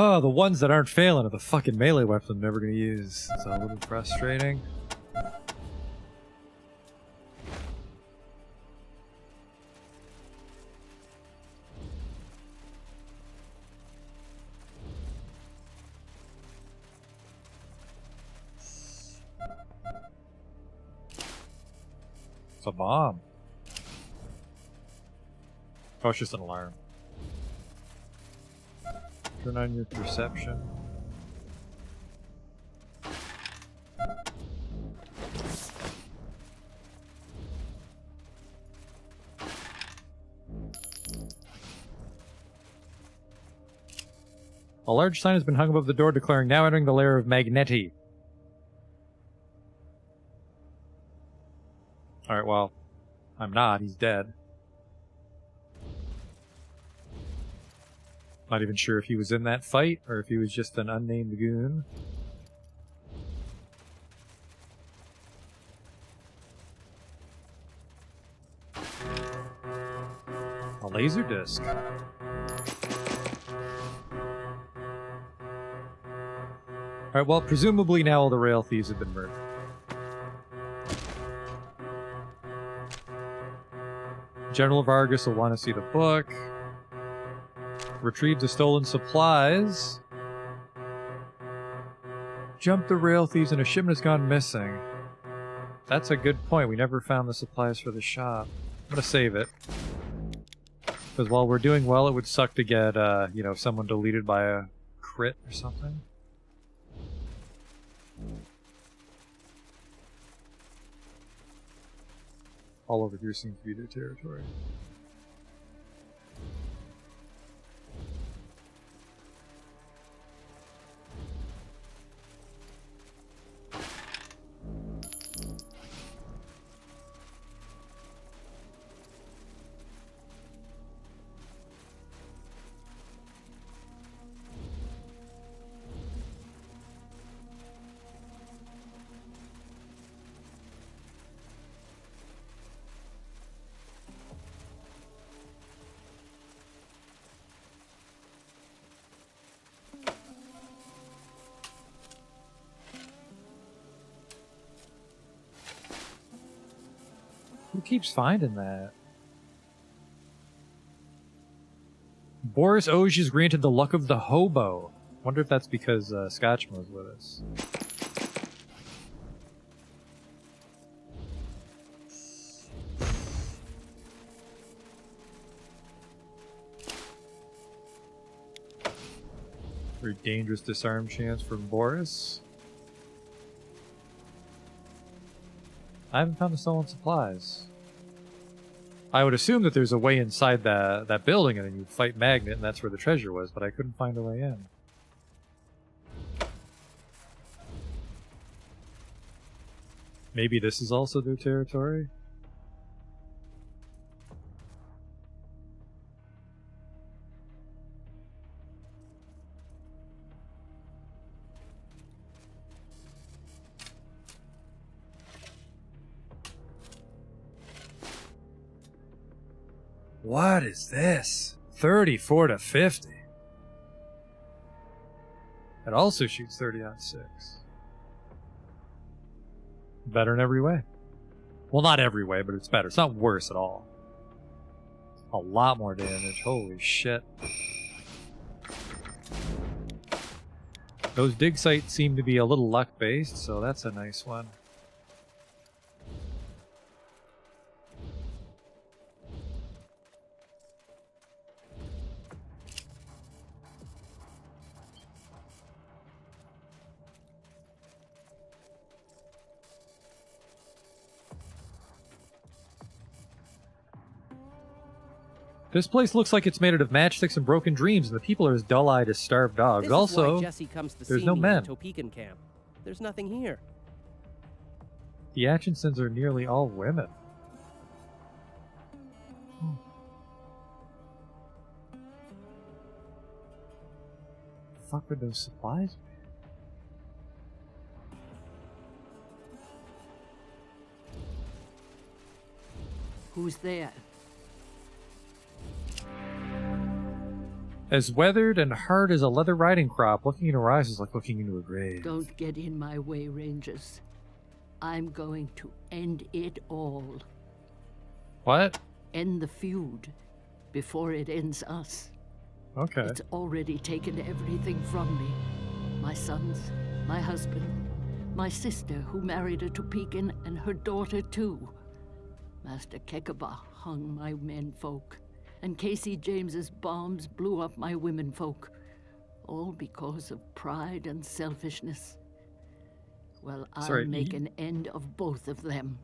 [SPEAKER 2] Oh, the ones that aren't failing are the fucking melee weapons I'm never gonna use. It's a little frustrating. It's a bomb. Oh, it's just an alarm. Turn on your perception. A large sign has been hung above the door declaring, "Now entering the lair of Magneti." Alright, well, I'm not. He's dead. Not even sure if he was in that fight or if he was just an unnamed goon. A, laser disc. Alright, well, presumably now all the rail thieves have been murdered. General Vargas will want to see the book. Retrieve the stolen supplies. Jump the rail thieves and a shipment has gone missing. That's a good point. We never found the supplies for the shop. I'm gonna save it. Because while we're doing well, it would suck to get, you know, someone deleted by a crit or something. All over here seems to be their territory. Who keeps finding that? Boris Oj is granted the luck of the hobo. Wonder if that's because Scotchmo's with us. Very dangerous disarm chance from Boris. I haven't found the stolen supplies. I would assume that there's a way inside that building and then you fight Magnet and that's where the treasure was, but I couldn't find a way in. Maybe this is also their territory? What is this? 34 to 50. It also shoots 30 on 6. Better in every way. Well, not every way, but it's better. It's not worse at all. A lot more damage. Holy shit. Those dig sites seem to be a little luck-based, so that's a nice one. This place looks like it's made out of matchsticks and broken dreams, and the people are as dull-eyed as starved dogs.
[SPEAKER 11] This
[SPEAKER 2] Also,
[SPEAKER 11] is why Jesse comes to
[SPEAKER 2] there's
[SPEAKER 11] see
[SPEAKER 2] no
[SPEAKER 11] me
[SPEAKER 2] men.
[SPEAKER 11] in Topeka camp. There's nothing here.
[SPEAKER 2] The Atchinsons are nearly all women. The fuck are those supplies?
[SPEAKER 18] Who's there?
[SPEAKER 2] As weathered and hard as a leather riding crop, looking into her eyes is like looking into a grave.
[SPEAKER 18] Don't get in my way, Rangers. I'm going to end it all.
[SPEAKER 2] What?
[SPEAKER 18] End the feud before it ends us.
[SPEAKER 2] Okay.
[SPEAKER 18] It's already taken everything from me. My sons, my husband, my sister who married a Topekan, and her daughter too. Master Kekaba hung my menfolk, and Casey James's bombs blew up my womenfolk, all because of pride and selfishness. Well, I'll make an end of both of them.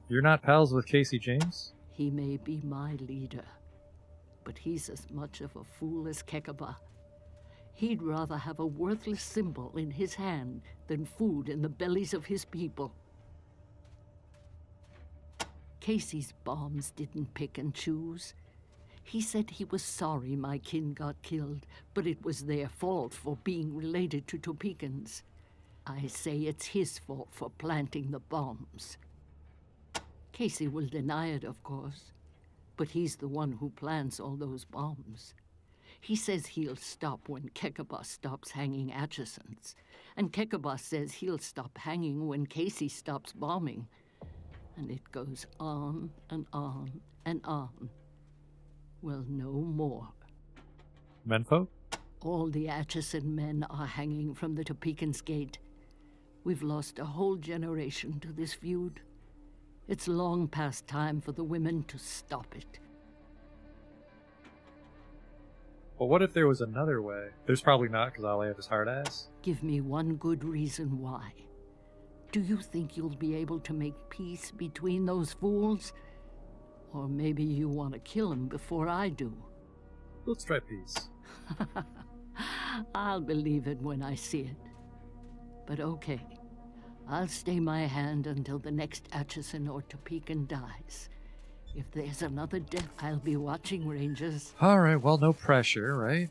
[SPEAKER 2] You're not pals with Casey James?
[SPEAKER 18] He may be my leader, but he's as much of a fool as Kekaba. He'd rather have a worthless symbol in his hand than food in the bellies of his people. Casey's bombs didn't pick and choose. He said he was sorry my kin got killed, but it was their fault for being related to Topekans. I say it's his fault for planting the bombs. Casey will deny it, of course, but he's the one who plants all those bombs. He says he'll stop when Kekaba stops hanging Atchisons. And Kekaba says he'll stop hanging when Casey stops bombing. And it goes on and on and on. Well, no more.
[SPEAKER 2] Menfolk?
[SPEAKER 18] All the Atchison men are hanging from the Topekans Gate. We've lost a whole generation to this feud. It's long past time for the women to stop it.
[SPEAKER 2] But what if there was another way? There's probably not, because all I have is hard ass.
[SPEAKER 18] Give me one good reason why. Do you think you'll be able to make peace between those fools? Or maybe you want to kill them before I do?
[SPEAKER 2] Let's try peace.
[SPEAKER 18] I'll believe it when I see it. But okay, I'll stay my hand until the next Atchison or Topekan dies. If there's another death, I'll be watching, Rangers.
[SPEAKER 2] Alright, well, no pressure, right?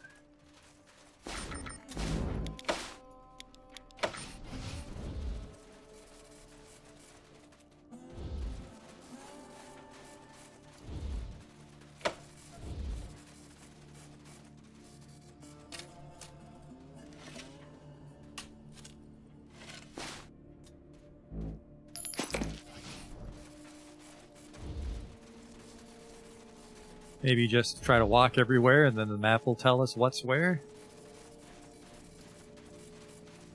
[SPEAKER 2] Maybe just try to walk everywhere and then the map will tell us what's where?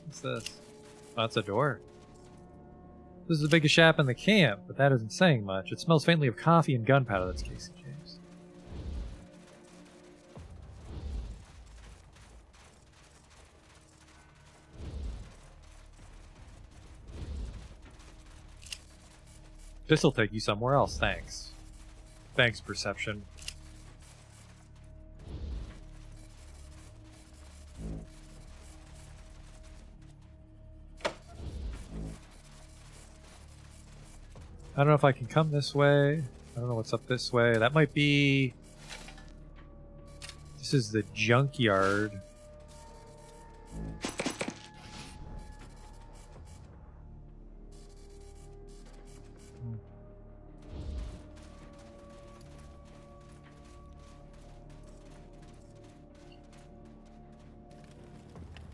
[SPEAKER 2] What's this? Oh, that's a door. This is the biggest shop in the camp, but that isn't saying much. It smells faintly of coffee and gunpowder. That's Casey James. This'll take you somewhere else, thanks. Thanks, perception. I don't know if I can come this way. I don't know what's up this way. That might be... This is the junkyard.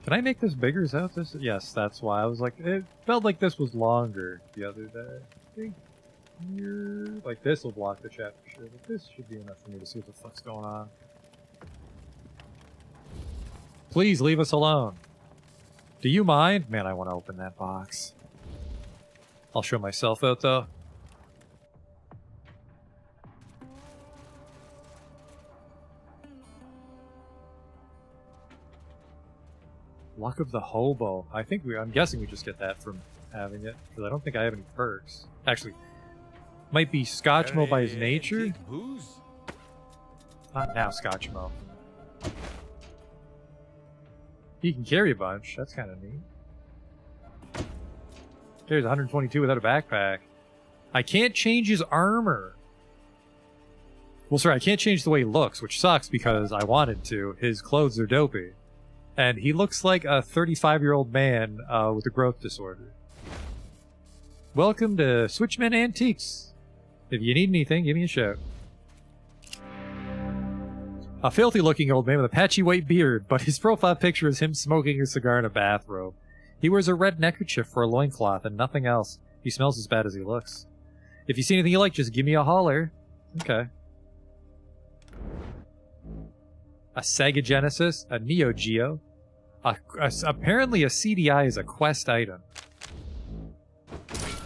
[SPEAKER 2] Can I make this bigger? Is that what this is? Yes, that's why. I was like, it felt like this was longer the other day. I think here, like this will block the chat for sure, but this should be enough for me to see what the fuck's going on. Please leave us alone. Do you mind? Man, I want to open that box. I'll show myself out though. Luck of the Hobo. I'm guessing we just get that from having it, because I don't think I have any perks. Actually, might be Scotchmo by his nature? Not now, Scotchmo. He can carry a bunch. That's kind of neat. Carries 122 without a backpack. I can't change his armor. Well, sorry, I can't change the way he looks, which sucks because I wanted to. His clothes are dopey. And he looks like a 35-year-old man with a growth disorder. Welcome to Switchman Antiques. If you need anything, give me a shout. A filthy-looking old man with a patchy white beard, but his profile picture is him smoking a cigar in a bathrobe. He wears a red neckerchief for a loincloth and nothing else. He smells as bad as he looks. If you see anything you like, just give me a holler. Okay. A Sega Genesis, a Neo Geo. Apparently a CDI is a quest item.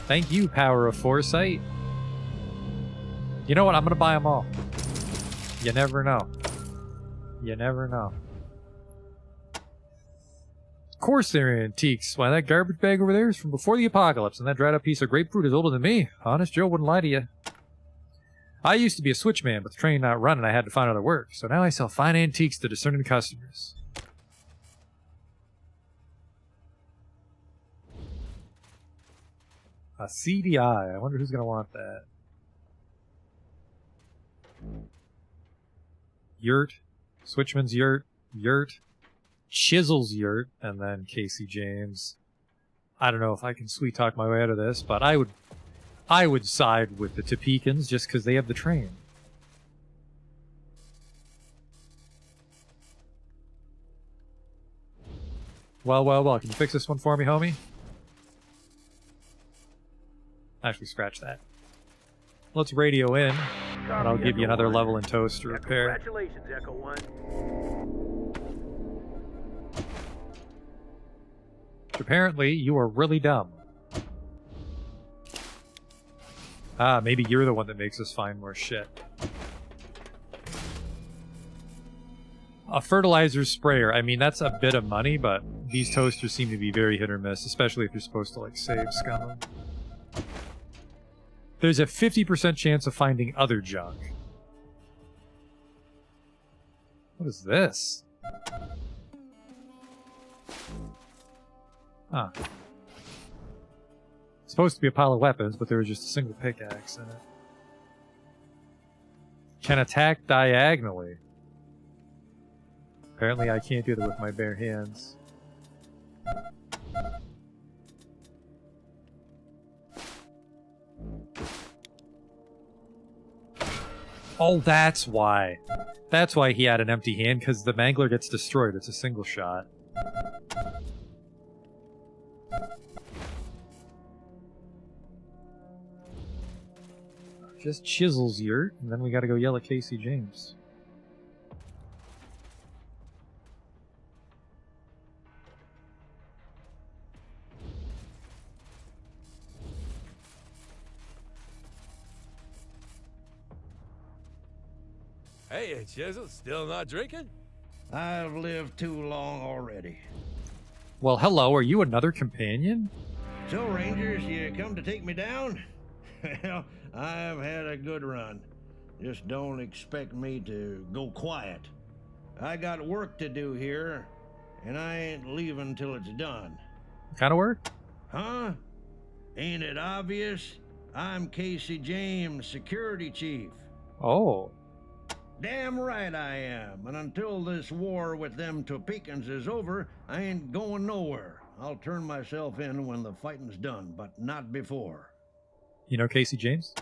[SPEAKER 2] Thank you, Power of Foresight. You know what? I'm gonna buy them all. You never know. You never know. Of course they're antiques. Why, that garbage bag over there is from before the apocalypse, and that dried up piece of grapefruit is older than me. Honest Joe wouldn't lie to you. I used to be a switchman, but the train not running, I had to find other work. So now I sell fine antiques to discerning customers. A CDI. I wonder who's going to want that. Yurt. Switchman's Yurt. Yurt. Chisel's Yurt. And then Casey James. I don't know if I can sweet talk my way out of this, but I would side with the Topekans just because they have the train. Well. Can you fix this one for me, homie? Actually, scratch that. Let's radio in, and I'll give you another level in toast to repair.
[SPEAKER 7] Congratulations, Echo 1.
[SPEAKER 2] Apparently, you are really dumb. Ah, maybe you're the one that makes us find more shit. A fertilizer sprayer. I mean, that's a bit of money, but these toasters seem to be very hit or miss, especially if you're supposed to, like, save scum. There's a 50% chance of finding other junk. What is this? Huh. It's supposed to be a pile of weapons, but there was just a single pickaxe in it. Can attack diagonally. Apparently I can't do that with my bare hands. Oh, that's why. That's why he had an empty hand, because the mangler gets destroyed. It's a single shot. Just chisels yurt, and then we gotta go yell at Casey James.
[SPEAKER 15] Hey, Chisel, still not drinking?
[SPEAKER 8] I've lived too long already.
[SPEAKER 2] Well, hello, are you another companion?
[SPEAKER 8] So, Rangers, you come to take me down? Well, I've had a good run. Just don't expect me to go quiet. I got work to do here, and I ain't leaving till it's done.
[SPEAKER 2] What kind of work?
[SPEAKER 8] Huh? Ain't it obvious? I'm Casey James, security chief.
[SPEAKER 2] Oh.
[SPEAKER 8] Damn right I am, and until this war with them Topekans is over, I ain't going nowhere. I'll turn myself in when the fighting's done, but not before.
[SPEAKER 2] You know Casey James?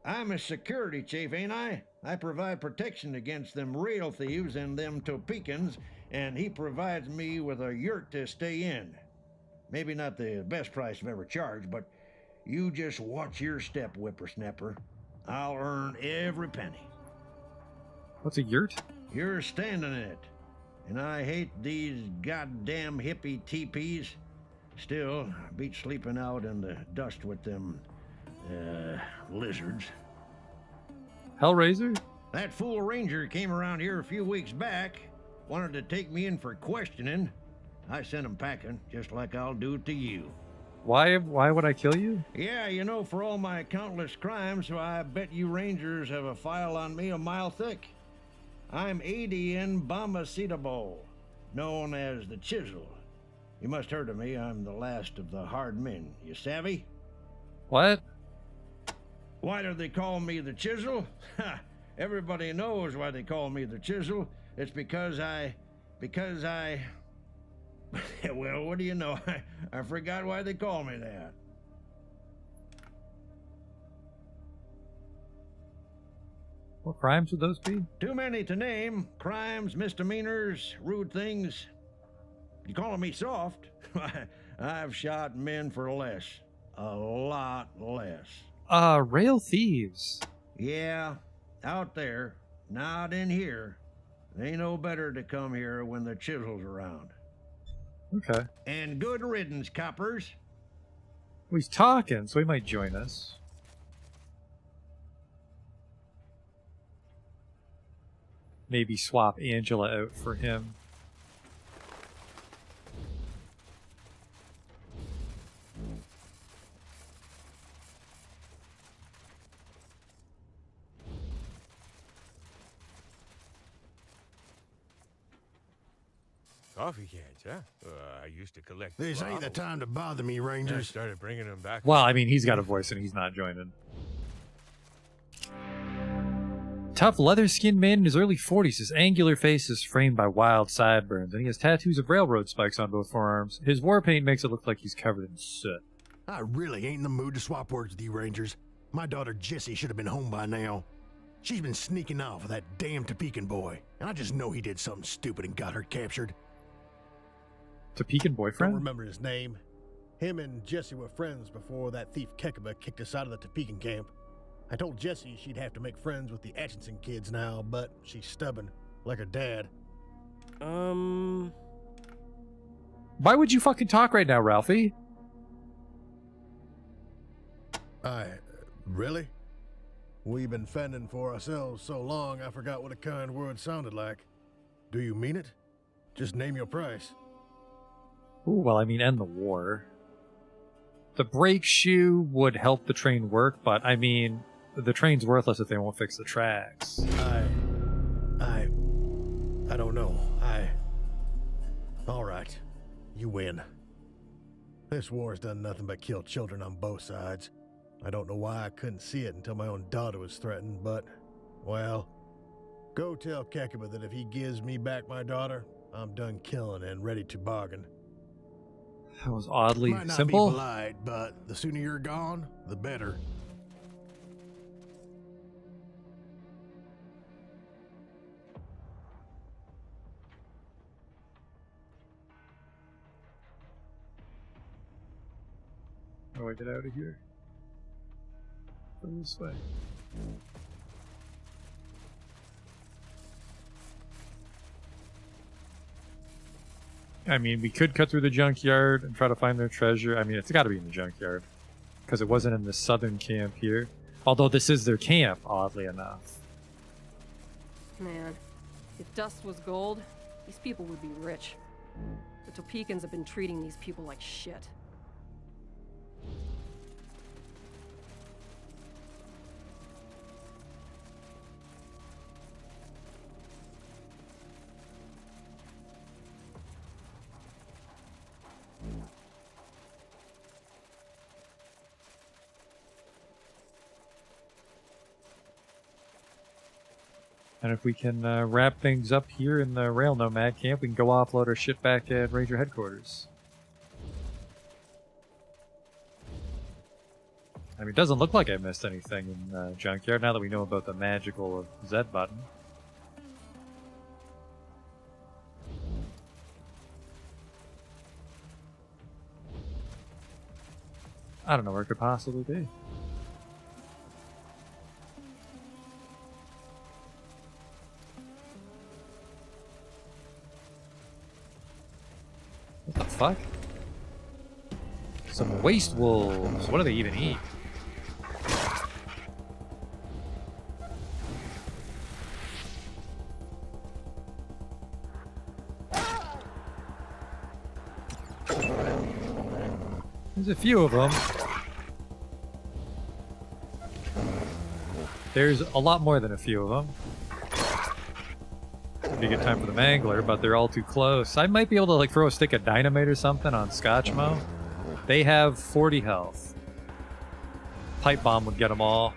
[SPEAKER 8] I'm a security chief, ain't I? I provide protection against them rail thieves and them Topekans, and he provides me with a yurt to stay in. Maybe not the best price I've ever charged, but you just watch your step, whippersnapper. I'll earn every penny.
[SPEAKER 2] What's a yurt?
[SPEAKER 8] You're standing in it, and I hate these goddamn hippie teepees. Still, beat sleeping out in the dust with them, lizards.
[SPEAKER 2] Hellraiser?
[SPEAKER 8] That fool ranger came around here a few weeks back, wanted to take me in for questioning. I sent him packing, just like I'll do to you.
[SPEAKER 2] Why would I kill you?
[SPEAKER 8] Yeah, you know, for all my countless crimes, so I bet you rangers have a file on me a mile thick. I'm Adian Bombacitable, known as the Chisel. You must heard of me. I'm the last of the hard men. You savvy?
[SPEAKER 2] What?
[SPEAKER 8] Why do they call me the Chisel? Ha! Everybody knows why they call me the Chisel. It's because I... Well, what do you know? I forgot why they call me that.
[SPEAKER 2] What crimes would those be?
[SPEAKER 8] Too many to name. Crimes, misdemeanors, rude things. You calling me soft? I've shot men for less. A lot less.
[SPEAKER 2] Rail thieves.
[SPEAKER 8] Yeah, out there. Not in here. They know better to come here when the Chisel's around.
[SPEAKER 2] Okay.
[SPEAKER 8] And good riddance, coppers.
[SPEAKER 2] Well, he's talking, so he might join us. Maybe swap Angela out for him.
[SPEAKER 15] Coffee cans, huh? I used to collect.
[SPEAKER 19] This ain't the time to bother me, Rangers.
[SPEAKER 15] I started bringing them back.
[SPEAKER 2] Well, I mean, he's got a voice and he's not joining. Tough leather-skinned man in his early 40s. His angular face is framed by wild sideburns, and he has tattoos of railroad spikes on both forearms. His war paint makes it look like he's covered in soot.
[SPEAKER 19] I really ain't in the mood to swap words with you, Rangers. My daughter Jessie should have been home by now. She's been sneaking off with that damn Topekan boy, and I just know he did something stupid and got her captured.
[SPEAKER 2] Topeka
[SPEAKER 19] Don't
[SPEAKER 2] boyfriend?
[SPEAKER 19] remember his name. Him and Jesse were friends before that thief Kekaba kicked us out of the Topeka camp. I told Jessie she'd have to make friends with the Atchison kids now, but she's stubborn, like her dad.
[SPEAKER 2] Why would you fucking talk right now, Ralphie?
[SPEAKER 19] Really? We've been fending for ourselves so long, I forgot what a kind word sounded like. Do you mean it? Just name your price.
[SPEAKER 2] Ooh, well, I mean, end the war. The brake shoe would help the train work, but I mean, the train's worthless if they won't fix the tracks.
[SPEAKER 19] I don't know. All right. You win. This war's done nothing but kill children on both sides. I don't know why I couldn't see it until my own daughter was threatened, but, well, go tell Kekaba that if he gives me back my daughter, I'm done killing and ready to bargain.
[SPEAKER 2] That was oddly
[SPEAKER 19] Might not
[SPEAKER 2] simple.
[SPEAKER 19] be polite, but the sooner you're gone, the better.
[SPEAKER 2] How do I get out of here? Go this way. I mean, we could cut through the junkyard and try to find their treasure. I mean, it's got to be in the junkyard. Because it wasn't in the southern camp here. Although this is their camp, oddly enough.
[SPEAKER 5] Man, if dust was gold, these people would be rich. The Topekans have been treating these people like shit.
[SPEAKER 2] And if we can wrap things up here in the Rail Nomad camp, we can go offload our shit back at Ranger headquarters. I mean, it doesn't look like I missed anything in Junkyard now that we know about the magical Z button. I don't know where it could possibly be. What the fuck? Some waste wolves. What do they even eat? There's a few of them. There's a lot more than a few of them. It'd be a good time for the mangler, but they're all too close. I might be able to like throw a stick of dynamite or something on Scotchmo. They have 40 health. Pipe bomb would get them all.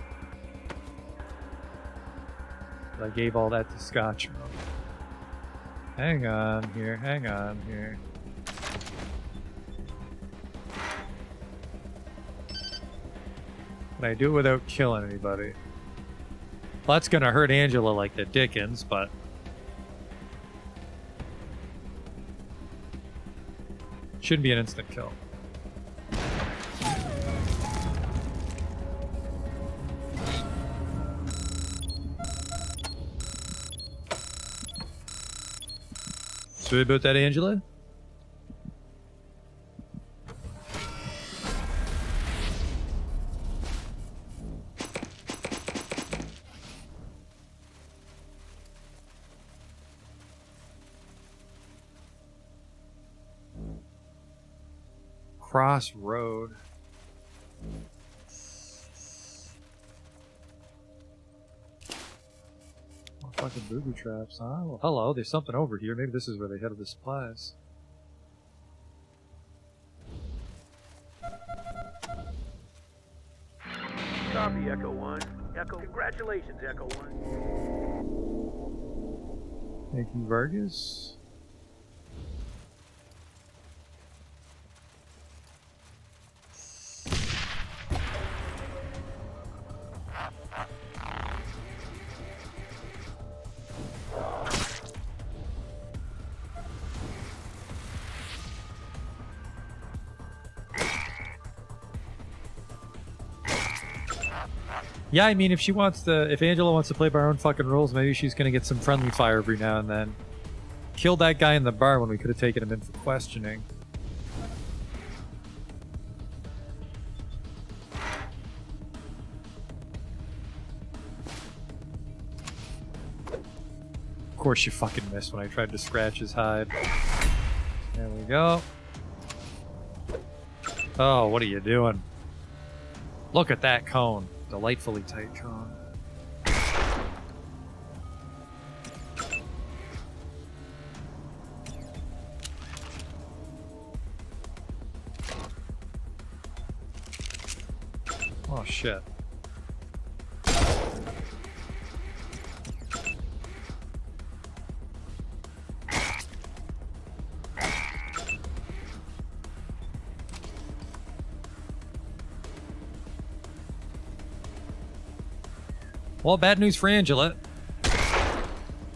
[SPEAKER 2] But I gave all that to Scotchmo. Hang on here, hang on here. Can I do it without killing anybody? Well, that's gonna hurt Angela like the dickens, but... shouldn't be an instant kill. Sorry about that, Angela? Crossroad. Oh, fucking booby traps, huh? Well, hello, there's something over here. Maybe this is where they headed the supplies.
[SPEAKER 7] Copy, Echo 1. Echo, congratulations, Echo 1.
[SPEAKER 2] Thank you, Vargas. Yeah, I mean, if Angela wants to play by her own fucking rules, maybe she's gonna get some friendly fire every now and then. Killed that guy in the bar when we could have taken him in for questioning. Of course you fucking missed when I tried to scratch his hide. There we go. Oh, what are you doing? Look at that cone. Delightfully tight cone. Oh shit. Well, bad news for Angela.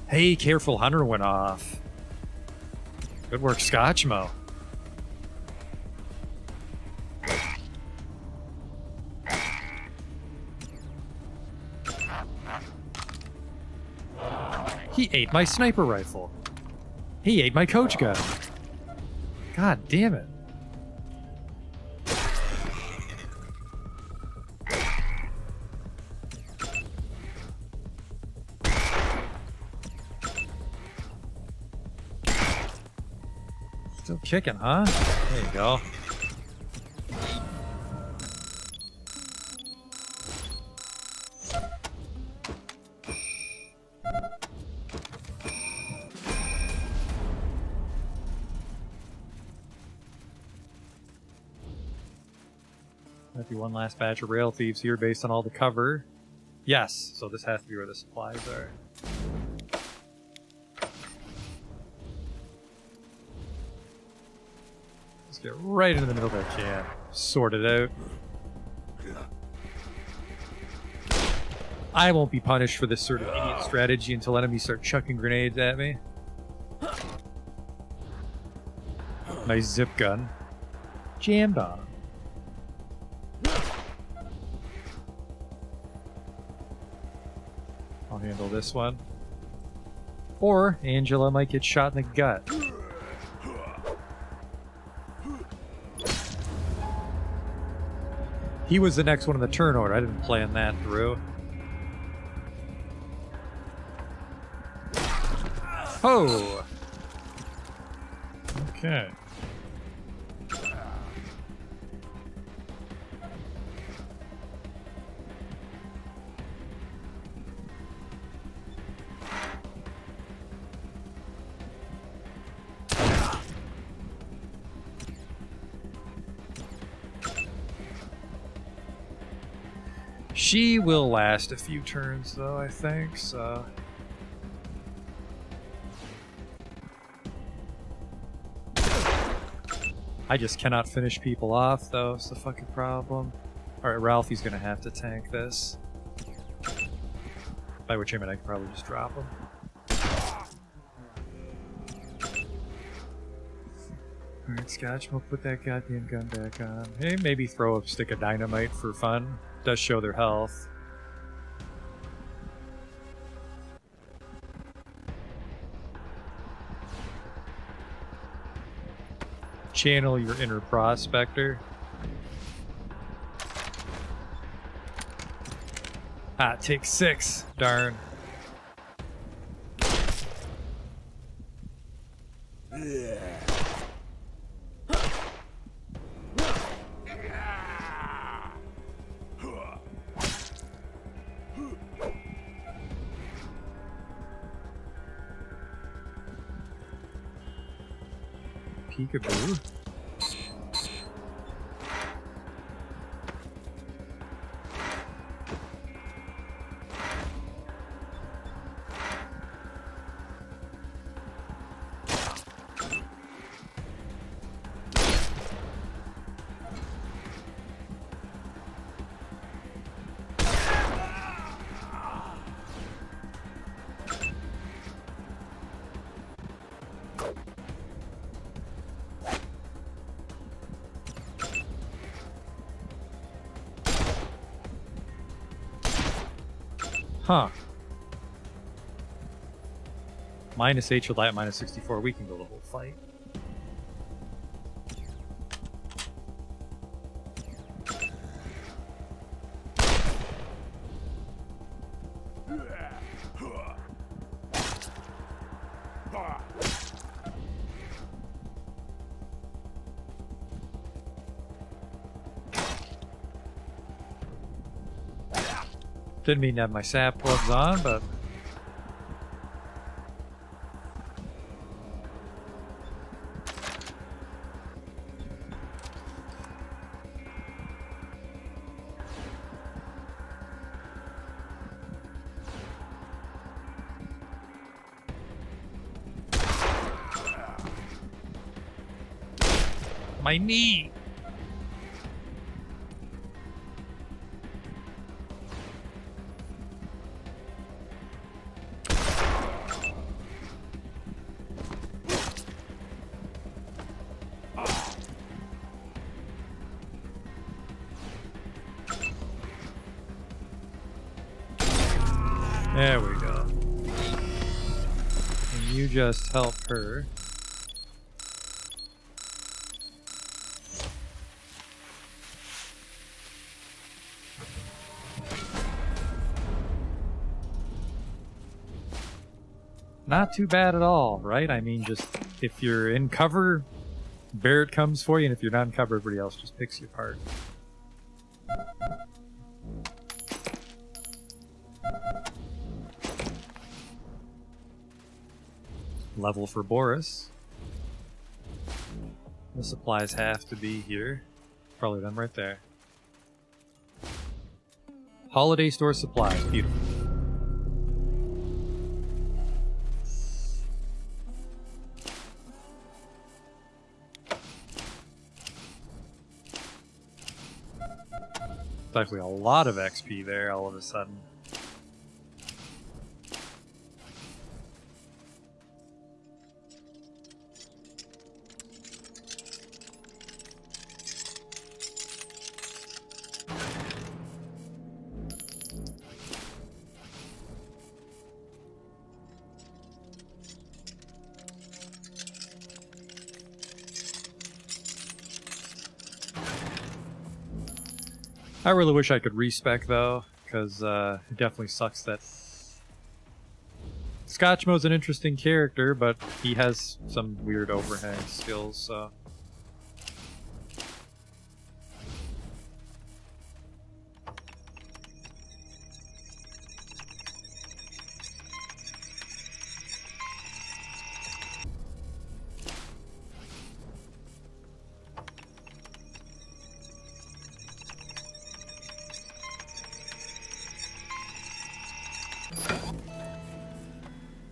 [SPEAKER 2] Hey, careful, Hunter went off. Good work, Scotchmo. He ate my sniper rifle. He ate my coach gun. God damn it. Still kicking, huh? There you go. Might be one last batch of rail thieves here based on all the cover. Yes, so this has to be where the supplies are. Let's get right in the middle of that can. Sort it out. I won't be punished for this sort of idiot strategy until enemies start chucking grenades at me. Nice zip gun. Jammed on him. I'll handle this one. Or Angela might get shot in the gut. He was the next one in the turn order. I didn't plan that through. Oh! Okay. She will last a few turns, though, I think, so... I just cannot finish people off, though, it's the fucking problem. Alright, Ralphie's gonna have to tank this. By which I mean I can probably just drop him. Alright, Scotchmo, put that goddamn gun back on. Hey, maybe throw a stick of dynamite for fun. Does show their health. Channel your inner prospector. Ah, take 6. Darn. Peekaboo. Huh. -8, she'll die at -64. We can go the whole fight. Didn't mean to have my sap plugs on, but my knee. There we go. And you just help her. Not too bad at all, right? I mean, just if you're in cover, Barrett comes for you, and if you're not in cover, everybody else just picks you apart. Level for Boris. The supplies have to be here. Probably them right there. Holiday store supplies. Beautiful. It's actually a lot of XP there all of a sudden. I really wish I could respec though, because it definitely sucks that Scotchmo's an interesting character, but he has some weird overhang skills, so.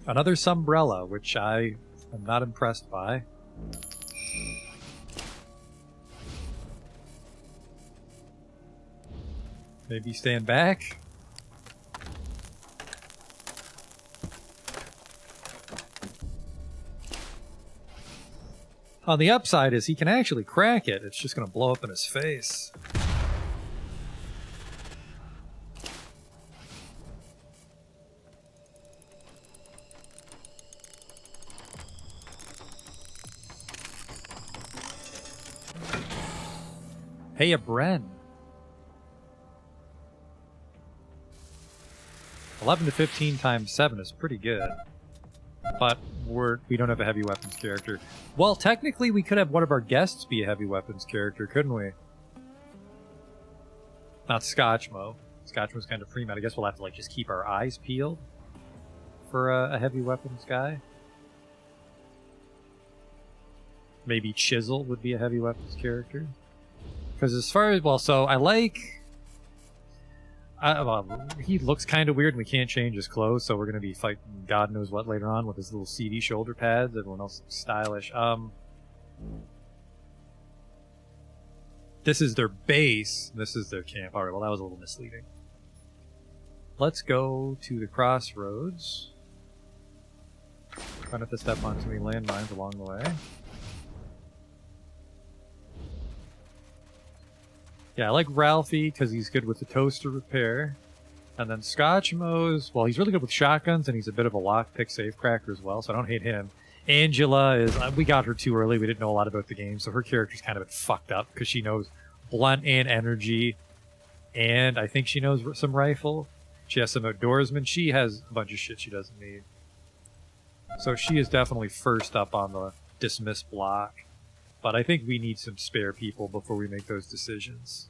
[SPEAKER 2] Another Sombrella, which I am not impressed by. Maybe stand back? On the upside is he can actually crack it. It's just going to blow up in his face. Hey, a Bren. 11 to 15 times 7 is pretty good. But we don't have a heavy weapons character. Well, technically we could have one of our guests be a heavy weapons character, couldn't we? Not Scotchmo. Scotchmo's kind of pre-med. I guess we'll have to like just keep our eyes peeled for a heavy weapons guy. Maybe Chisel would be a heavy weapons character. Because as far as, well, so I like... well, he looks kind of weird and we can't change his clothes, so we're going to be fighting God knows what later on with his little seedy shoulder pads. Everyone else looks stylish. This is their base. This is their camp. Alright, well that was a little misleading. Let's go to the crossroads. Try not to step on too many landmines along the way. Yeah, I like Ralphie because he's good with the toaster repair. And then Scotchmo's, well, he's really good with shotguns, and he's a bit of a lockpick safecracker as well, so I don't hate him. Angela is, we got her too early. We didn't know a lot about the game, so her character's kind of been fucked up because she knows blunt and energy, and I think she knows some rifle. She has some outdoorsman. She has a bunch of shit she doesn't need. So she is definitely first up on the dismiss block, but I think we need some spare people before we make those decisions.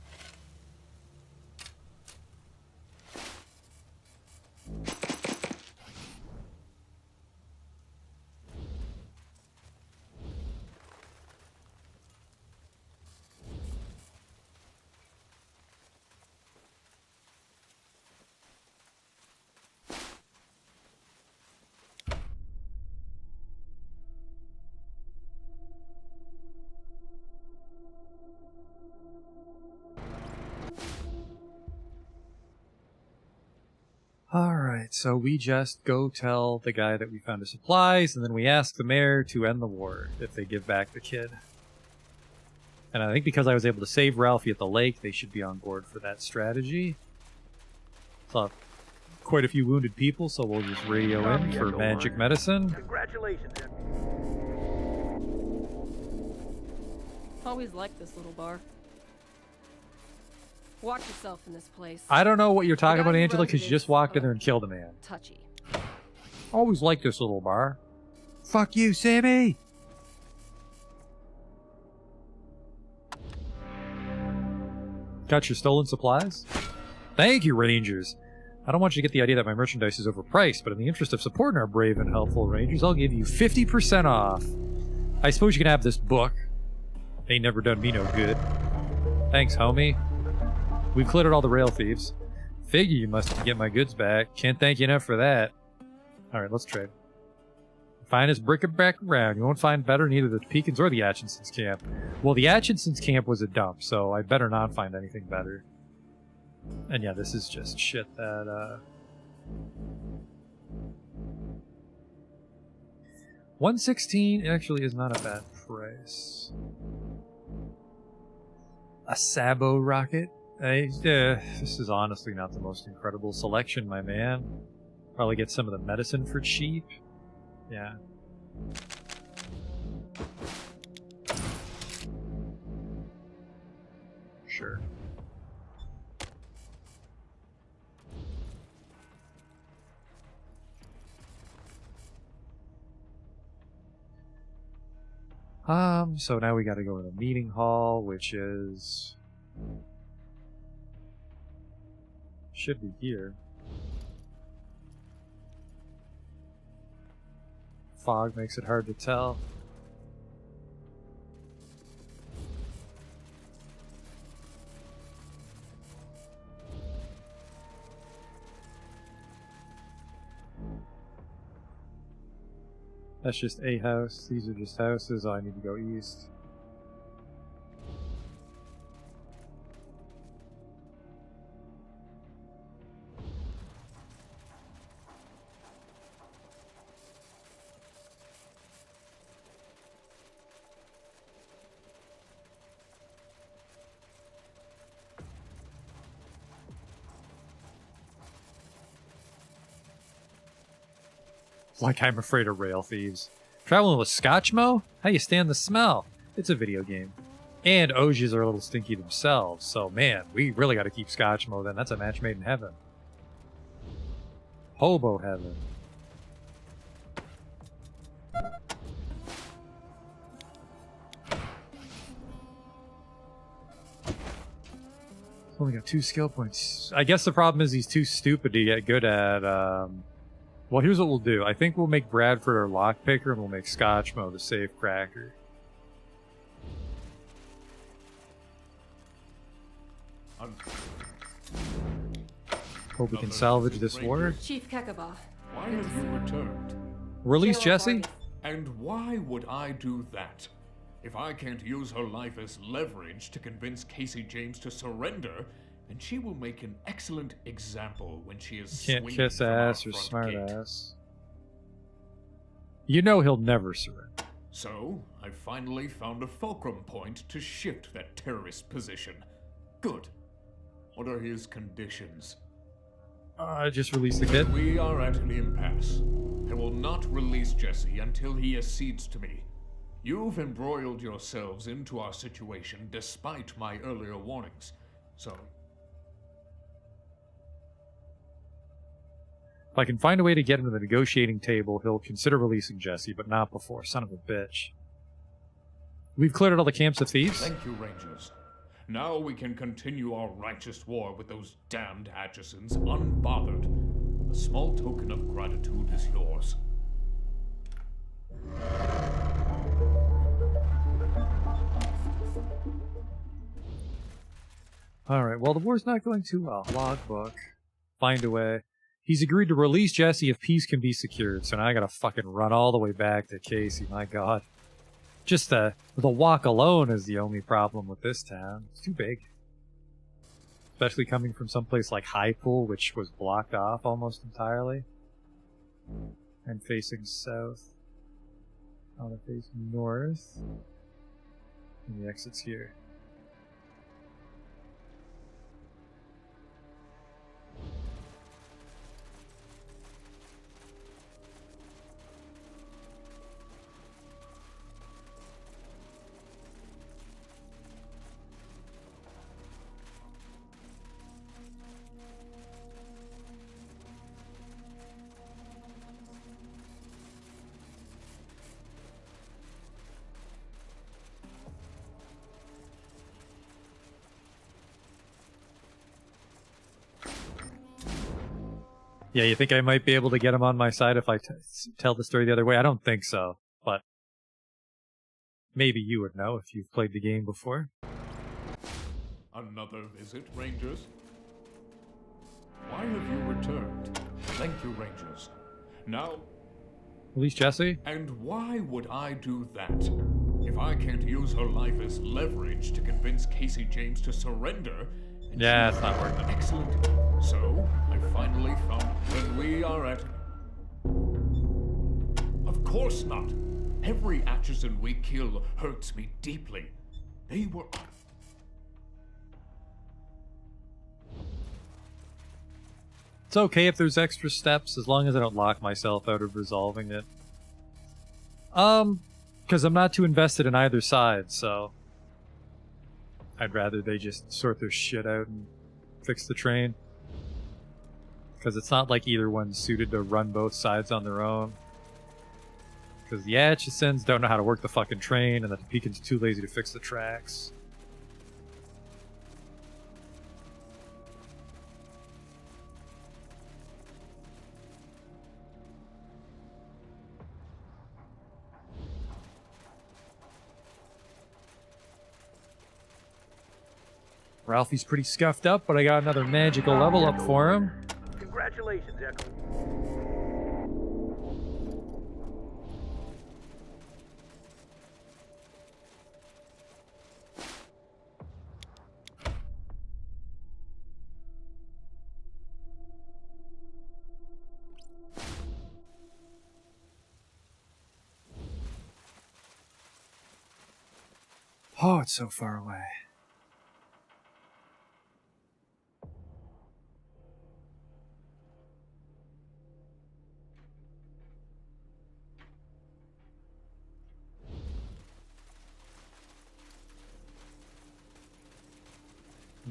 [SPEAKER 2] Alright, so we just go tell the guy that we found the supplies, and then we ask the mayor to end the war if they give back the kid. And I think because I was able to save Ralphie at the lake, they should be on board for that strategy. Saw quite a few wounded people, so we'll just radio in for magic medicine.
[SPEAKER 7] Congratulations.
[SPEAKER 5] Always liked this little bar. Watch yourself in this place.
[SPEAKER 2] I don't know what you're talking about, Angela, because you just walked in there and killed a man.
[SPEAKER 5] Touchy.
[SPEAKER 2] Always liked this little bar. Fuck you, Sammy! Got your stolen supplies? Thank you, Rangers. I don't want you to get the idea that my merchandise is overpriced, but in the interest of supporting our brave and helpful Rangers, I'll give you 50% off. I suppose you can have this book. Ain't never done me no good. Thanks, homie. We've cleared all the rail thieves. Figure you must get my goods back. Can't thank you enough for that. Alright, let's trade. Finest bric-a-brac around. You won't find better in either the Pekins or the Atchinson's camp. Well, the Atchinson's camp was a dump, so I better not find anything better. And yeah, this is just shit that, 116 actually is not a bad price. A Sabo rocket? This is honestly not the most incredible selection, my man. Probably get some of the medicine for cheap. Yeah. Sure. So now we gotta go to the meeting hall, which is... should be here. Fog makes it hard to tell. That's just a house. These are just houses. Oh, I need to go east. Like I'm afraid of rail thieves. Traveling with Scotchmo? How you stand the smell? It's a video game. And Ogies are a little stinky themselves, so man, we really gotta keep Scotchmo then. That's a match made in heaven. Hobo heaven. Only got 2 skill points. I guess the problem is he's too stupid to get good at, well, here's what we'll do. I think we'll make Bradford our lockpicker, and we'll make Scotchmo the safecracker. Hope we can salvage this war.
[SPEAKER 5] Chief Kekaba.
[SPEAKER 17] Why have you returned?
[SPEAKER 2] Release Jesse?
[SPEAKER 17] And why would I do that? If I can't use her life as leverage to convince Casey James to surrender, then she will make an excellent example when she is
[SPEAKER 2] Can't
[SPEAKER 17] swinging
[SPEAKER 2] kiss
[SPEAKER 17] from our
[SPEAKER 2] ass or
[SPEAKER 17] front
[SPEAKER 2] smart
[SPEAKER 17] gate.
[SPEAKER 2] ass. You know he'll never surrender.
[SPEAKER 17] So, I finally found a fulcrum point to shift that terrorist position. Good. What are his conditions?
[SPEAKER 2] Just release the kid.
[SPEAKER 17] We are at an impasse. I will not release Jesse until he accedes to me. You've embroiled yourselves into our situation despite my earlier warnings. So,
[SPEAKER 2] If I can find a way to get him to the negotiating table, he'll consider releasing Jesse, but not before. Son of a bitch. We've cleared out all the camps of thieves.
[SPEAKER 17] thank you, Rangers. Now we can continue our righteous war with those damned Atchisons unbothered. A small token of gratitude is yours.
[SPEAKER 2] Alright, well, the war's not going too well. Logbook. Find a way. He's agreed to release Jesse if peace can be secured, so now I gotta fucking run all the way back to Casey, my god. Just the walk alone is the only problem with this town. It's too big. Especially coming from someplace like Highpool, which was blocked off almost entirely. And facing south. Oh, they're facing north. And the exit's here. Yeah, you think I might be able to get him on my side if I tell the story the other way? I don't think so, but maybe you would know if you've played the game before.
[SPEAKER 17] Another visit, Rangers? Why have you returned? Thank you, Rangers. Now...
[SPEAKER 2] Release Jesse?
[SPEAKER 17] And why would I do that? If I can't use her life as leverage to convince Casey James to surrender...
[SPEAKER 2] Yeah, it's not worth it.
[SPEAKER 17] Excellent. So, I finally found that we are at... Of course not. Every Atchison we kill hurts me deeply. They were...
[SPEAKER 2] It's okay if there's extra steps, as long as I don't lock myself out of resolving it. Because I'm not too invested in either side, so... I'd rather they just sort their shit out and fix the train. Because it's not like either one's suited to run both sides on their own. Because the Atchisons don't know how to work the fucking train, and the Topekans are too lazy to fix the tracks. Ralphie's pretty scuffed up, but I got another magical level up for him.
[SPEAKER 7] Congratulations, Echo.
[SPEAKER 2] Oh, it's so far away.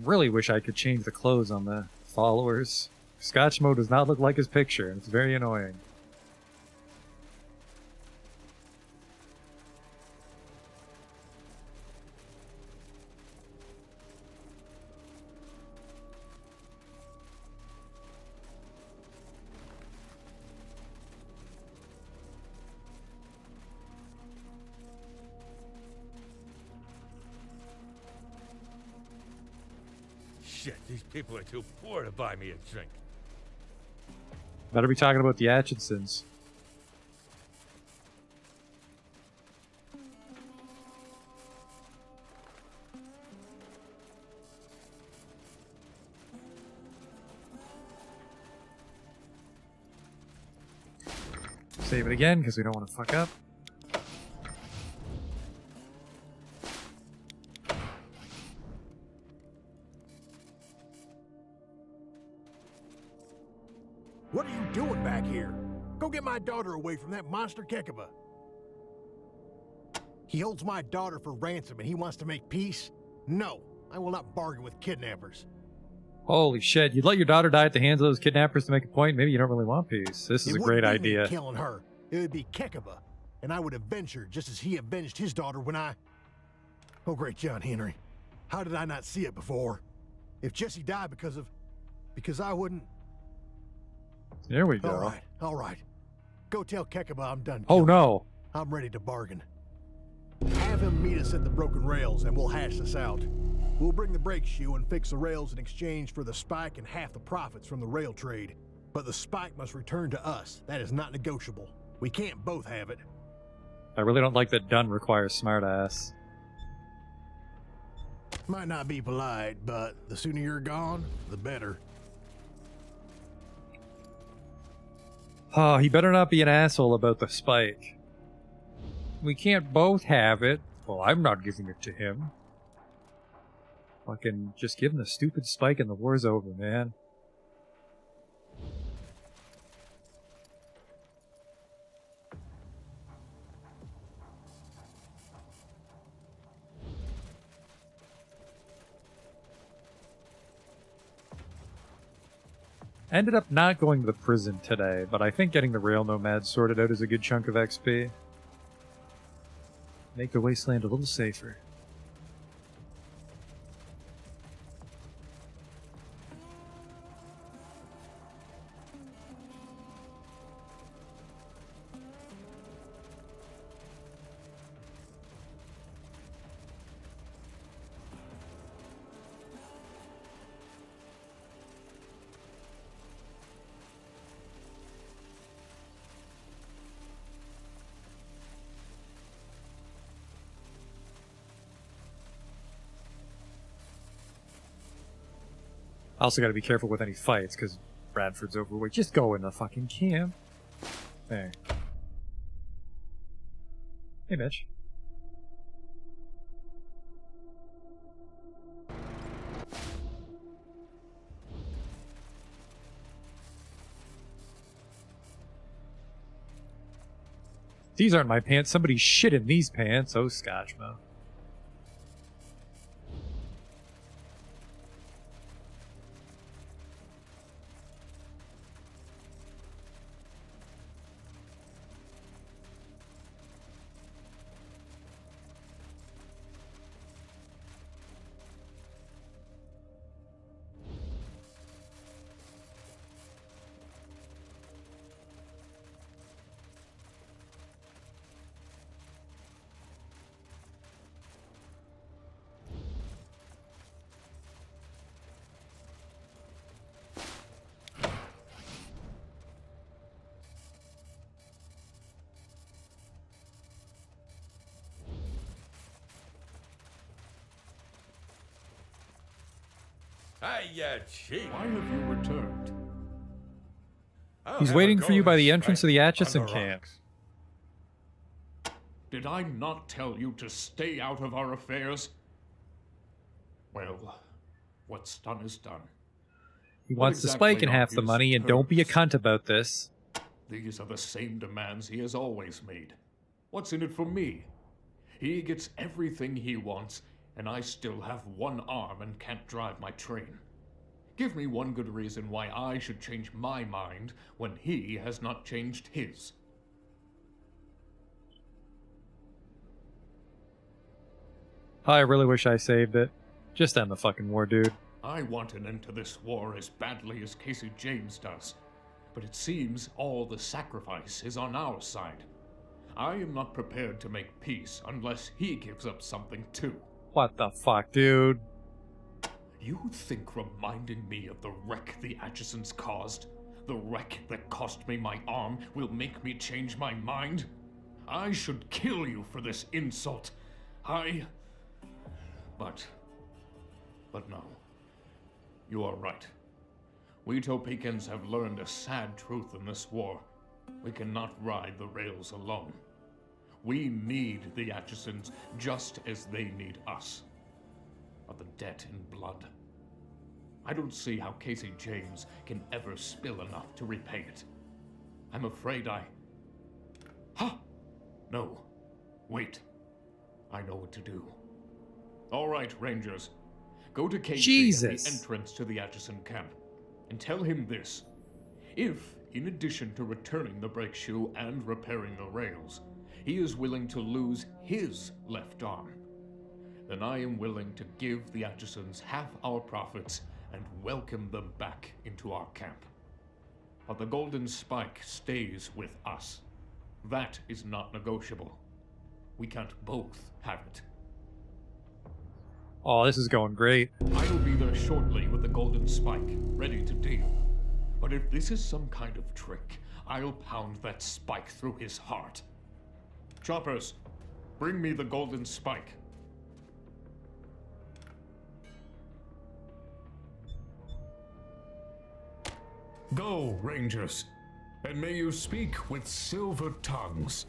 [SPEAKER 2] Really wish I could change the clothes on the followers. Scotchmo does not look like his picture, and it's very annoying.
[SPEAKER 15] Shit, these people are too poor to buy me a drink.
[SPEAKER 2] Better be talking about the Atchisons. Save it again, because we don't want to fuck up.
[SPEAKER 19] What are you doing back here? Go get my daughter away from that monster Kekaba. He holds my daughter for ransom and he wants to make peace? No, I will not bargain with kidnappers.
[SPEAKER 2] Holy shit, you'd let your daughter die at the hands of those kidnappers to make a point? Maybe you don't really want peace. This is a great
[SPEAKER 19] It wouldn't be me
[SPEAKER 2] idea.
[SPEAKER 19] killing her. It would be Kekaba, and I would avenge her just as he avenged his daughter when I... Oh, great John Henry. How did I not see it before? If Jesse died because I wouldn't...
[SPEAKER 2] There we go.
[SPEAKER 19] All right. Go tell Kekaba I'm done.
[SPEAKER 2] Oh no.
[SPEAKER 19] I'm ready to bargain. Have him meet us at the broken rails and we'll hash this out. We'll bring the brake shoe and fix the rails in exchange for the spike and half the profits from the rail trade. But the spike must return to us. That is not negotiable. We can't both have it.
[SPEAKER 2] I really don't like that done requires smartass.
[SPEAKER 19] Might not be polite, but the sooner you're gone, the better.
[SPEAKER 2] Oh, he better not be an asshole about the spike. We can't both have it. Well, I'm not giving it to him. Fucking just give him the stupid spike and the war's over, man. Ended up not going to the prison today, but I think getting the rail nomads sorted out is a good chunk of XP. Make the Wasteland a little safer. I also gotta be careful with any fights, because Bradford's overweight. Just go in the fucking camp. There. Hey, Mitch. These aren't my pants. Somebody shit in these pants. Oh, Scotchmo.
[SPEAKER 15] Hiya, chief.
[SPEAKER 17] Why have you returned?
[SPEAKER 2] He's waiting for you by the entrance of the Atchison camp.
[SPEAKER 17] Did I not tell you to stay out of our affairs? Well, what's done is done.
[SPEAKER 2] He wants the spike and half the money, and don't be a cunt about this.
[SPEAKER 17] These are the same demands he has always made. What's in it for me? He gets everything he wants, and I still have one arm and can't drive my train. Give me one good reason why I should change my mind when he has not changed his.
[SPEAKER 2] I really wish I saved it. Just end the fucking war, dude.
[SPEAKER 17] I want an end to this war as badly as Casey James does, but it seems all the sacrifice is on our side. I am not prepared to make peace unless he gives up something too.
[SPEAKER 2] What the fuck, dude?
[SPEAKER 17] You think reminding me of the wreck the Atchisons caused, the wreck that cost me my arm, will make me change my mind? I should kill you for this insult. But no. You are right. We Topekans have learned a sad truth in this war. We cannot ride the rails alone. We need the Atchisons just as they need us. But the debt in blood. I don't see how Casey James can ever spill enough to repay it. I'm afraid I... Huh! No. Wait. I know what to do. All right, Rangers. Go to Casey at the entrance to the Atchison camp and tell him this. If, in addition to returning the brake shoe and repairing the rails, he is willing to lose his left arm, then I am willing to give the Atchisons half our profits and welcome them back into our camp. But the golden spike stays with us. That is not negotiable. We can't both have it.
[SPEAKER 2] Oh, this is going great.
[SPEAKER 17] I will be there shortly with the golden spike, ready to deal. But if this is some kind of trick, I'll pound that spike through his heart. Choppers, bring me the golden spike. Go, Rangers, and may you speak with silver tongues.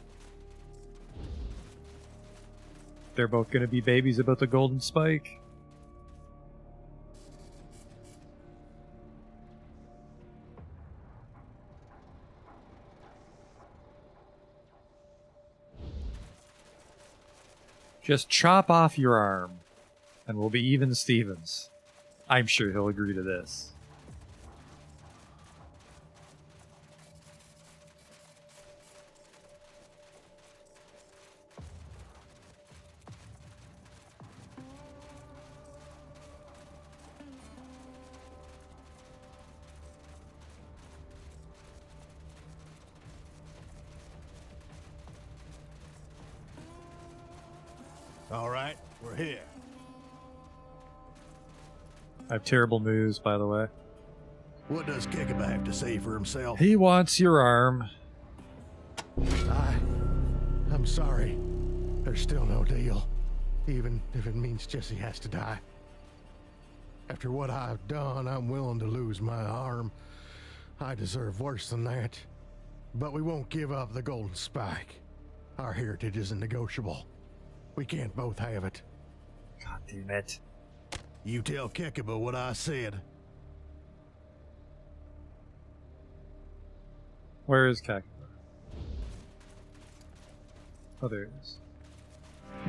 [SPEAKER 2] They're both going to be babies about the golden spike. Just chop off your arm, and we'll be even Stevens. I'm sure he'll agree to this.
[SPEAKER 19] All right, we're here.
[SPEAKER 2] I have terrible news, by the way.
[SPEAKER 19] What does Kekaba have to say for himself?
[SPEAKER 2] He wants your arm.
[SPEAKER 19] I'm sorry. There's still no deal. Even if it means Jesse has to die. After what I've done, I'm willing to lose my arm. I deserve worse than that. But we won't give up the golden spike. Our heritage isn't negotiable. We can't both have it.
[SPEAKER 2] God damn it.
[SPEAKER 19] You tell Kekaba what I said.
[SPEAKER 2] Where is Kekaba? Oh, there it is.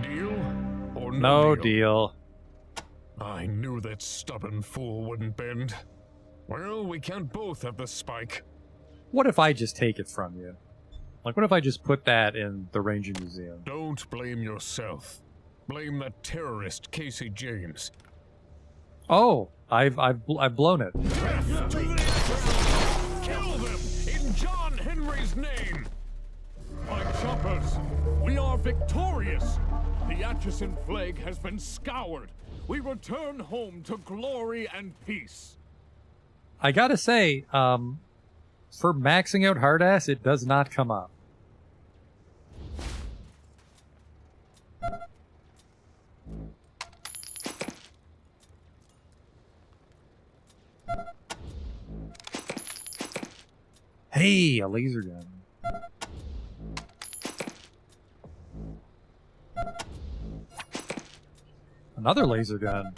[SPEAKER 17] Deal or
[SPEAKER 2] No deal.
[SPEAKER 17] I knew that stubborn fool wouldn't bend. Well, we can't both have the spike.
[SPEAKER 2] What if I just take it from you? Like, what if I just put that in the Ranger Museum?
[SPEAKER 17] Don't blame yourself. Blame that terrorist, Casey James.
[SPEAKER 2] Oh, I've blown it.
[SPEAKER 17] Kill them in John Henry's name. My choppers, we are victorious. The Atchison flag has been scoured. We return home to glory and peace.
[SPEAKER 2] I gotta say, for maxing out hard ass, it does not come up. Hey, a laser gun. Another laser gun.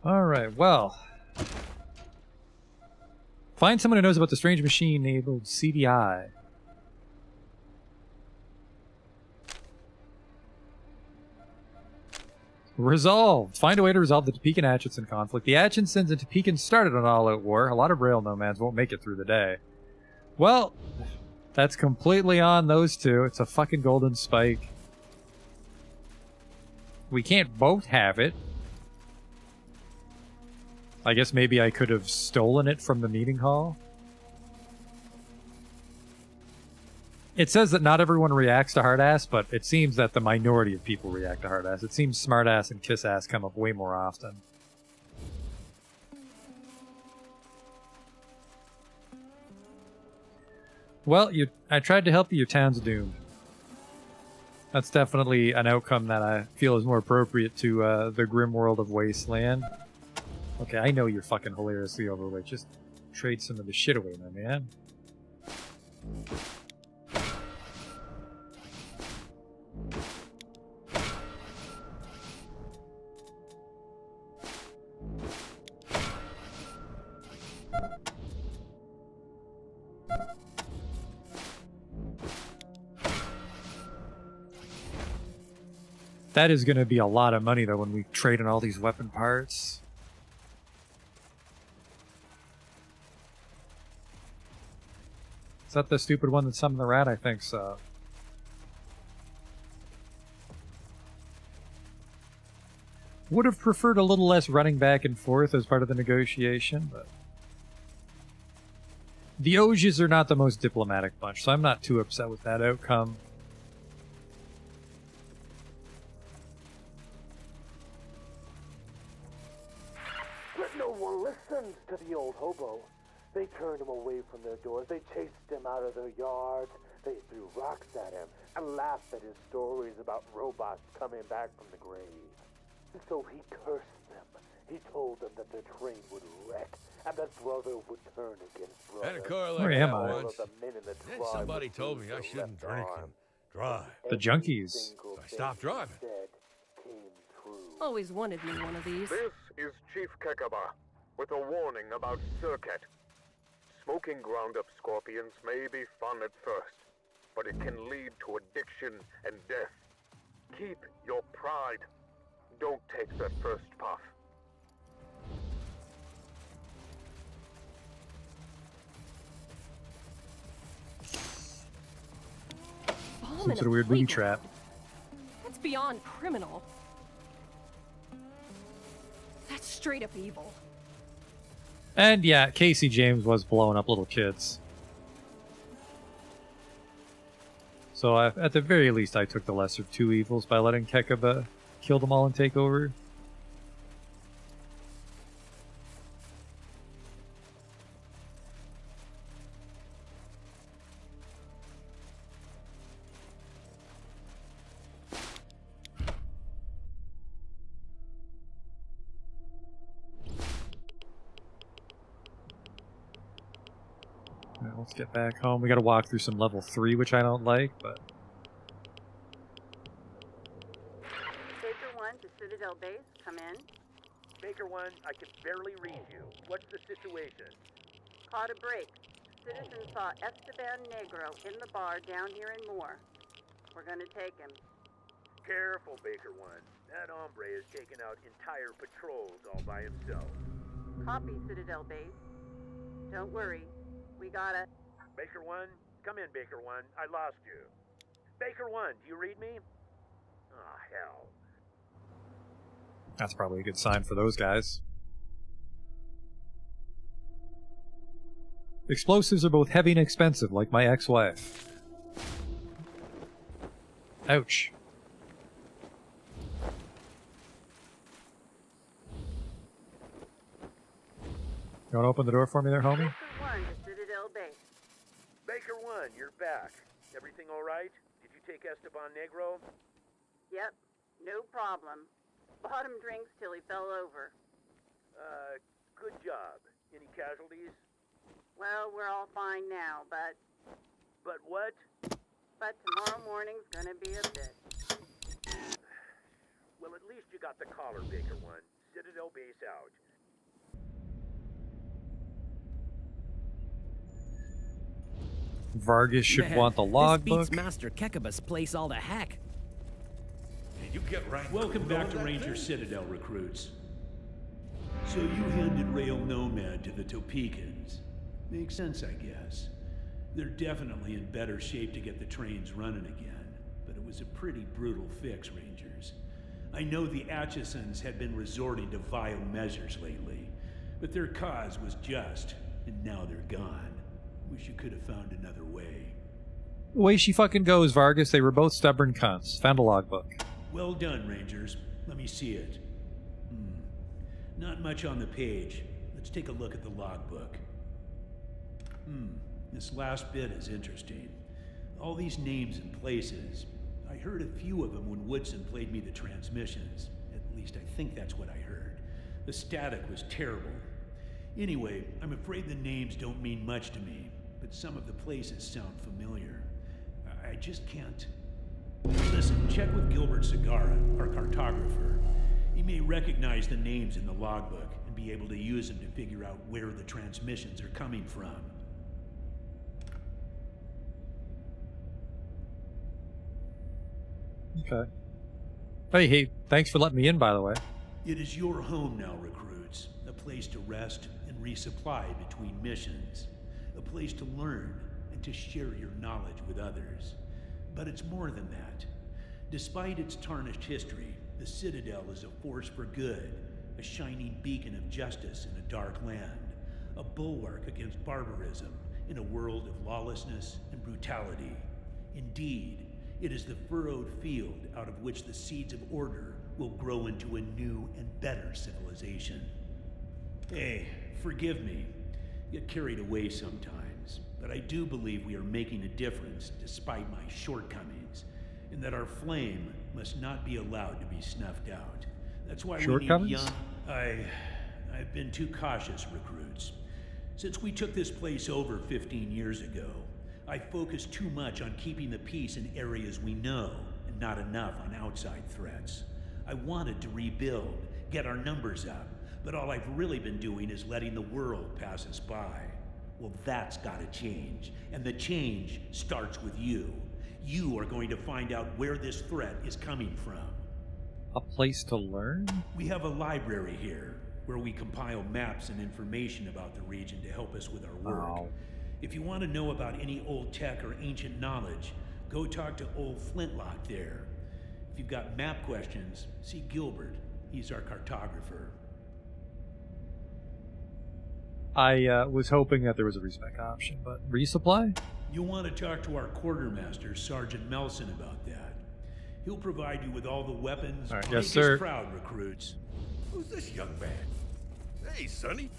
[SPEAKER 2] Alright, well. Find someone who knows about the strange machine enabled CDI. Resolved. Find a way to resolve the Topeka and Atchison conflict. The Atchisons and Topekans started an all-out war. A lot of rail nomads won't make it through the day. Well, that's completely on those two. It's a fucking golden spike. We can't both have it. I guess maybe I could have stolen it from the meeting hall. It says that not everyone reacts to hard ass, but it seems that the minority of people react to hard ass. It seems smart ass and kiss ass come up way more often. Well, I tried to help you. Your town's doomed. That's definitely an outcome that I feel is more appropriate to the grim world of Wasteland. Okay, I know you're fucking hilariously overweight. Just trade some of the shit away, my man. That is going to be a lot of money, though, when we trade in all these weapon parts. Is that the stupid one that summoned the rat? I think so. Would have preferred a little less running back and forth as part of the negotiation, but... The Oges are not the most diplomatic bunch, so I'm not too upset with that outcome.
[SPEAKER 20] But no one listened to the old hobo. They turned him away from their doors. They chased him out of their yards. They threw rocks at him and laughed at his stories about robots coming back from the grave. And so he cursed them. He told them that their train would wreck and that brother would turn against brother.
[SPEAKER 15] Had a car like
[SPEAKER 2] Where am
[SPEAKER 15] that
[SPEAKER 2] I?
[SPEAKER 15] once. Then somebody told me I shouldn't drink and drive.
[SPEAKER 2] The junkies.
[SPEAKER 15] So I stopped driving.
[SPEAKER 5] Always wanted me one of these.
[SPEAKER 14] This is Chief Kekaba, with a warning about circuit. Smoking ground-up scorpions may be fun at first, but it can lead to addiction and death. Keep your pride. Don't take that first puff.
[SPEAKER 5] Bomb in
[SPEAKER 2] Some sort of weird booby trap.
[SPEAKER 5] That's beyond criminal. That's straight up evil.
[SPEAKER 2] And yeah, Casey James was blowing up little kids. So at the very least, I took the lesser of two evils by letting Kekaba kill them all and take over. Alright, let's get back home. We gotta walk through some level 3, which I don't like, but...
[SPEAKER 9] Baker 1 to Citadel Base, come in.
[SPEAKER 7] Baker 1, I can barely read you. What's the situation?
[SPEAKER 9] Caught a break. Citizens saw Esteban Negro in the bar down here in Moore. We're gonna take him.
[SPEAKER 7] Careful, Baker 1. That hombre has taken out entire patrols all by himself.
[SPEAKER 9] Copy, Citadel Base. Don't worry. We got it.
[SPEAKER 7] Baker 1, come in, Baker 1. I lost you. Baker 1, do you read me? Ah, hell.
[SPEAKER 2] That's probably a good sign for those guys. Explosives are both heavy and expensive, like my ex-wife. Ouch. You want to open the door for me there, homie?
[SPEAKER 9] Baker 1 to Citadel Base.
[SPEAKER 7] Baker 1, you're back. Everything all right? Did you take Esteban Negro?
[SPEAKER 9] Yep, no problem. Bought him drinks till he fell over.
[SPEAKER 7] Good job. Any casualties?
[SPEAKER 9] Well, we're all fine now, but...
[SPEAKER 7] But what?
[SPEAKER 9] But tomorrow morning's gonna be a bitch.
[SPEAKER 7] Well, at least you got the collar, Baker 1. Citadel Base out.
[SPEAKER 2] Vargas should
[SPEAKER 11] Man,
[SPEAKER 2] want the
[SPEAKER 11] This
[SPEAKER 2] logbook.
[SPEAKER 11] beats Master Kekaba's place all to heck.
[SPEAKER 15] Hey, you get right.
[SPEAKER 21] Welcome back to Ranger Citadel, recruits. So you handed Rail Nomad to the Topekans. Makes sense, I guess. They're definitely in better shape to get the trains running again, but it was a pretty brutal fix, Rangers. I know the Atchisons had been resorting to vile measures lately, but their cause was just, and now they're gone. Wish you could have found another way.
[SPEAKER 2] The way she fucking goes, Vargas, they were both stubborn cunts. Found a logbook.
[SPEAKER 21] Well done, Rangers. Let me see it. Not much on the page. Let's take a look at the logbook. This last bit is interesting. All these names and places. I heard a few of them when Woodson played me the transmissions. At least I think that's what I heard. The static was terrible. Anyway, I'm afraid the names don't mean much to me, but some of the places sound familiar. I just can't... Listen, check with Gilbert Segarra, our cartographer. He may recognize the names in the logbook and be able to use them to figure out where the transmissions are coming from.
[SPEAKER 2] Okay. Hey, thanks for letting me in, by the way.
[SPEAKER 21] It is your home now, recruits. A place to rest and resupply between missions. A place to learn and to share your knowledge with others. But it's more than that. Despite its tarnished history, the Citadel is a force for good, a shining beacon of justice in a dark land, a bulwark against barbarism in a world of lawlessness and brutality. Indeed, it is the furrowed field out of which the seeds of order will grow into a new and better civilization. Hey, forgive me. Get carried away sometimes, but I do believe we are making a difference despite my shortcomings, and that our flame must not be allowed to be snuffed out. That's why we need young... I've been too cautious, recruits. Since we took this place over 15 years ago, I focused too much on keeping the peace in areas we know, and not enough on outside threats. I wanted to rebuild, get our numbers up, but all I've really been doing is letting the world pass us by. Well, that's gotta change, and the change starts with you. You are going to find out where this threat is coming from.
[SPEAKER 2] A place to learn?
[SPEAKER 21] We have a library here, where we compile maps and information about the region to help us with our work.
[SPEAKER 2] Wow.
[SPEAKER 21] If you want to know about any old tech or ancient knowledge, go talk to old Flintlock there. If you've got map questions, see Gilbert. He's our cartographer.
[SPEAKER 2] I was hoping that there was a respec option, but resupply?
[SPEAKER 21] You'll want to talk to our quartermaster, Sergeant Melson, about that. He'll provide you with all the weapons.
[SPEAKER 2] All right,
[SPEAKER 21] Make
[SPEAKER 2] yes,
[SPEAKER 21] us
[SPEAKER 2] sir.
[SPEAKER 21] proud, recruits.
[SPEAKER 15] Who's this young man? Hey, Sonny.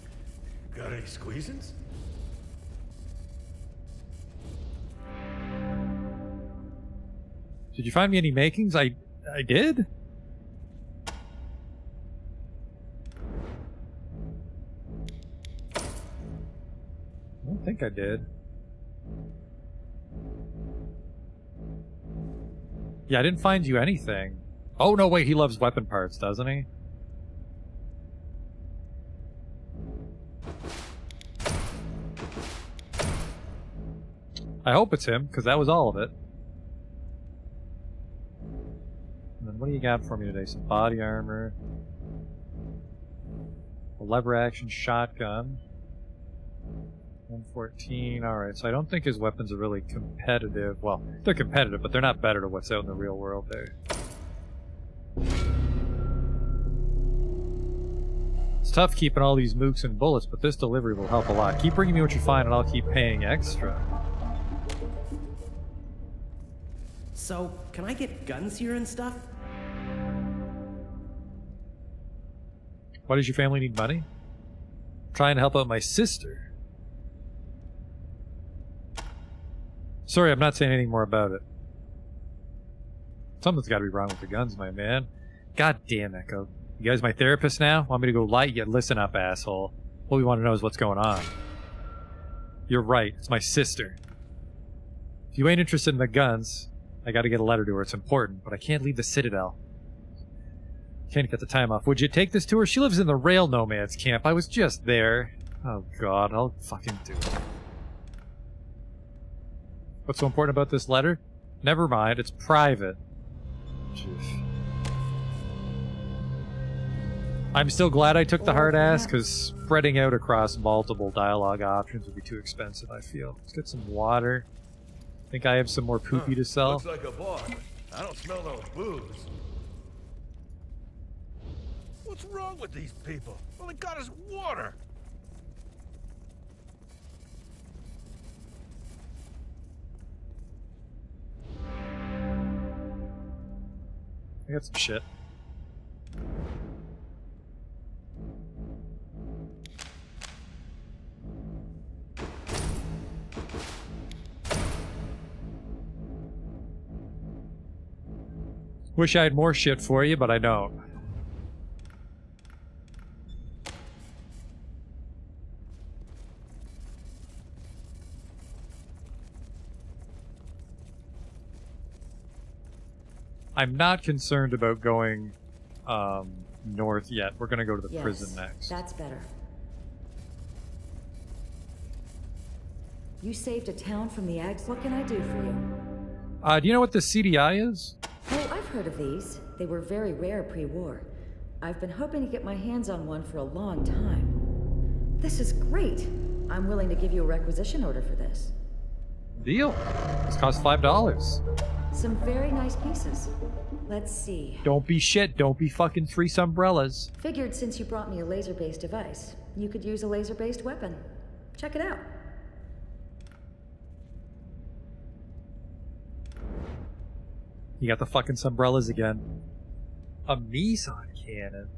[SPEAKER 15] Got any squeezins?
[SPEAKER 2] Did you find me any makings? I did? I don't think I did. Yeah, I didn't find you anything. Oh, no, wait, he loves weapon parts, doesn't he? I hope it's him, because that was all of it. And then what do you got for me today? Some body armor. A lever action shotgun. 114. Alright, so I don't think his weapons are really competitive. Well, they're competitive, but they're not better than what's out in the real world there. It's tough keeping all these mooks and bullets, but this delivery will help a lot. Keep bringing me what you find and I'll keep paying extra.
[SPEAKER 11] So, can I get guns here and stuff?
[SPEAKER 2] Why does your family need money? I'm trying to help out my sister. Sorry, I'm not saying anything more about it. Something's gotta be wrong with the guns, my man. God damn, Echo. You guys my therapist now? Want me to go light yet? Listen up, asshole. What we want to know is what's going on. You're right, it's my sister. If you ain't interested in the guns, I gotta get a letter to her. It's important, but I can't leave the Citadel. Can't get the time off. Would you take this to her? She lives in the rail nomads camp. I was just there. Oh god, I'll fucking do it. What's so important about this letter? Never mind, it's private. Jeez. I'm still glad I took the hard ass, because spreading out across multiple dialogue options would be too expensive, I feel. Let's get some water. Think I have some more poopy to sell?
[SPEAKER 15] Looks like a bar. I don't smell no booze. What's wrong with these people? All they got is water.
[SPEAKER 2] I got some shit. Wish I had more shit for you, but I don't. I'm not concerned about going north yet. We're gonna go to the prison next.
[SPEAKER 3] That's better. You saved a town from the Ags. What can I do for you?
[SPEAKER 2] Do you know what the CDI is?
[SPEAKER 3] Oh, I've heard of these. They were very rare pre-war. I've been hoping to get my hands on one for a long time. This is great. I'm willing to give you a requisition order for this.
[SPEAKER 2] Deal. This costs $5.
[SPEAKER 3] Some very nice pieces. Let's see.
[SPEAKER 2] Don't be shit. Don't be fucking 3 umbrellas.
[SPEAKER 3] Figured since you brought me a laser-based device, you could use a laser-based weapon. Check it out.
[SPEAKER 2] You got the fucking umbrellas again. A meson cannon.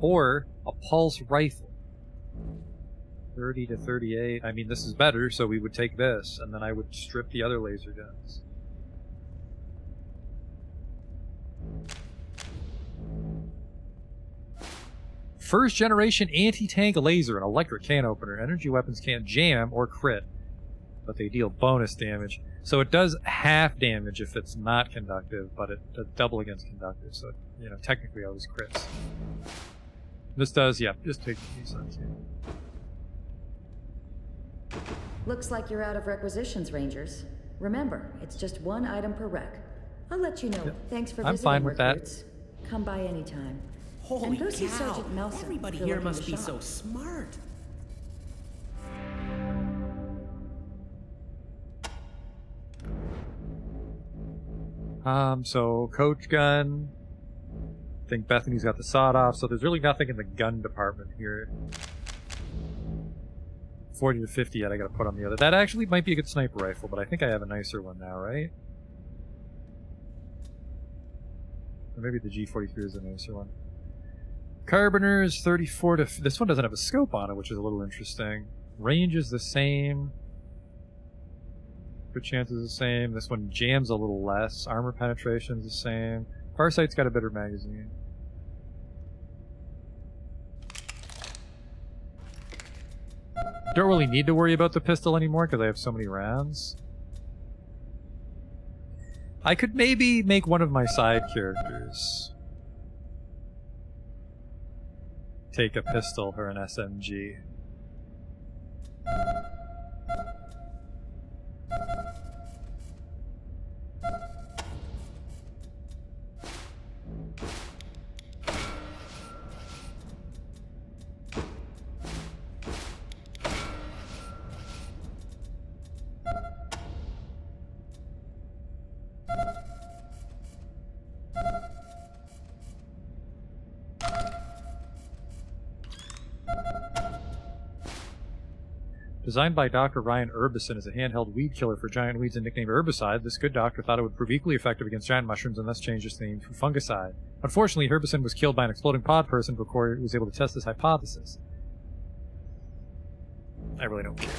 [SPEAKER 2] Or a pulse rifle. 30 to 38. I mean, this is better, so we would take this, and then I would strip the other laser guns. First generation anti-tank laser, an electric can opener. Energy weapons can't jam or crit, but they deal bonus damage. So it does half damage if it's not conductive, but it does double against conductive, so it, you know, technically always crits. This does, yeah, just take these ones.
[SPEAKER 3] Looks like you're out of requisitions, Rangers. Remember, it's just one item per rec. I'll let you know.
[SPEAKER 2] Yep.
[SPEAKER 3] Thanks for
[SPEAKER 2] I'm
[SPEAKER 3] visiting,
[SPEAKER 2] fine with that.
[SPEAKER 3] recruits. Come by anytime.
[SPEAKER 11] Holy
[SPEAKER 3] and go see
[SPEAKER 11] cow!
[SPEAKER 3] Sergeant Nelson.
[SPEAKER 11] Everybody
[SPEAKER 3] if you're
[SPEAKER 11] here
[SPEAKER 3] looking
[SPEAKER 11] must
[SPEAKER 3] to
[SPEAKER 11] be
[SPEAKER 3] shop.
[SPEAKER 11] so smart.
[SPEAKER 2] So coach gun. I think Bethany's got the sawed off, so there's really nothing in the gun department here. 40 to 50 yet I gotta put on the other. That actually might be a good sniper rifle, but I think I have a nicer one now, right? Or maybe the G43 is a nicer one. Carboners, 34 to... This one doesn't have a scope on it, which is a little interesting. Range is the same. Good chance is the same. This one jams a little less. Armor penetration is the same. Farsight's got a better magazine. Don't really need to worry about the pistol anymore because I have so many rounds. I could maybe make one of my side characters take a pistol or an SMG. Designed by Dr. Ryan Urbison as a handheld weed killer for giant weeds and nicknamed Herbicide, this good doctor thought it would prove equally effective against giant mushrooms and thus changed its name to Fungicide. Unfortunately, Herbicide was killed by an exploding pod person before he was able to test this hypothesis. I really don't care.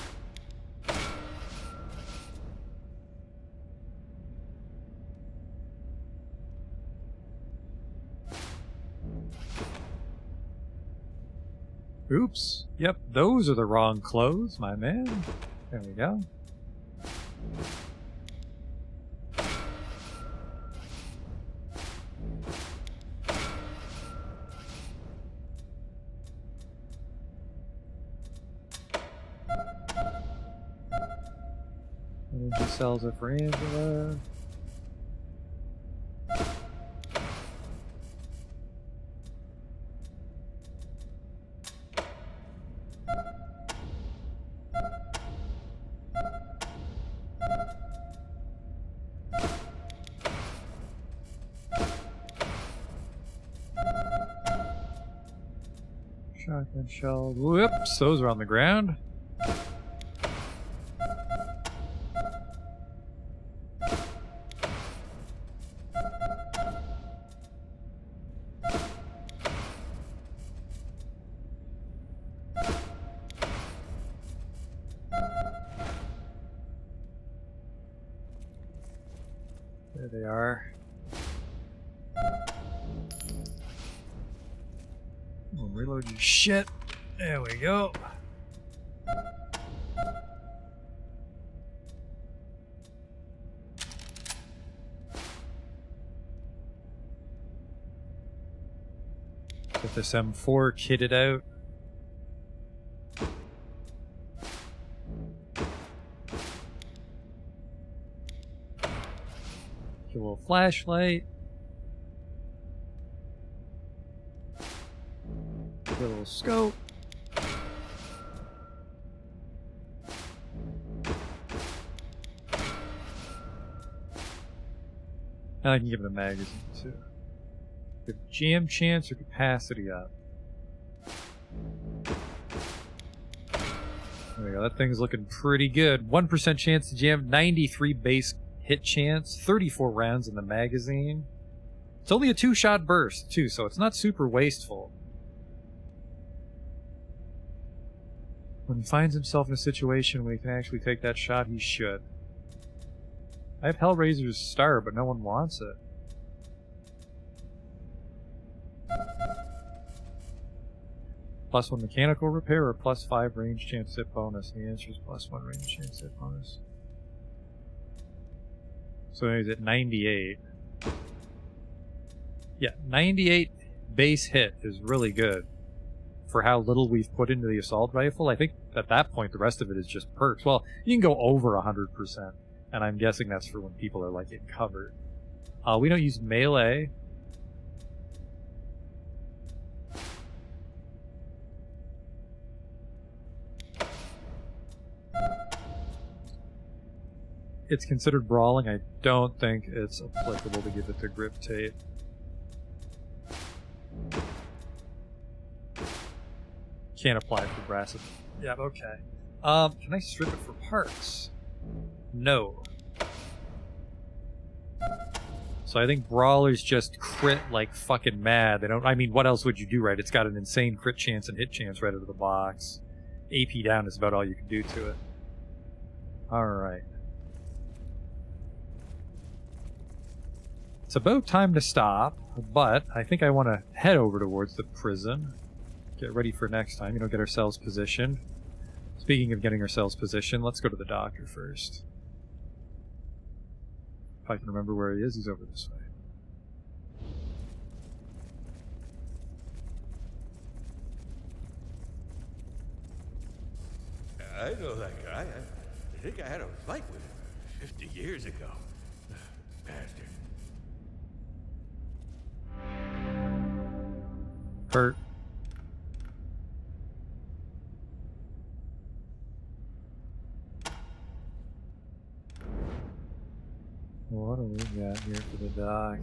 [SPEAKER 2] Oops. Yep, those are the wrong clothes, my man. There we go. Energy cells are for Angela. Shotgun shells. Whoops, those are on the ground. There they are. We'll reload your shit. There we go. Get this M4 kitted out. Get a little flashlight. go. And I can give it a magazine too. Give jam chance or capacity up. There we go. That thing's looking pretty good. 1% chance to jam, 93 base hit chance, 34 rounds in the magazine. It's only a 2-shot burst too, so it's not super wasteful. When he finds himself in a situation where he can actually take that shot, he should. I have Hellraiser's star, but no one wants it. +1 mechanical repair or +5 range chance hit bonus? The answer is +1 range chance hit bonus. So he's at 98. Yeah, 98 base hit is really good for how little we've put into the assault rifle. I think at that point the rest of it is just perks. Well, you can go over 100%, and I'm guessing that's for when people are like in cover. We don't use melee. It's considered brawling. I don't think it's applicable to give it the grip tape. Can't apply for brass. Yeah, okay. Can I strip it for parts? No. So I think brawlers just crit like fucking mad. They don't. I mean, what else would you do, right? It's got an insane crit chance and hit chance right out of the box. AP down is about all you can do to it. All right. It's about time to stop, but I think I want to head over towards the prison. Get ready for next time, get ourselves positioned. Speaking of getting ourselves positioned, let's go to the doctor first. If I can remember where he is, he's over this way.
[SPEAKER 15] I know that guy. I think I had a fight with him 50 years ago. Bastard.
[SPEAKER 2] Hurt. What do we got here for the doc?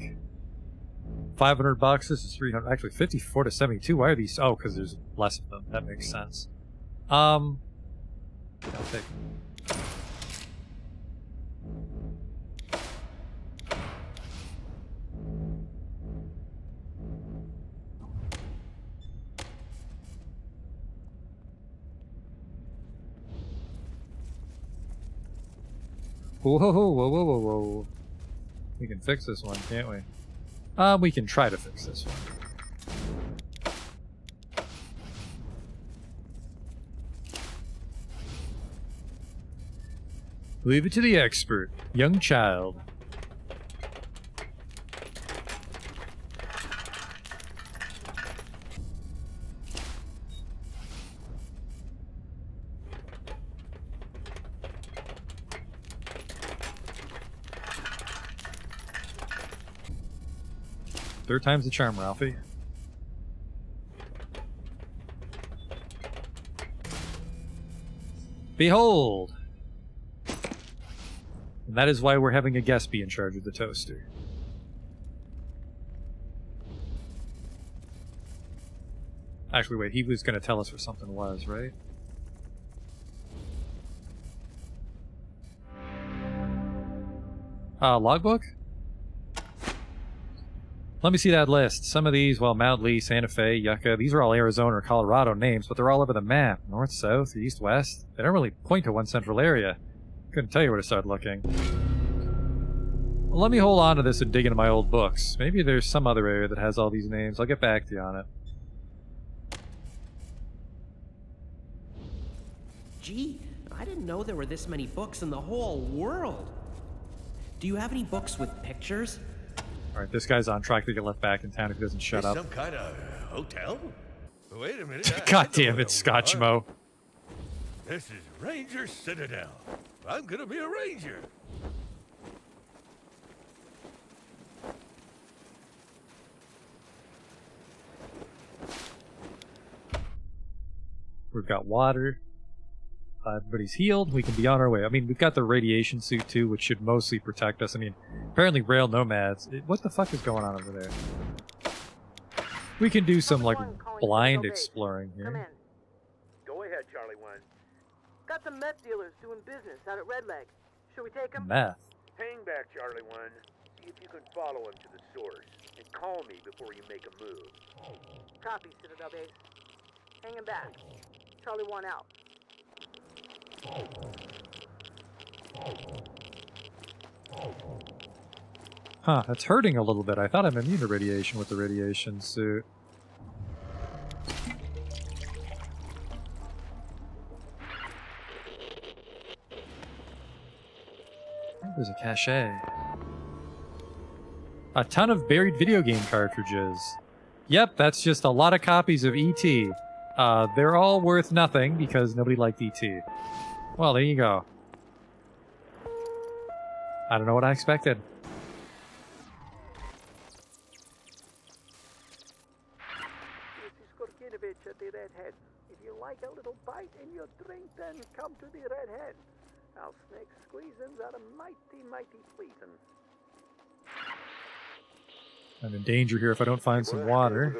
[SPEAKER 2] $500. This is 300. Actually, 54 to 72. Why are these? Oh, because there's less of them. That makes sense. I'll take. Whoa, whoa, whoa, whoa, whoa, whoa. We can fix this one, can't we? We can try to fix this one. Leave it to the expert, young child. Third time's the charm, Ralphie. Behold! And that is why we're having a guest be in charge of the toaster. Actually, wait, he was going to tell us where something was, right? Logbook? Let me see that list. Some of these, well, Mount Lee, Santa Fe, Yucca, these are all Arizona or Colorado names, but they're all over the map. North, south, east, west. They don't really point to one central area. Couldn't tell you where to start looking. Well, let me hold on to this and dig into my old books. Maybe there's some other area that has all these names. I'll get back to you on it.
[SPEAKER 11] Gee, I didn't know there were this many books in the whole world. Do you have any books with pictures?
[SPEAKER 2] Alright, this guy's on track to get left back in town if he doesn't shut up.
[SPEAKER 15] Some kind of hotel? Wait a minute.
[SPEAKER 2] God damn it, Scotchmo.
[SPEAKER 15] This is Ranger Citadel. I'm gonna be a ranger.
[SPEAKER 2] We've got water. Everybody's healed. We can be on our way. I mean, we've got the radiation suit too, which should mostly protect us. I mean, apparently rail nomads. What the fuck is going on over there? We can do some, like, blind exploring here.
[SPEAKER 7] Go ahead, Charlie 1.
[SPEAKER 6] Got some meth dealers doing business out at Red Leg. Should we take them?
[SPEAKER 2] Meth?
[SPEAKER 7] Hang back, Charlie 1. See if you can follow him to the source. And call me before you make a move.
[SPEAKER 6] Copy, Citadel Base. Hanging back. Charlie 1 out.
[SPEAKER 2] Huh, that's hurting a little bit. I thought I'm immune to radiation with the radiation suit. There's a cache. A ton of buried video game cartridges. Yep, that's just a lot of copies of E.T. They're all worth nothing because nobody liked E.T. Well, there you go. I don't know what I expected.
[SPEAKER 7] At the Red Hen. If you like a little bite in your drink, then come to the Red Hen. Our snake squeezins are mighty, mighty pleasing.
[SPEAKER 2] I'm in danger here if I don't find some water.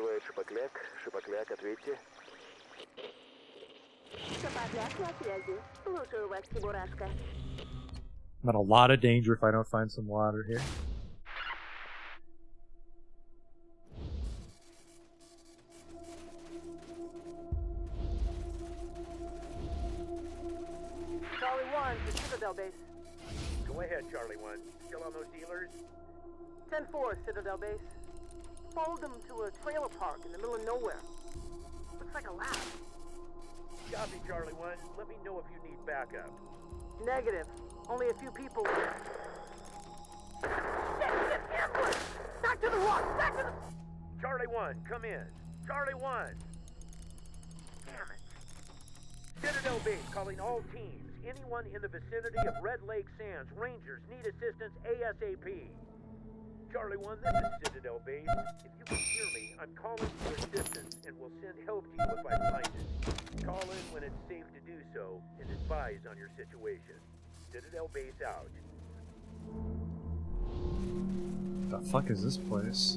[SPEAKER 2] I'm in a lot of danger if I don't find some water here.
[SPEAKER 6] Charlie 1 to Citadel Base.
[SPEAKER 7] Go ahead, Charlie 1. Still on those dealers?
[SPEAKER 6] 10-4, Citadel Base. Followed them to a trailer park in the middle of nowhere. Looks like a lab.
[SPEAKER 7] Copy, Charlie 1. Let me know if you need backup.
[SPEAKER 6] Negative. Only a few people. Shit! Ambush! Back to the rock! Back to the...
[SPEAKER 7] Charlie 1, come in. Charlie 1! Damn it. Citadel Base calling all teams. Anyone in the vicinity of Red Lake Sands. Rangers need assistance ASAP. Charlie 1, this is Citadel Base. If you can hear me, I'm calling for assistance and will send help to you if I find it. Call in when it's safe to do so and advise on your situation. Citadel Base out.
[SPEAKER 2] The fuck is this place?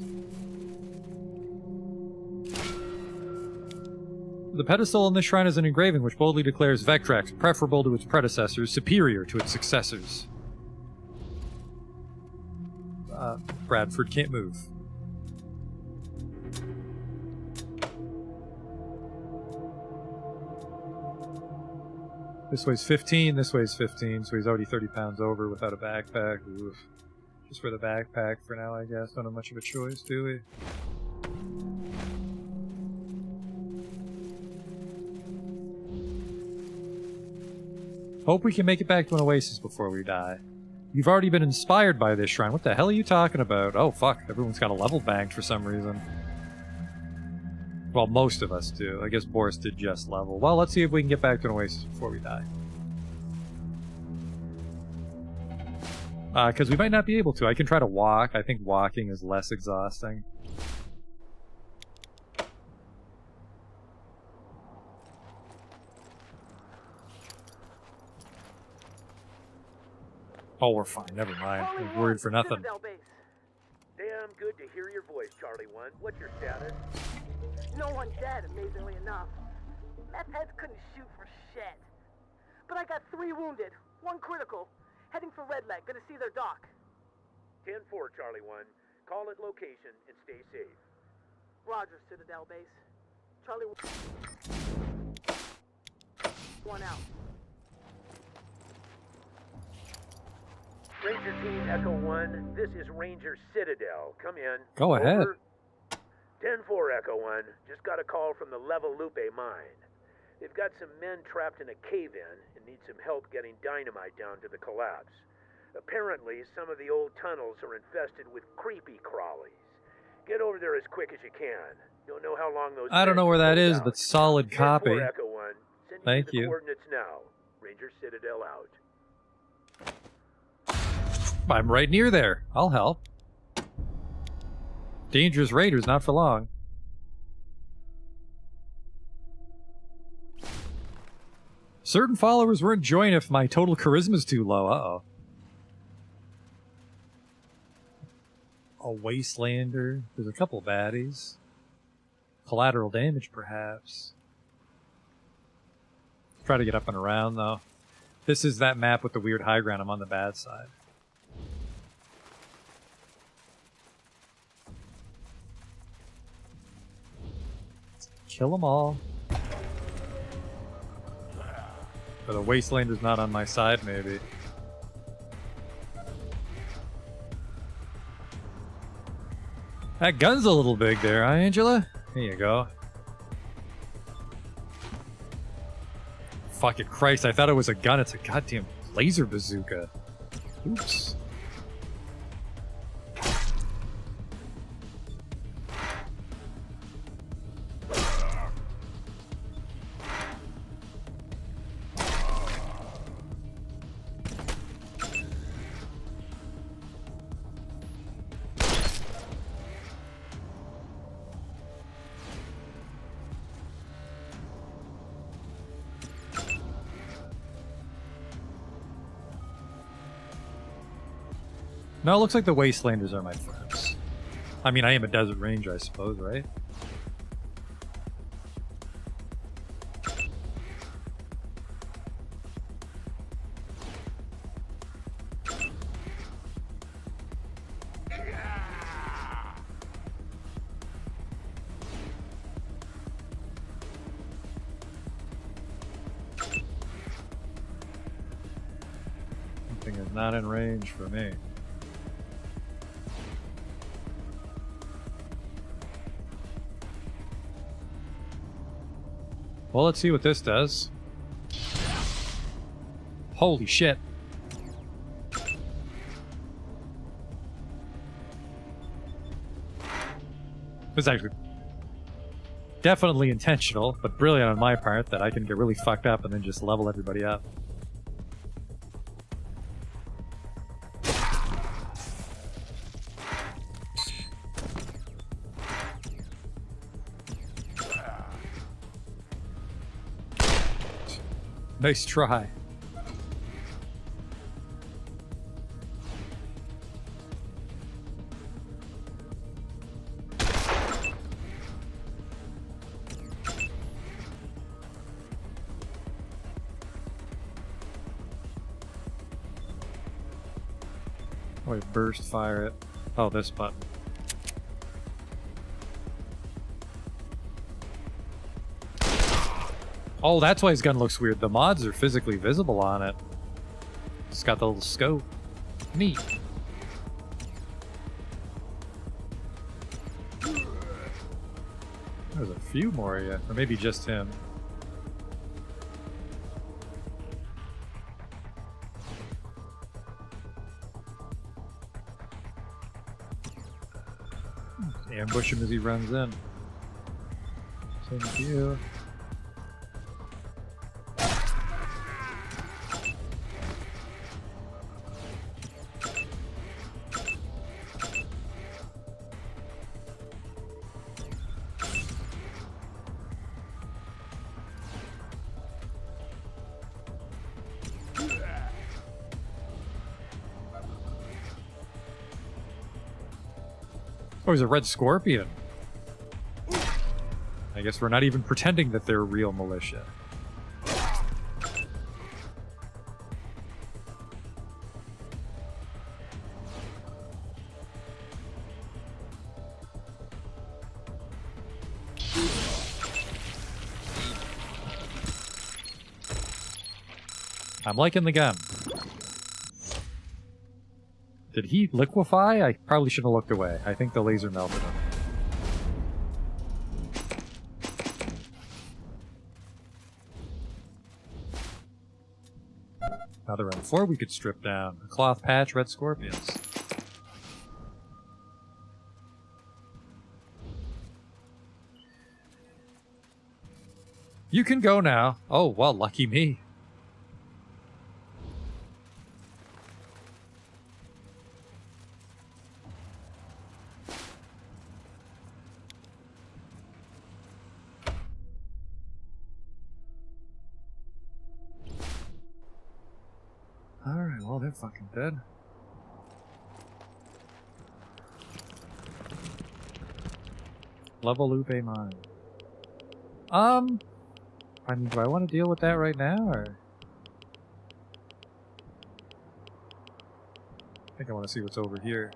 [SPEAKER 2] The pedestal in this shrine is an engraving which boldly declares Vectrex, preferable to its predecessors, superior to its successors. Bradford can't move. This weighs 15, this weighs 15, so he's already 30 pounds over without a backpack. Oof. Just for the backpack for now, I guess. Don't have much of a choice, do we? Hope we can make it back to an oasis before we die. You've already been inspired by this shrine. What the hell are you talking about? Oh, fuck. Everyone's got a level banked for some reason. Well, most of us do. I guess Boris did just level. Well, let's see if we can get back to an oasis before we die. Because we might not be able to. I can try to walk. I think walking is less exhausting. Oh, we're fine. Never mind. I'm worried for nothing.
[SPEAKER 7] Damn good to hear your voice, Charlie 1. What's your status?
[SPEAKER 6] No one dead, amazingly enough. Meth heads couldn't shoot for shit. But I got 3 wounded, 1 critical. Heading for Red Leg, gonna see their doc.
[SPEAKER 7] 10-4, Charlie 1. Call at location and stay safe.
[SPEAKER 6] Roger, Citadel Base. Charlie 1 out.
[SPEAKER 7] Ranger Team Echo 1, this is Ranger Citadel. Come in.
[SPEAKER 2] Go ahead.
[SPEAKER 7] Over. 10-4, Echo 1. Just got a call from the Level Lupe mine. They've got some men trapped in a cave-in and need some help getting dynamite down to the collapse. Apparently, some of the old tunnels are infested with creepy crawlies. Get over there as quick as you can. Don't know how long those...
[SPEAKER 2] I don't know where that is, but solid copy.
[SPEAKER 7] 10-4, Echo 1.
[SPEAKER 2] Thank you.
[SPEAKER 7] Coordinates now. Ranger Citadel out.
[SPEAKER 2] I'm right near there. I'll help. Dangerous raiders, not for long. Certain followers weren't join if my total charisma's too low. Uh-oh. A Wastelander. There's a couple baddies. Collateral damage, perhaps. Try to get up and around, though. This is that map with the weird high ground. I'm on the bad side. Kill them all. Or the Wastelander's not on my side, maybe. That gun's a little big there, huh, Angela? There you go. Fucking Christ, I thought it was a gun. It's a goddamn laser bazooka. Oops. No, it looks like the Wastelanders are my friends. I mean, I am a desert ranger, I suppose, right? Something is not in range for me. Well, let's see what this does. Holy shit. This is actually definitely intentional, but brilliant on my part that I can get really fucked up and then just level everybody up. Nice try. Oh, I burst fire it. Oh, this button. Oh, that's why his gun looks weird. The mods are physically visible on it. It's got the little scope. Neat. There's a few more of you. Or maybe just him. Ambush him as he runs in. Same with you. Oh, he's a red scorpion. I guess we're not even pretending that they're real militia. I'm liking the gun. Did he liquefy? I probably should have looked away. I think the laser melted him. Another M4 we could strip down. A cloth patch, red scorpions. You can go now. Oh, well, lucky me. Alright, well, they're fucking dead. Level Lupe mine. I mean, do I want to deal with that right now, or? I think I want to see what's over here.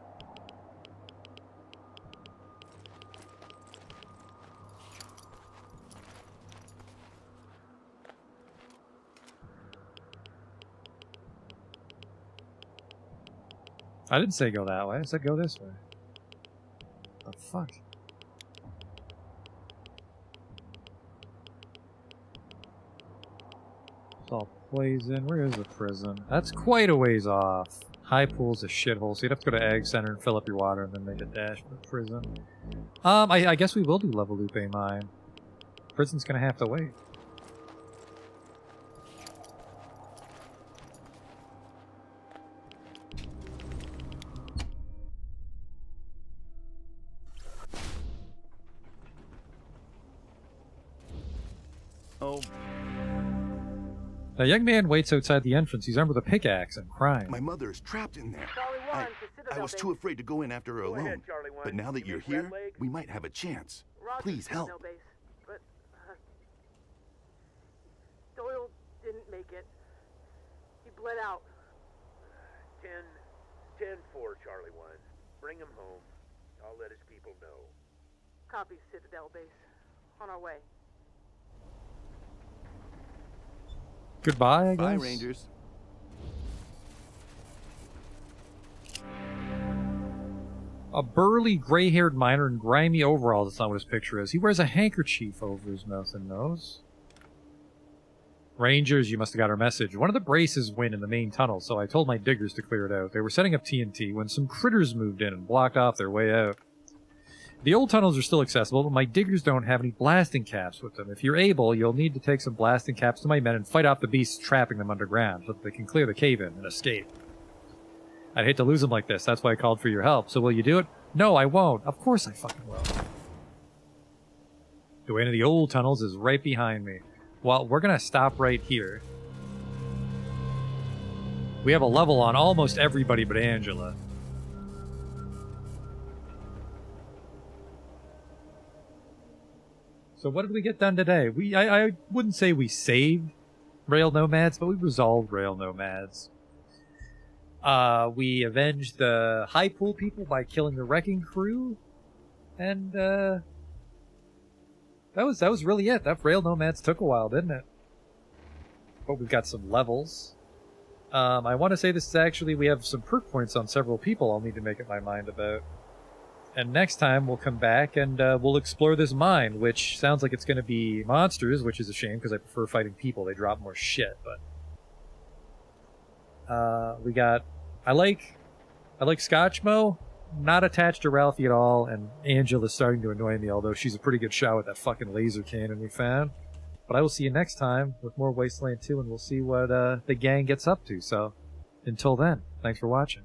[SPEAKER 2] I didn't say go that way, I said go this way. The fuck? It's all poison. Where is the prison? That's quite a ways off. High Pool's a shithole, so you'd have to go to Egg Center and fill up your water and then make a dash for the prison. I guess we will do Level Lupe Mine. Prison's gonna have to wait.
[SPEAKER 1] Oh.
[SPEAKER 2] A young man waits outside the entrance. He's armed with a pickaxe and crying.
[SPEAKER 1] My mother is trapped in there. I was too afraid to go in after her alone. But now that you're here, we might have a chance. Please help.
[SPEAKER 6] But Doyle didn't make it. He bled out.
[SPEAKER 7] 10-4, Charlie 1. Bring him home. I'll let his people know.
[SPEAKER 6] Copy, Citadel base. On our way.
[SPEAKER 2] Goodbye, I guess.
[SPEAKER 1] Bye, Rangers.
[SPEAKER 2] A burly, gray-haired miner in grimy overalls. That's not what his picture is. He wears a handkerchief over his mouth and nose. Rangers, you must have got our message. One of the braces went in the main tunnel, so I told my diggers to clear it out. They were setting up TNT when some critters moved in and blocked off their way out. The old tunnels are still accessible, but my diggers don't have any blasting caps with them. If you're able, you'll need to take some blasting caps to my men and fight off the beasts trapping them underground, so that they can clear the cave-in and escape. I'd hate to lose them like this, that's why I called for your help. So will you do it? No, I won't. Of course I fucking will. The way into the old tunnels is right behind me. Well, we're gonna stop right here. We have a level on almost everybody but Angela. So what did we get done today? I wouldn't say we saved Rail Nomads, but we resolved Rail Nomads. We avenged the High Pool people by killing the wrecking crew. And that was really it. That Rail Nomads took a while, didn't it? But we've got some levels. I want to say this is actually, we have some perk points on several people I'll need to make up my mind about. And next time we'll come back and we'll explore this mine, which sounds like it's going to be monsters, which is a shame because I prefer fighting people. They drop more shit, but we got, I like Scotchmo, not attached to Ralphie at all, and Angela's starting to annoy me, although she's a pretty good shot with that fucking laser cannon we found. But I will see you next time with more Wasteland 2, and we'll see what the gang gets up to. So until then, thanks for watching.